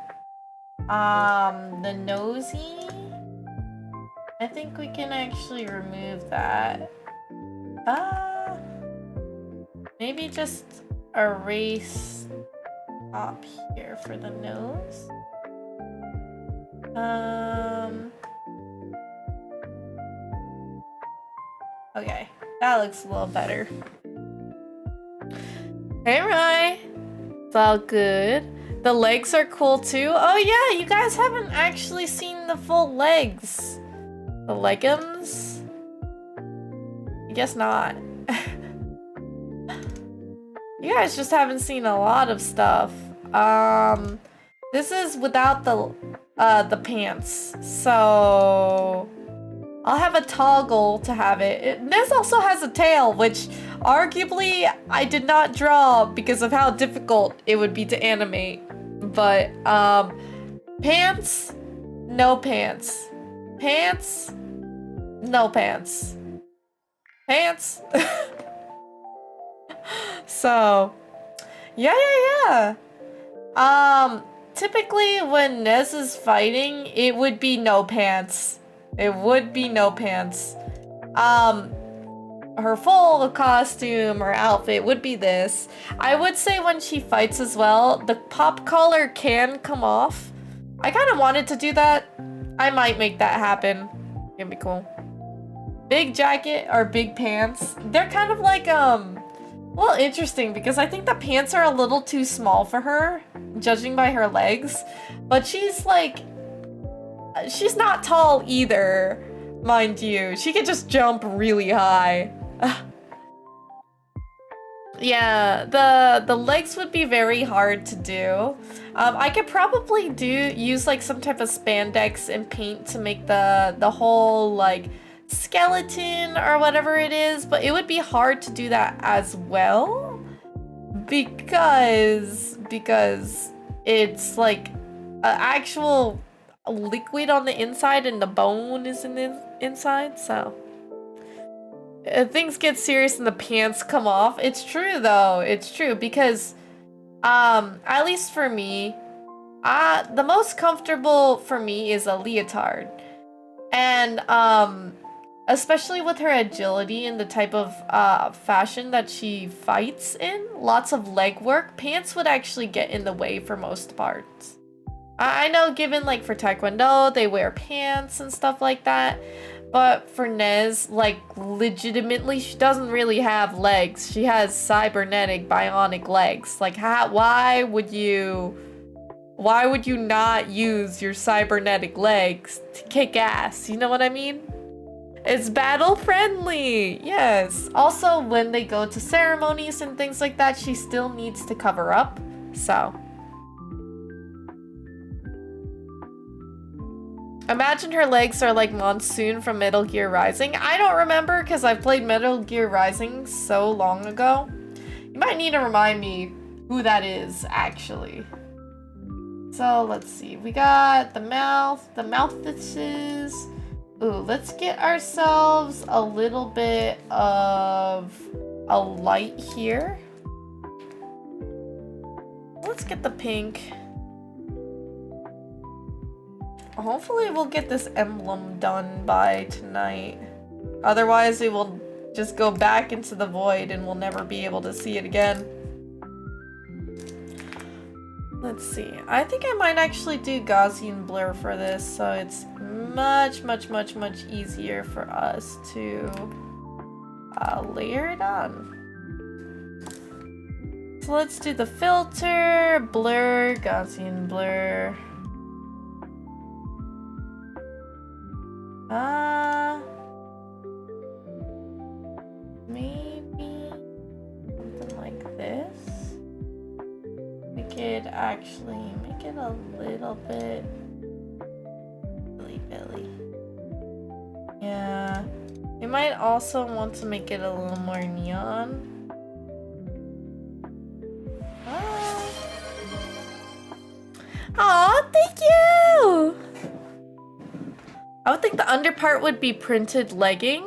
The nosy. I think we can actually remove that. Maybe just erase up here for the nose. Okay, that looks a little better. Hey, Rye. It's all good. The legs are cool too. Oh yeah, you guys haven't actually seen the full legs. The leggings? I guess not. You guys just haven't seen a lot of stuff. This is without the pants. So I'll have a toggle to have it. This also has a tail, which arguably I did not draw because of how difficult it would be to animate. But pants, no pants. Pants, no pants. Pants. So, yeah. Typically when Nez is fighting, it would be no pants. It would be no pants. Her full costume or outfit would be this. I would say when she fights as well, the pop collar can come off. I kind of wanted to do that. I might make that happen. It'd be cool. Big jacket or big pants. They're kind of like, well, interesting because I think the pants are a little too small for her, judging by her legs. But she's like, she's not tall either, mind you. She could just jump really high. Yeah, the legs would be very hard to do. I could probably use like some type of spandex and paint to make the whole like skeleton or whatever it is, but it would be hard to do that as well because it's like an actual liquid on the inside and the bone is in the inside, so things get serious and the pants come off. It's true though, it's true because at least for me, the most comfortable for me is a leotard. And especially with her agility and the type of fashion that she fights in, lots of leg work, pants would actually get in the way for most parts. I know given like for Taekwondo, they wear pants and stuff like that. But for Nez, like legitimately, she doesn't really have legs. She has cybernetic bionic legs. Like why would you not use your cybernetic legs to kick ass? You know what I mean? It's battle friendly, yes. Also, when they go to ceremonies and things like that, she still needs to cover up, so. Imagine her legs are like Monsoon from Metal Gear Rising. I don't remember because I played Metal Gear Rising so long ago. You might need to remind me who that is, actually. So, let's see. We got the mouthpieces. Ooh, let's get ourselves a little bit of a light here. Let's get the pink. Hopefully we'll get this emblem done by tonight. Otherwise we will just go back into the void and we'll never be able to see it again. Let's see. I think I might actually do Gaussian blur for this, so it's much easier for us to layer it on. So let's do the filter, blur, Gaussian blur. Maybe something like this. We could actually make it a little bit billy. Yeah. We might also want to make it a little more neon. Aw, thank you! I would think the underpart would be printed legging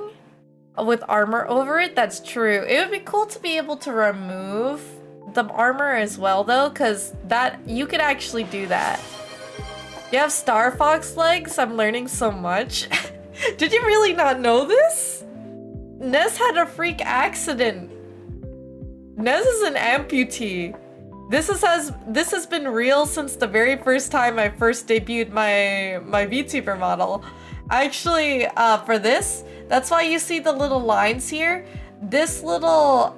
with armor over it. That's true. It would be cool to be able to remove the armor as well though, because that you could actually do that. You have Star Fox legs? I'm learning so much. Did you really not know this? Nez had a freak accident. Nez is an amputee. This has been real since the very first time I first debuted my VTuber model. Actually, for this, that's why you see the little lines here. This little,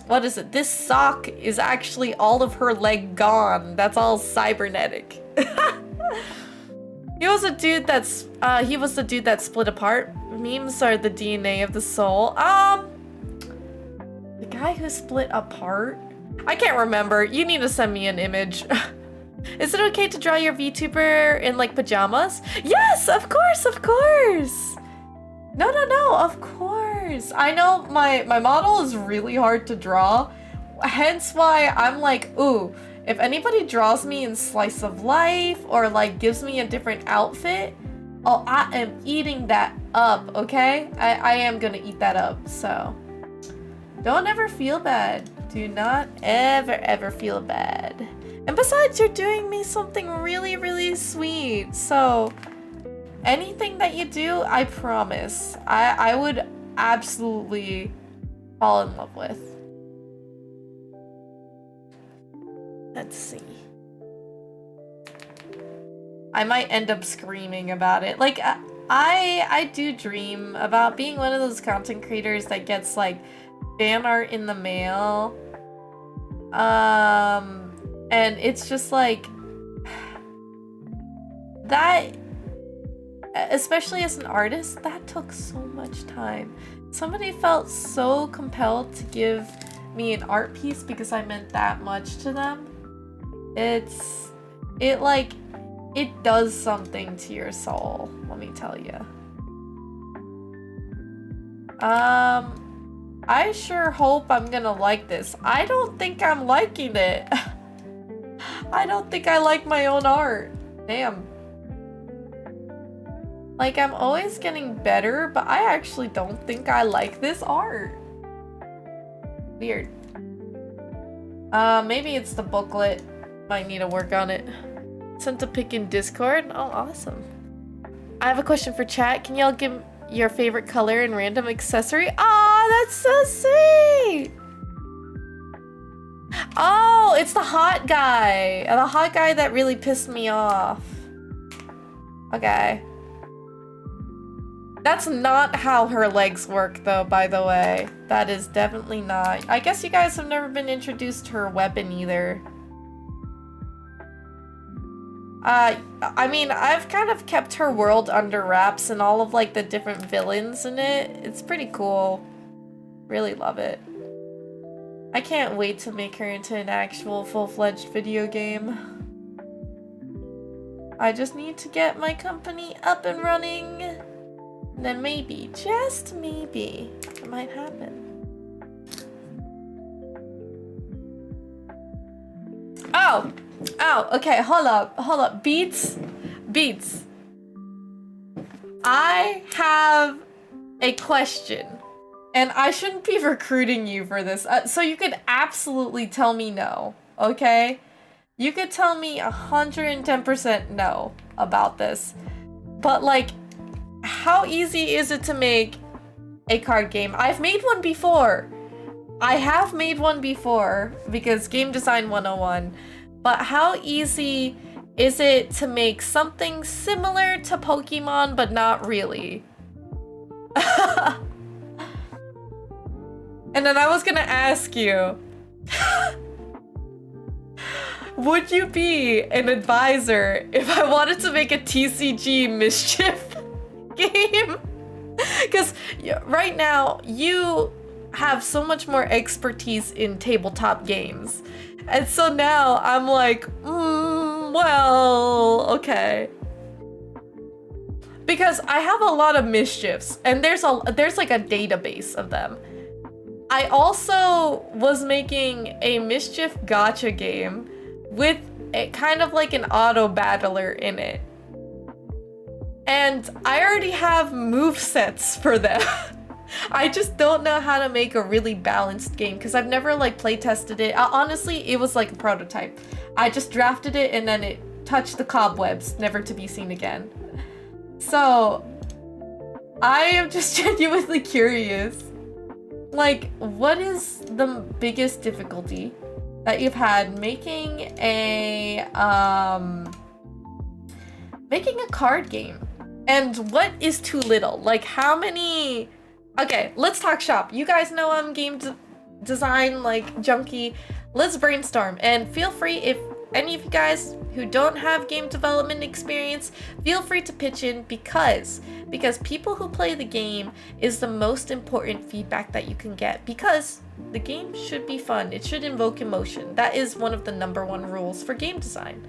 what is it? This sock is actually all of her leg gone. That's all cybernetic. He was the dude that split apart. Memes are the DNA of the soul. The guy who split apart? I can't remember. You need to send me an image. Is it okay to draw your VTuber in like pajamas? Yes, of course, of course. No, of course. I know my model is really hard to draw. Hence why I'm like, ooh, if anybody draws me in slice of life or like gives me a different outfit, oh, I am eating that up, okay? I am gonna eat that up, so. Don't ever feel bad. Do not ever feel bad. And besides, you're doing me something really, really sweet. So anything that you do, I promise, I would absolutely fall in love with. Let's see. I might end up screaming about it. Like, I do dream about being one of those content creators that gets like fan art in the mail. And it's just like that, especially as an artist, that took so much time. Somebody felt so compelled to give me an art piece because I meant that much to them. It does something to your soul, let me tell you. I sure hope I'm gonna like this. I don't think I'm liking it. I don't think I like my own art. Damn. Like, I'm always getting better, but I actually don't think I like this art. Weird. Maybe it's the booklet. Might need to work on it. Sent a pic in Discord. Oh, awesome. I have a question for chat. Can y'all give your favorite color and random accessory? Aw, that's so sweet! Oh, it's the hot guy. The hot guy that really pissed me off. Okay. That's not how her legs work, though, by the way. That is definitely not. I guess you guys have never been introduced to her weapon either. I mean, I've kind of kept her world under wraps and all of, like, the different villains in it. It's pretty cool. Really love it. I can't wait to make her into an actual full-fledged video game. I just need to get my company up and running. And then maybe, just maybe, it might happen. Oh, okay, hold up. Beats. I have a question. And I shouldn't be recruiting you for this. So you could absolutely tell me no, okay? You could tell me 110% no about this. But like, how easy is it to make a card game? I've made one before. I have made one before because Game Design 101. But how easy is it to make something similar to Pokemon but not really? And then I was gonna ask you, would you be an advisor if I wanted to make a TCG Mischief game? Because right now, you have so much more expertise in tabletop games. And so now I'm like, well, okay. Because I have a lot of Mischiefs, and there's like a database of them. I also was making a Mischief gacha game with a kind of like an auto battler in it. And I already have movesets for them. I just don't know how to make a really balanced game because I've never like play tested it. Honestly, it was like a prototype. I just drafted it and then it touched the cobwebs, never to be seen again. So I am just genuinely curious. Like, what is the biggest difficulty that you've had making a card game? And what is too little? Like, how many... Okay, let's talk shop. You guys know I'm game design, like, junkie. Let's brainstorm. And feel free, if any of you guys who don't have game development experience, feel free to pitch in because people who play the game is the most important feedback that you can get, because the game should be fun. It should invoke emotion. That is one of the #1 rules for game design.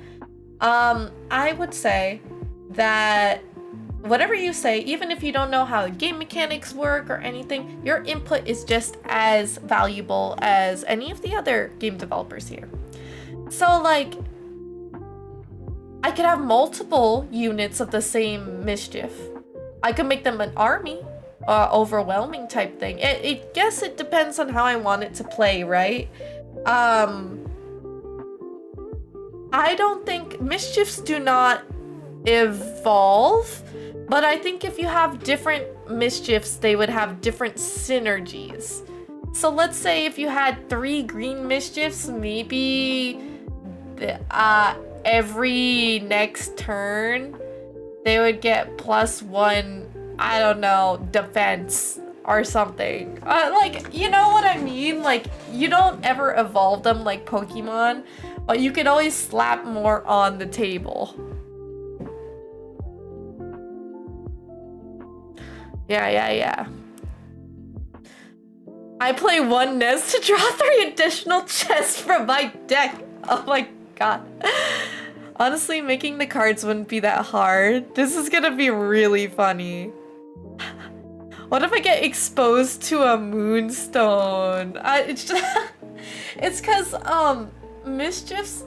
I would say that whatever you say, even if you don't know how the game mechanics work or anything, your input is just as valuable as any of the other game developers here. So, like, I could have multiple units of the same mischief. I could make them an army, overwhelming type thing. I guess it depends on how I want it to play, right? I don't think mischiefs do not evolve, but I think if you have different mischiefs, they would have different synergies. So let's say if you had 3 green mischiefs, maybe every next turn they would get +1, I don't know, defense or something. Like, you know what I mean? Like, you don't ever evolve them like Pokemon, but you can always slap more on the table. Yeah. I play 1 nest to draw 3 additional chests from my deck. Oh my god. Honestly, making the cards wouldn't be that hard. This is gonna be really funny. What if I get exposed to a moonstone? It's just it's because mischiefs,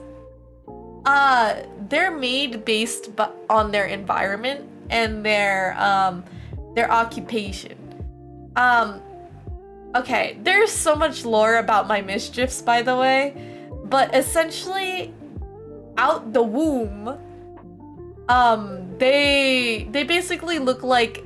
they're made based on their environment and their occupation. Okay, there's so much lore about my mischiefs, by the way, but essentially, out the womb, they basically look like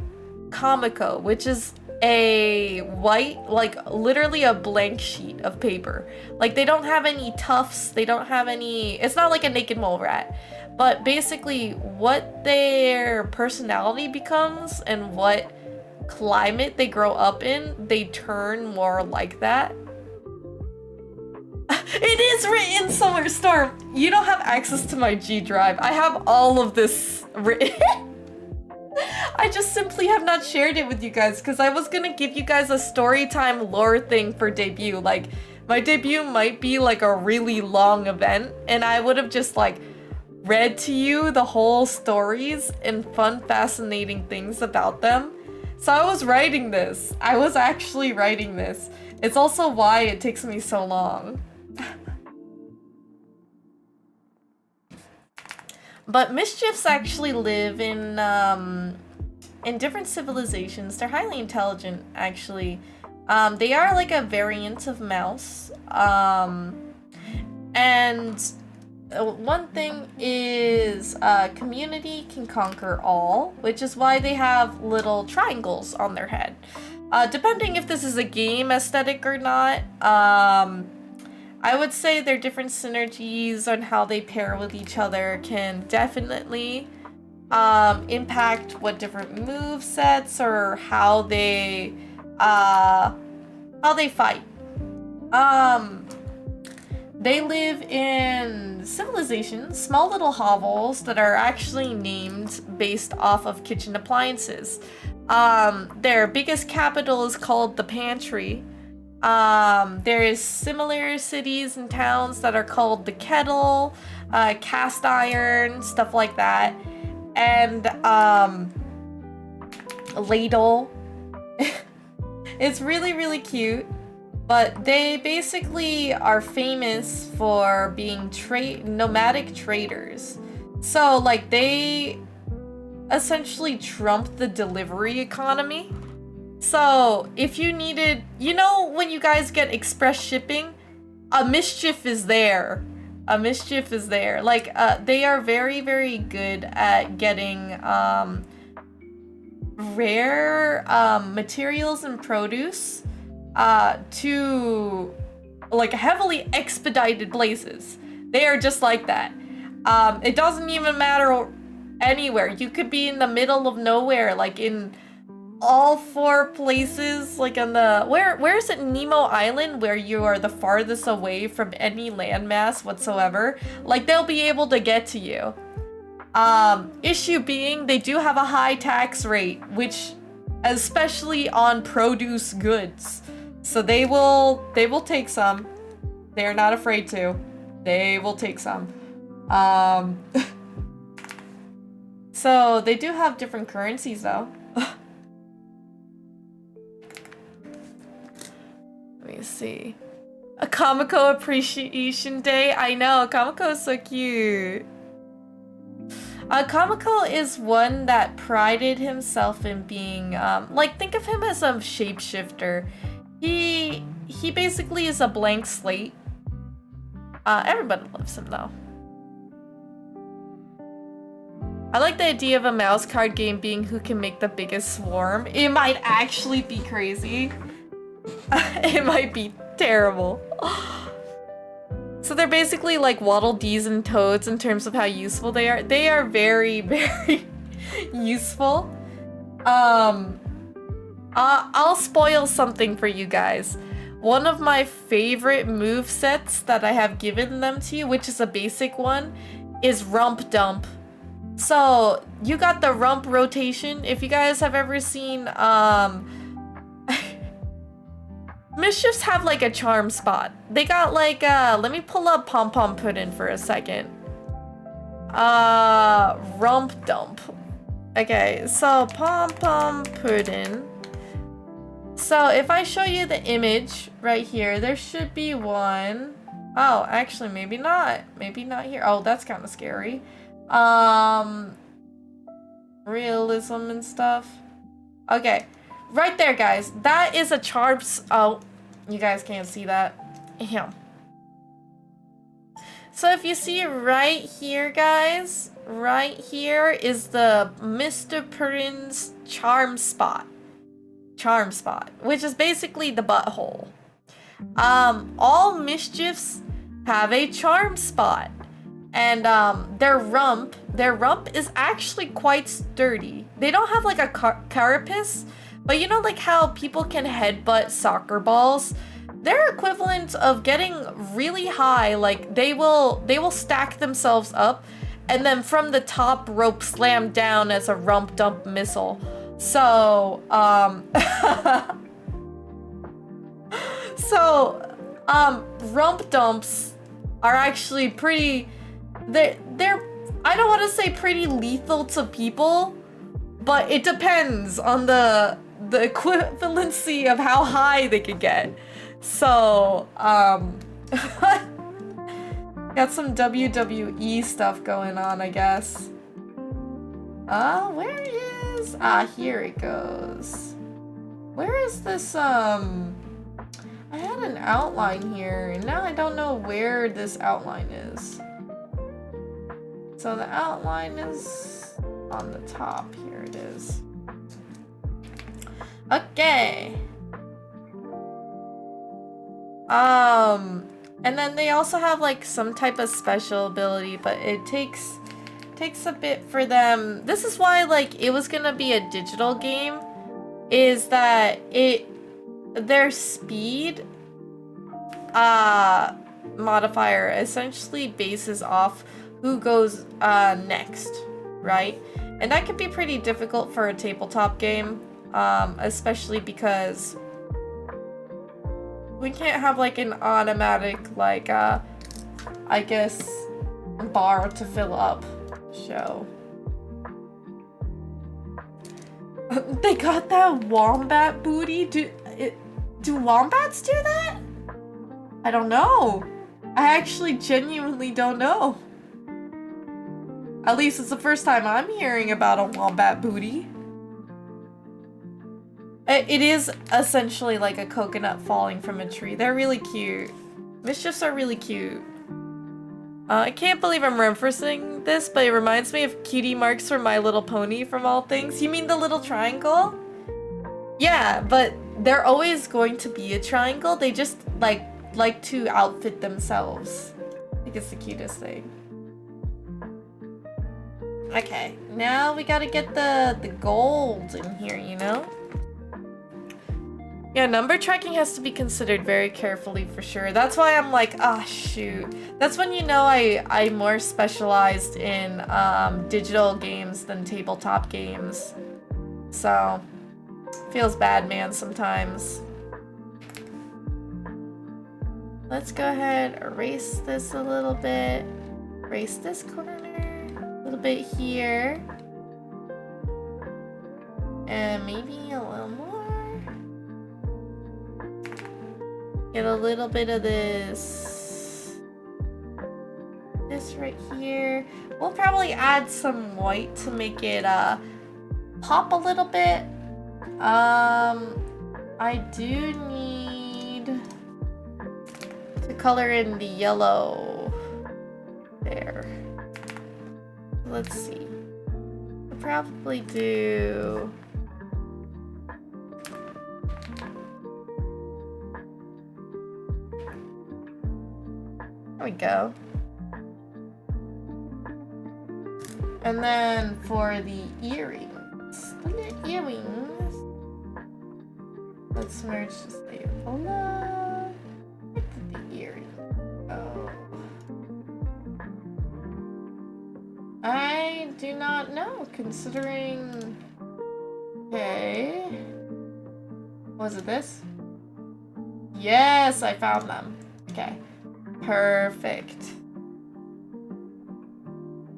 Comico, which is a white, like literally a blank sheet of paper. Like, they don't have any tufts, they don't have any, it's not like a naked mole rat, but basically what their personality becomes and what climate they grow up in, they turn more like that. It is written somewhere, Storm. You don't have access to my G drive. I have all of this written. I just simply have not shared it with you guys because I was gonna give you guys a story time lore thing for debut. Like, my debut might be like a really long event and I would have just like read to you the whole stories and fun, fascinating things about them. So I was writing this. I was actually writing this. It's also why it takes me so long. But mischiefs actually live in different civilizations. They're highly intelligent, actually. They are like a variant of mouse. And one thing is community can conquer all, which is why they have little triangles on their head. Depending if this is a game aesthetic or not, I would say their different synergies on how they pair with each other can definitely impact what different move sets or how they fight. They live in civilizations, small little hovels that are actually named based off of kitchen appliances. Their biggest capital is called the Pantry. There is similar cities and towns that are called the Kettle, Cast Iron, stuff like that. And Ladle. It's really, really cute. But they basically are famous for being nomadic traders. So, like, they essentially trump the delivery economy. So if you needed, you know, when you guys get express shipping, a mischief is there. A mischief is there. Like, they are very, very good at getting rare materials and produce to like heavily expedited places. They are just like that. It doesn't even matter anywhere. You could be in the middle of nowhere, like in all 4 places, like on the where is it, Nemo Island, where you are the farthest away from any landmass whatsoever. Like, they'll be able to get to you. Issue being, they do have a high tax rate, which especially on produce goods. So they will take some. They're not afraid to. They will take some. So they do have different currencies though. Let me see. A Kamiko Appreciation Day. I know, Kamiko is so cute. Kamiko is one that prided himself in being, like, think of him as a shapeshifter. He basically is a blank slate. Everybody loves him though. I like the idea of a mouse card game being who can make the biggest swarm. It might actually be crazy. It might be terrible. So they're basically like Waddle Dees and Toads in terms of how useful they are. They are very, very useful. I'll spoil something for you guys. One of my favorite movesets that I have given them to you, which is a basic one, is Rump Dump. So you got the rump rotation. If you guys have ever seen Mischiefs have like a charm spot. They got like let me pull up Pom Pom Puddin' for a second. Rump Dump. Okay, so Pom Pom Puddin'. So if I show you the image right here, there should be one. Oh, actually maybe not. Maybe not here. Oh, that's kind of scary. Realism and stuff. Okay. Right there, guys. That is a charm. Oh, you guys can't see that. Yeah. So if you see right here, guys, right here is the Mr. Puddin's charm spot. Charm spot, which is basically the butthole. All mischiefs have a charm spot. And their rump is actually quite sturdy. They don't have like a carapace, but you know, like how people can headbutt soccer balls? Their equivalent of getting really high, like they will stack themselves up and then from the top rope slam down as a rump dump missile. So rump dumps are actually pretty, they're I don't want to say pretty lethal to people, but it depends on the equivalency of how high they could get. So got some WWE stuff going on, I guess. Where is, here it goes. Where is this, I had an outline here, and now I don't know where this outline is. So the outline is on the top. Here it is. Okay. And then they also have like some type of special ability, but it takes a bit for them. This is why like it was gonna be a digital game, is that their speed modifier essentially bases off who goes next, right? And that can be pretty difficult for a tabletop game, especially because we can't have like an automatic like I guess bar to fill up show. They got that wombat booty. Do wombats do that? I don't know. I actually genuinely don't know. At least it's the first time I'm hearing about a wombat booty. It is essentially like a coconut falling from a tree. They're really cute. Mischiefs are really cute. I can't believe I'm referencing this, but it reminds me of cutie marks from My Little Pony from all things. You mean the little triangle? Yeah, but they're always going to be a triangle. They just like to outfit themselves. I think it's the cutest thing. Okay, now we gotta get the gold in here, you know? Yeah, number tracking has to be considered very carefully for sure. That's why I'm like, ah, shoot. That's when you know I'm more specialized in digital games than tabletop games. So, feels bad, man, sometimes. Let's go ahead, erase this a little bit. Erase this corner, a little bit here. And maybe a little more. Get a little bit of this right here. We'll probably add some white to make it pop a little bit. I do need to color in the yellow there. Let's see. We'll probably do there we go. And then for the earrings, let's merge this layer below. Where did the earring go? I do not know, considering. Okay. Was it this? Yes, I found them. Okay. Perfect.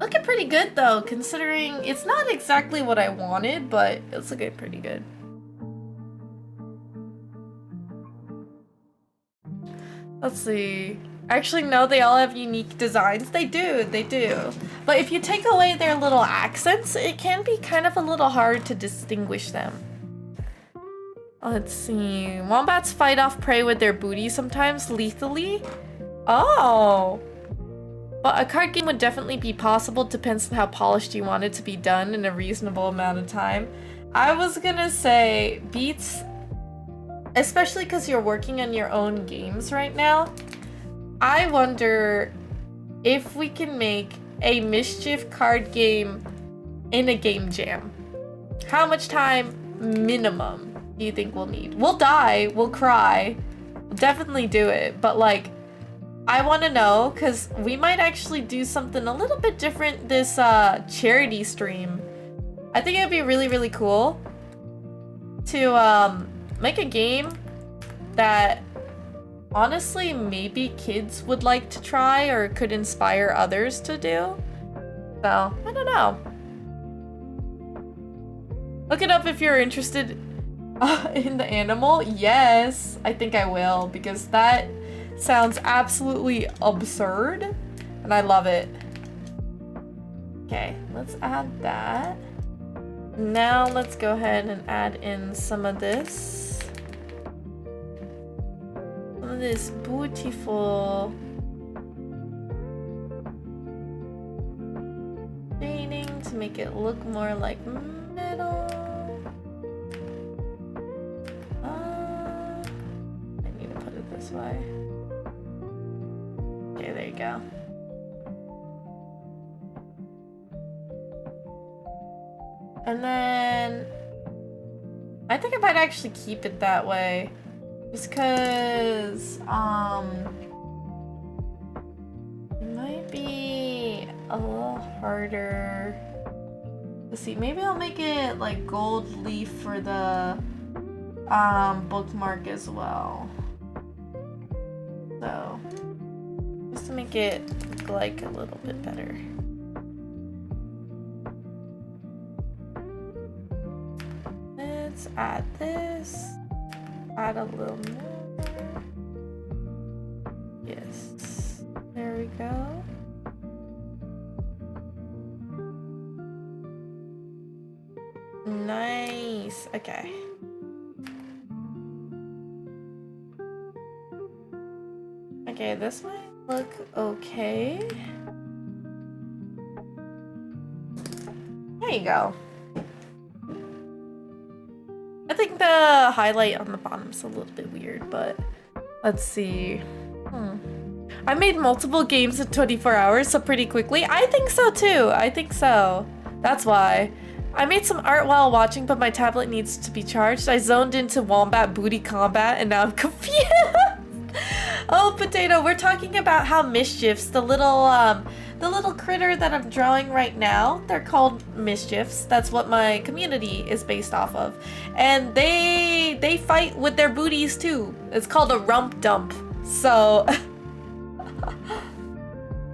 Looking pretty good though, considering it's not exactly what I wanted, but it's looking pretty good. Let's see. Actually, no, they all have unique designs. They do. But if you take away their little accents, it can be kind of a little hard to distinguish them. Let's see. Wombats fight off prey with their booty sometimes lethally. Oh. But a card game would definitely be possible, depends on how polished you want it to be done in a reasonable amount of time. I was gonna say beats, especially because you're working on your own games right now. I wonder if we can make a Mischief card game in a game jam. How much time minimum do you think we'll need? We'll die, we'll cry, we'll definitely do it, but like, I want to know, because we might actually do something a little bit different this charity stream. I think it'd be really, really cool to make a game that honestly maybe kids would like to try or could inspire others to do. So, I don't know. Look it up if you're interested in the animal. Yes, I think I will, because that sounds absolutely absurd, and I love it. Okay, let's add that. Now let's go ahead and add in some of this. Some of this beautiful shading to make it look more like metal. I need to put it this way. Okay, there you go. And then I think I might actually keep it that way, just because it might be a little harder to see. Maybe I'll make it like gold leaf for the bookmark as well. So just to make it look like a little bit better. Let's add this. Add a little more. Yes. There we go. Nice. Okay. Okay, this might look okay. There you go. I think the highlight on the bottom's a little bit weird, but let's see. I made multiple games in 24 hours, so pretty quickly. I think so too. I think so. That's why. I made some art while watching, but my tablet needs to be charged. I zoned into Wombat Booty Combat, and now I'm confused. Oh, Potato, we're talking about how Mischiefs, the little critter that I'm drawing right now, they're called Mischiefs. That's what my community is based off of. And they fight with their booties too. It's called a rump dump. So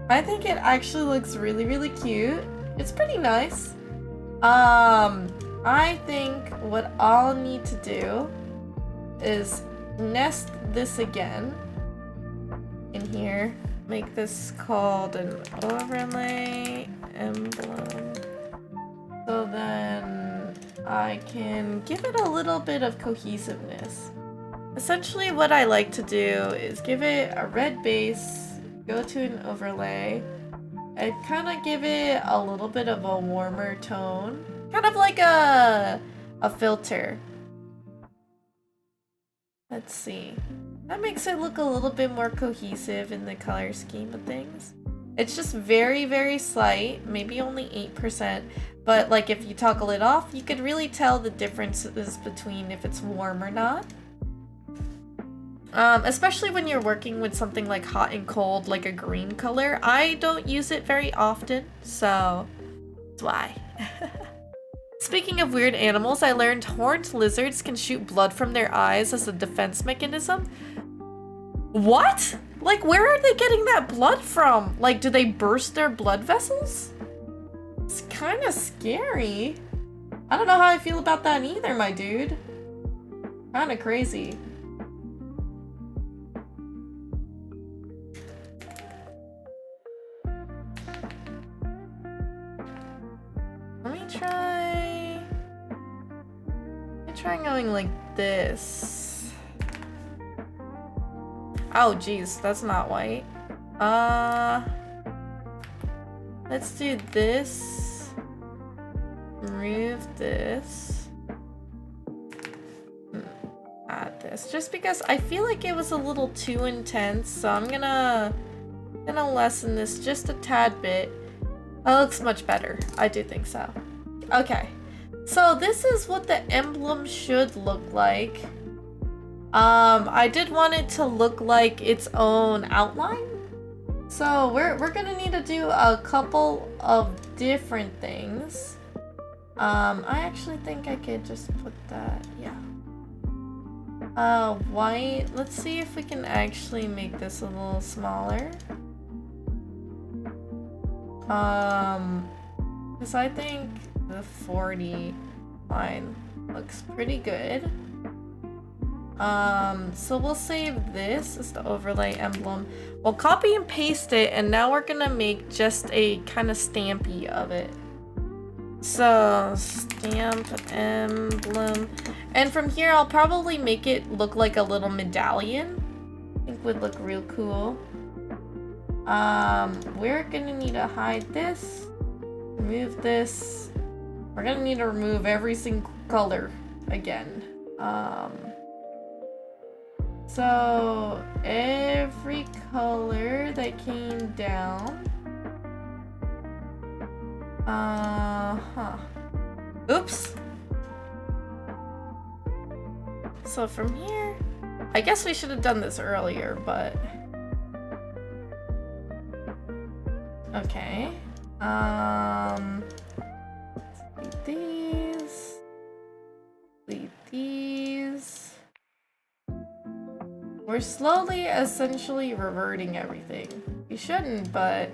I think it actually looks really, really cute. It's pretty nice. I think what I'll need to do is nest this again in here. Make this called an overlay emblem. So then I can give it a little bit of cohesiveness. Essentially what I like to do is give it a red base, go to an overlay, and kind of give it a little bit of a warmer tone. Kind of like a filter. Let's see. That makes it look a little bit more cohesive in the color scheme of things. It's just very, very slight, maybe only 8%, but like if you toggle it off, you could really tell the differences between if it's warm or not. Especially when you're working with something like hot and cold, like a green color. I don't use it very often, so that's why. Speaking of weird animals, I learned horned lizards can shoot blood from their eyes as a defense mechanism. What? Like, where are they getting that blood from? Like, do they burst their blood vessels? It's kind of scary. I don't know how I feel about that either, my dude. Kind of crazy. Try going like this. Oh geez, that's not white. Let's do this. Remove this. Add this. Just because I feel like it was a little too intense, so I'm gonna lessen this just a tad bit. That looks much better. I do think so. Okay. So this is what the emblem should look like. I did want it to look like its own outline. So we're gonna need to do a couple of different things. I actually think I could just put that, yeah. White, let's see if we can actually make this a little smaller. Because I think the 40 line looks pretty good. So we'll save this as the overlay emblem. We'll copy and paste it, and now we're gonna make just a kind of stampy of it. So stamp emblem, and from here I'll probably make it look like a little medallion. I think would look real cool. We're gonna need to hide this, remove this. We're gonna need to remove every single color again. So every color that came down. Oops. So from here, I guess we should have done this earlier, but okay. Delete these. We're slowly, essentially reverting everything. We shouldn't, but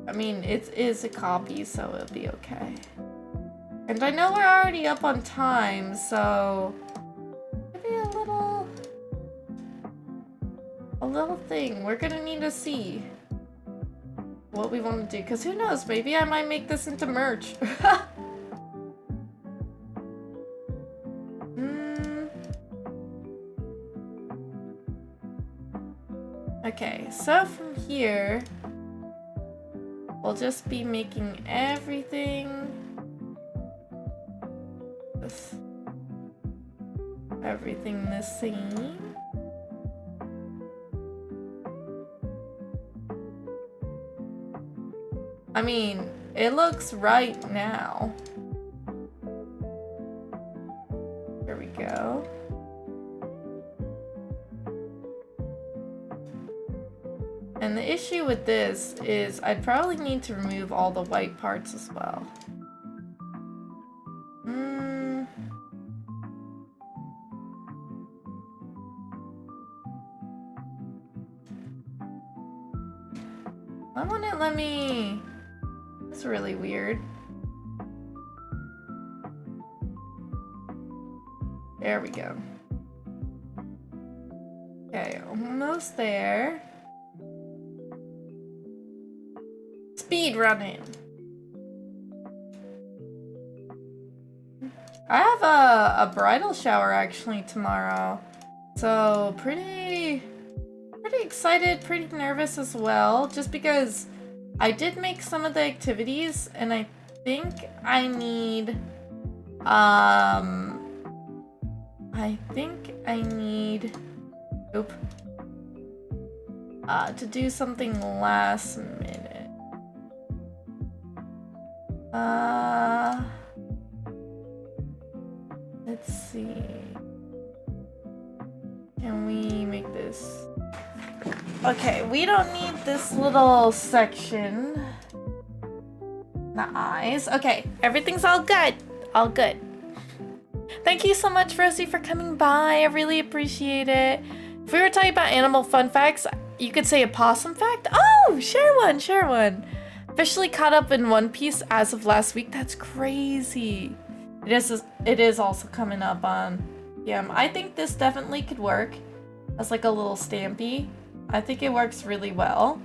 I mean, it is a copy, so it'll be okay. And I know we're already up on time, so maybe a little thing. We're gonna need to see what we want to do, because who knows, maybe I might make this into merch. Okay, so from here, we'll just be making everything the same. I mean, it looks right now. Here we go. And the issue with this is I'd probably need to remove all the white parts as well. Why won't it let me? It's really weird. There we go. Okay, almost there. Speed running. I have a bridal shower actually tomorrow. So pretty excited, pretty nervous as well, just because I did make some of the activities and I think I need to do something last minute. Let's see. Can we make this? Okay, we don't need this little section. The eyes. Okay, everything's all good. All good. Thank you so much, Rosie, for coming by. I really appreciate it. If we were talking about animal fun facts, you could say a possum fact. Oh, share one, share one. Officially caught up in One Piece as of last week. That's crazy. It is also coming up on PM. I think this definitely could work as like a little stampy. I think it works really well.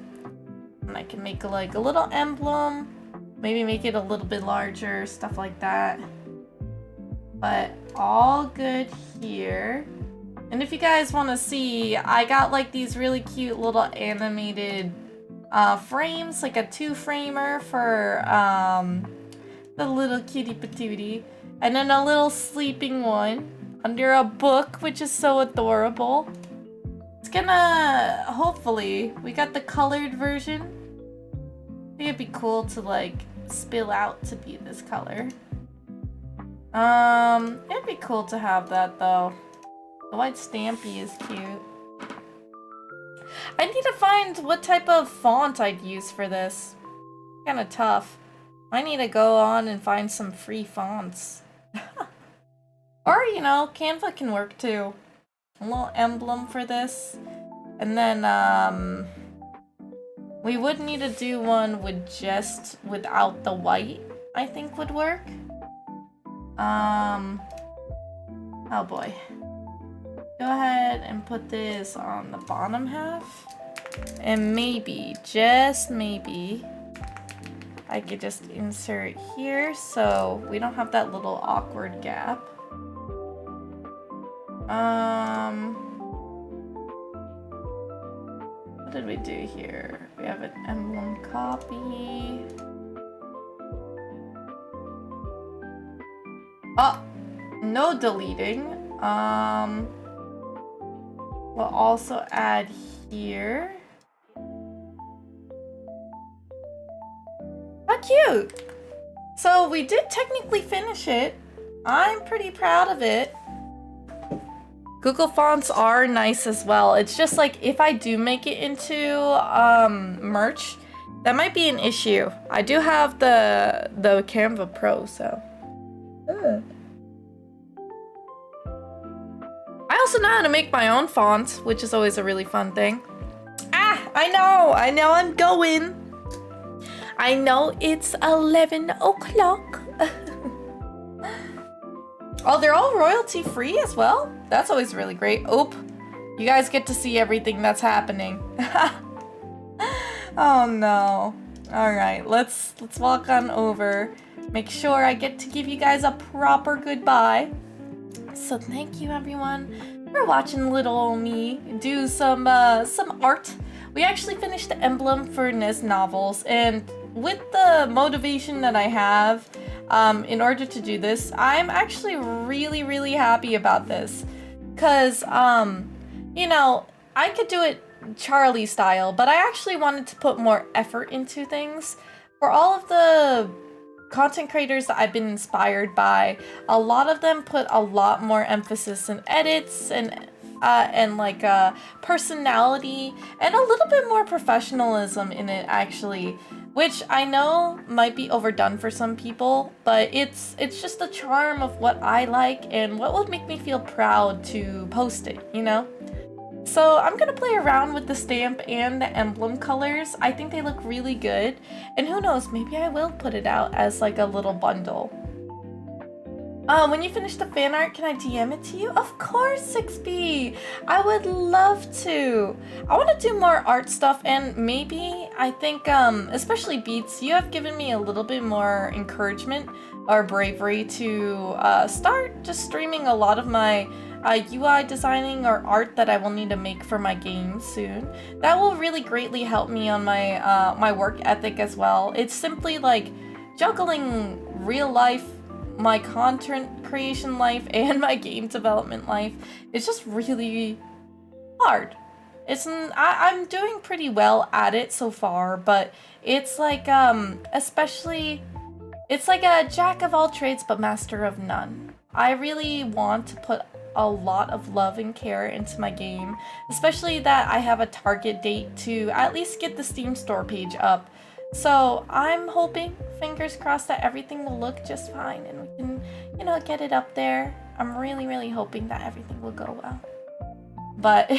And I can make like a little emblem, maybe make it a little bit larger, stuff like that. But all good here. And if you guys want to see, I got like these really cute little animated frames, like a 2-framer for the little cutie patootie. And then a little sleeping one under a book, which is so adorable. It's gonna, hopefully, we got the colored version. I think it'd be cool to like spill out to be this color. It'd be cool to have that though. The white stampy is cute. I need to find what type of font I'd use for this. Kinda tough. I need to go on and find some free fonts. Or, you know, Canva can work too. A little emblem for this. And then, we would need to do one with just without the white, I think would work. Oh boy. Go ahead and put this on the bottom half. And maybe, just maybe, I could just insert here so we don't have that little awkward gap. What did we do here? We have an emblem copy. Oh, no deleting. We'll also add here. How cute! So we did technically finish it. I'm pretty proud of it. Google Fonts are nice as well. It's just like if I do make it into merch, that might be an issue. I do have the Canva Pro, so. I also know how to make my own font, which is always a really fun thing. Ah, I know I'm going. I know it's 11 o'clock. Oh, they're all royalty free as well? That's always really great. Oop, you guys get to see everything that's happening. Oh no. All right, let's walk on over. Make sure I get to give you guys a proper goodbye. So thank you everyone for watching little old me do some art we actually finished the emblem for Niz novels, and with the motivation that I have in order to do this, I'm actually really, really happy about this. Because, you know, I could do it Charlie style, but I actually wanted to put more effort into things. For all of the content creators that I've been inspired by, a lot of them put a lot more emphasis in edits and like personality and a little bit more professionalism in it, actually, which I know might be overdone for some people, but it's just the charm of what I like and what would make me feel proud to post it, you know? So I'm gonna play around with the stamp and the emblem colors. I think they look really good, and who knows, maybe I will put it out as like a little bundle. When you finish the fan art, can I DM it to you? Of course, 6B! I would love to! I want to do more art stuff, and maybe, I think, especially Beats, you have given me a little bit more encouragement or bravery to start just streaming a lot of my UI designing or art that I will need to make for my game soon. That will really greatly help me on my my work ethic as well. It's simply like juggling real life, my content creation life, and my game development life. It's just really hard. I'm doing pretty well at it so far, but it's like especially it's like a jack of all trades but master of none. I really want to put a lot of love and care into my game, especially that I have a target date to at least get the Steam store page up. So I'm hoping, fingers crossed, that everything will look just fine and we can, you know, get it up there. I'm really, really hoping that everything will go well. But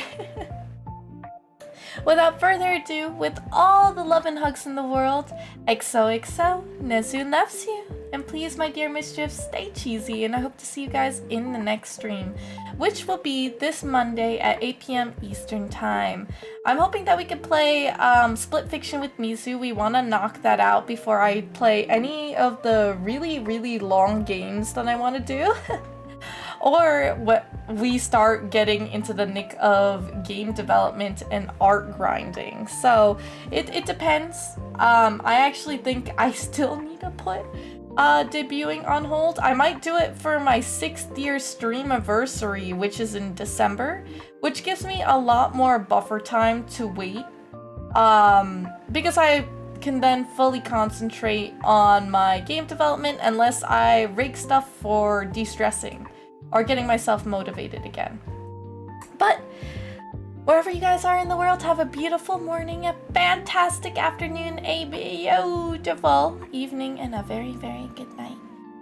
without further ado, with all the love and hugs in the world, XOXO, Nezu loves you. And please, my dear mischiefs, stay cheesy, and I hope to see you guys in the next stream, which will be this Monday at 8 p.m. Eastern Time. I'm hoping that we could play Split Fiction with Mizu. We want to knock that out before I play any of the really, really long games that I want to do. Or what we start getting into the nick of game development and art grinding. So it depends. I actually think I still need to put debuting on hold. I might do it for my 6th year stream anniversary, which is in December, which gives me a lot more buffer time to wait, because I can then fully concentrate on my game development unless I rig stuff for de-stressing or getting myself motivated again. But wherever you guys are in the world, have a beautiful morning, a fantastic afternoon, a beautiful evening, and a very, very good night.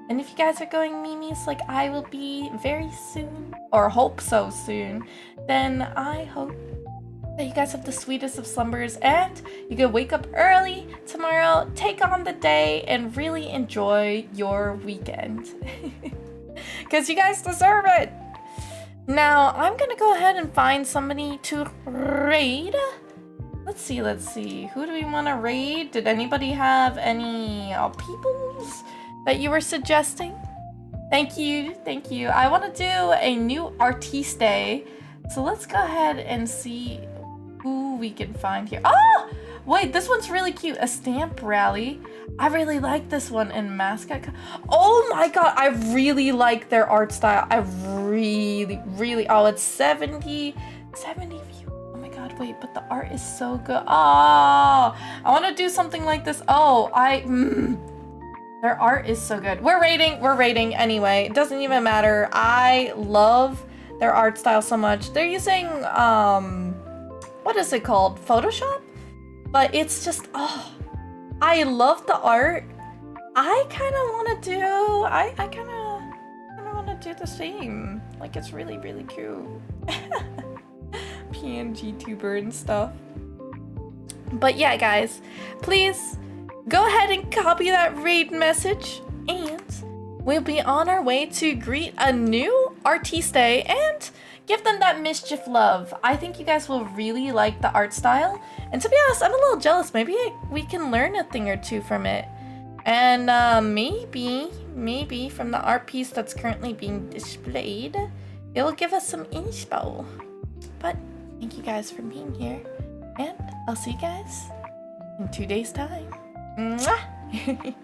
And if you guys are going memes like I will be very soon, or hope so soon, then I hope that you guys have the sweetest of slumbers and you can wake up early tomorrow, take on the day, and really enjoy your weekend. Because you guys deserve it! Now, I'm gonna go ahead and find somebody to raid. Let's see. Who do we want to raid? Did anybody have any peoples that you were suggesting? Thank you. I want to do a new artiste. So let's go ahead and see who we can find here. Oh! Wait, this one's really cute. A stamp rally. I really like this one in mascot. Oh my god, I really like their art style. I really, oh, it's 70 views. Oh my god, wait, but the art is so good. Oh, I want to do something like this. Oh, their art is so good. We're rating anyway. It doesn't even matter. I love their art style so much. They're using, what is it called? Photoshop? But it's just, oh, I love the art. I kind of want to do, I kind of want to do the same. Like, it's really, really cute. PNG tuber and stuff. But yeah, guys, please go ahead and copy that raid message, and we'll be on our way to greet a new artiste and give them that mischief love. I think you guys will really like the art style. And to be honest, I'm a little jealous. Maybe we can learn a thing or two from it. And maybe from the art piece that's currently being displayed, it will give us some inspo. But thank you guys for being here. And I'll see you guys in 2 days' time. Mwah!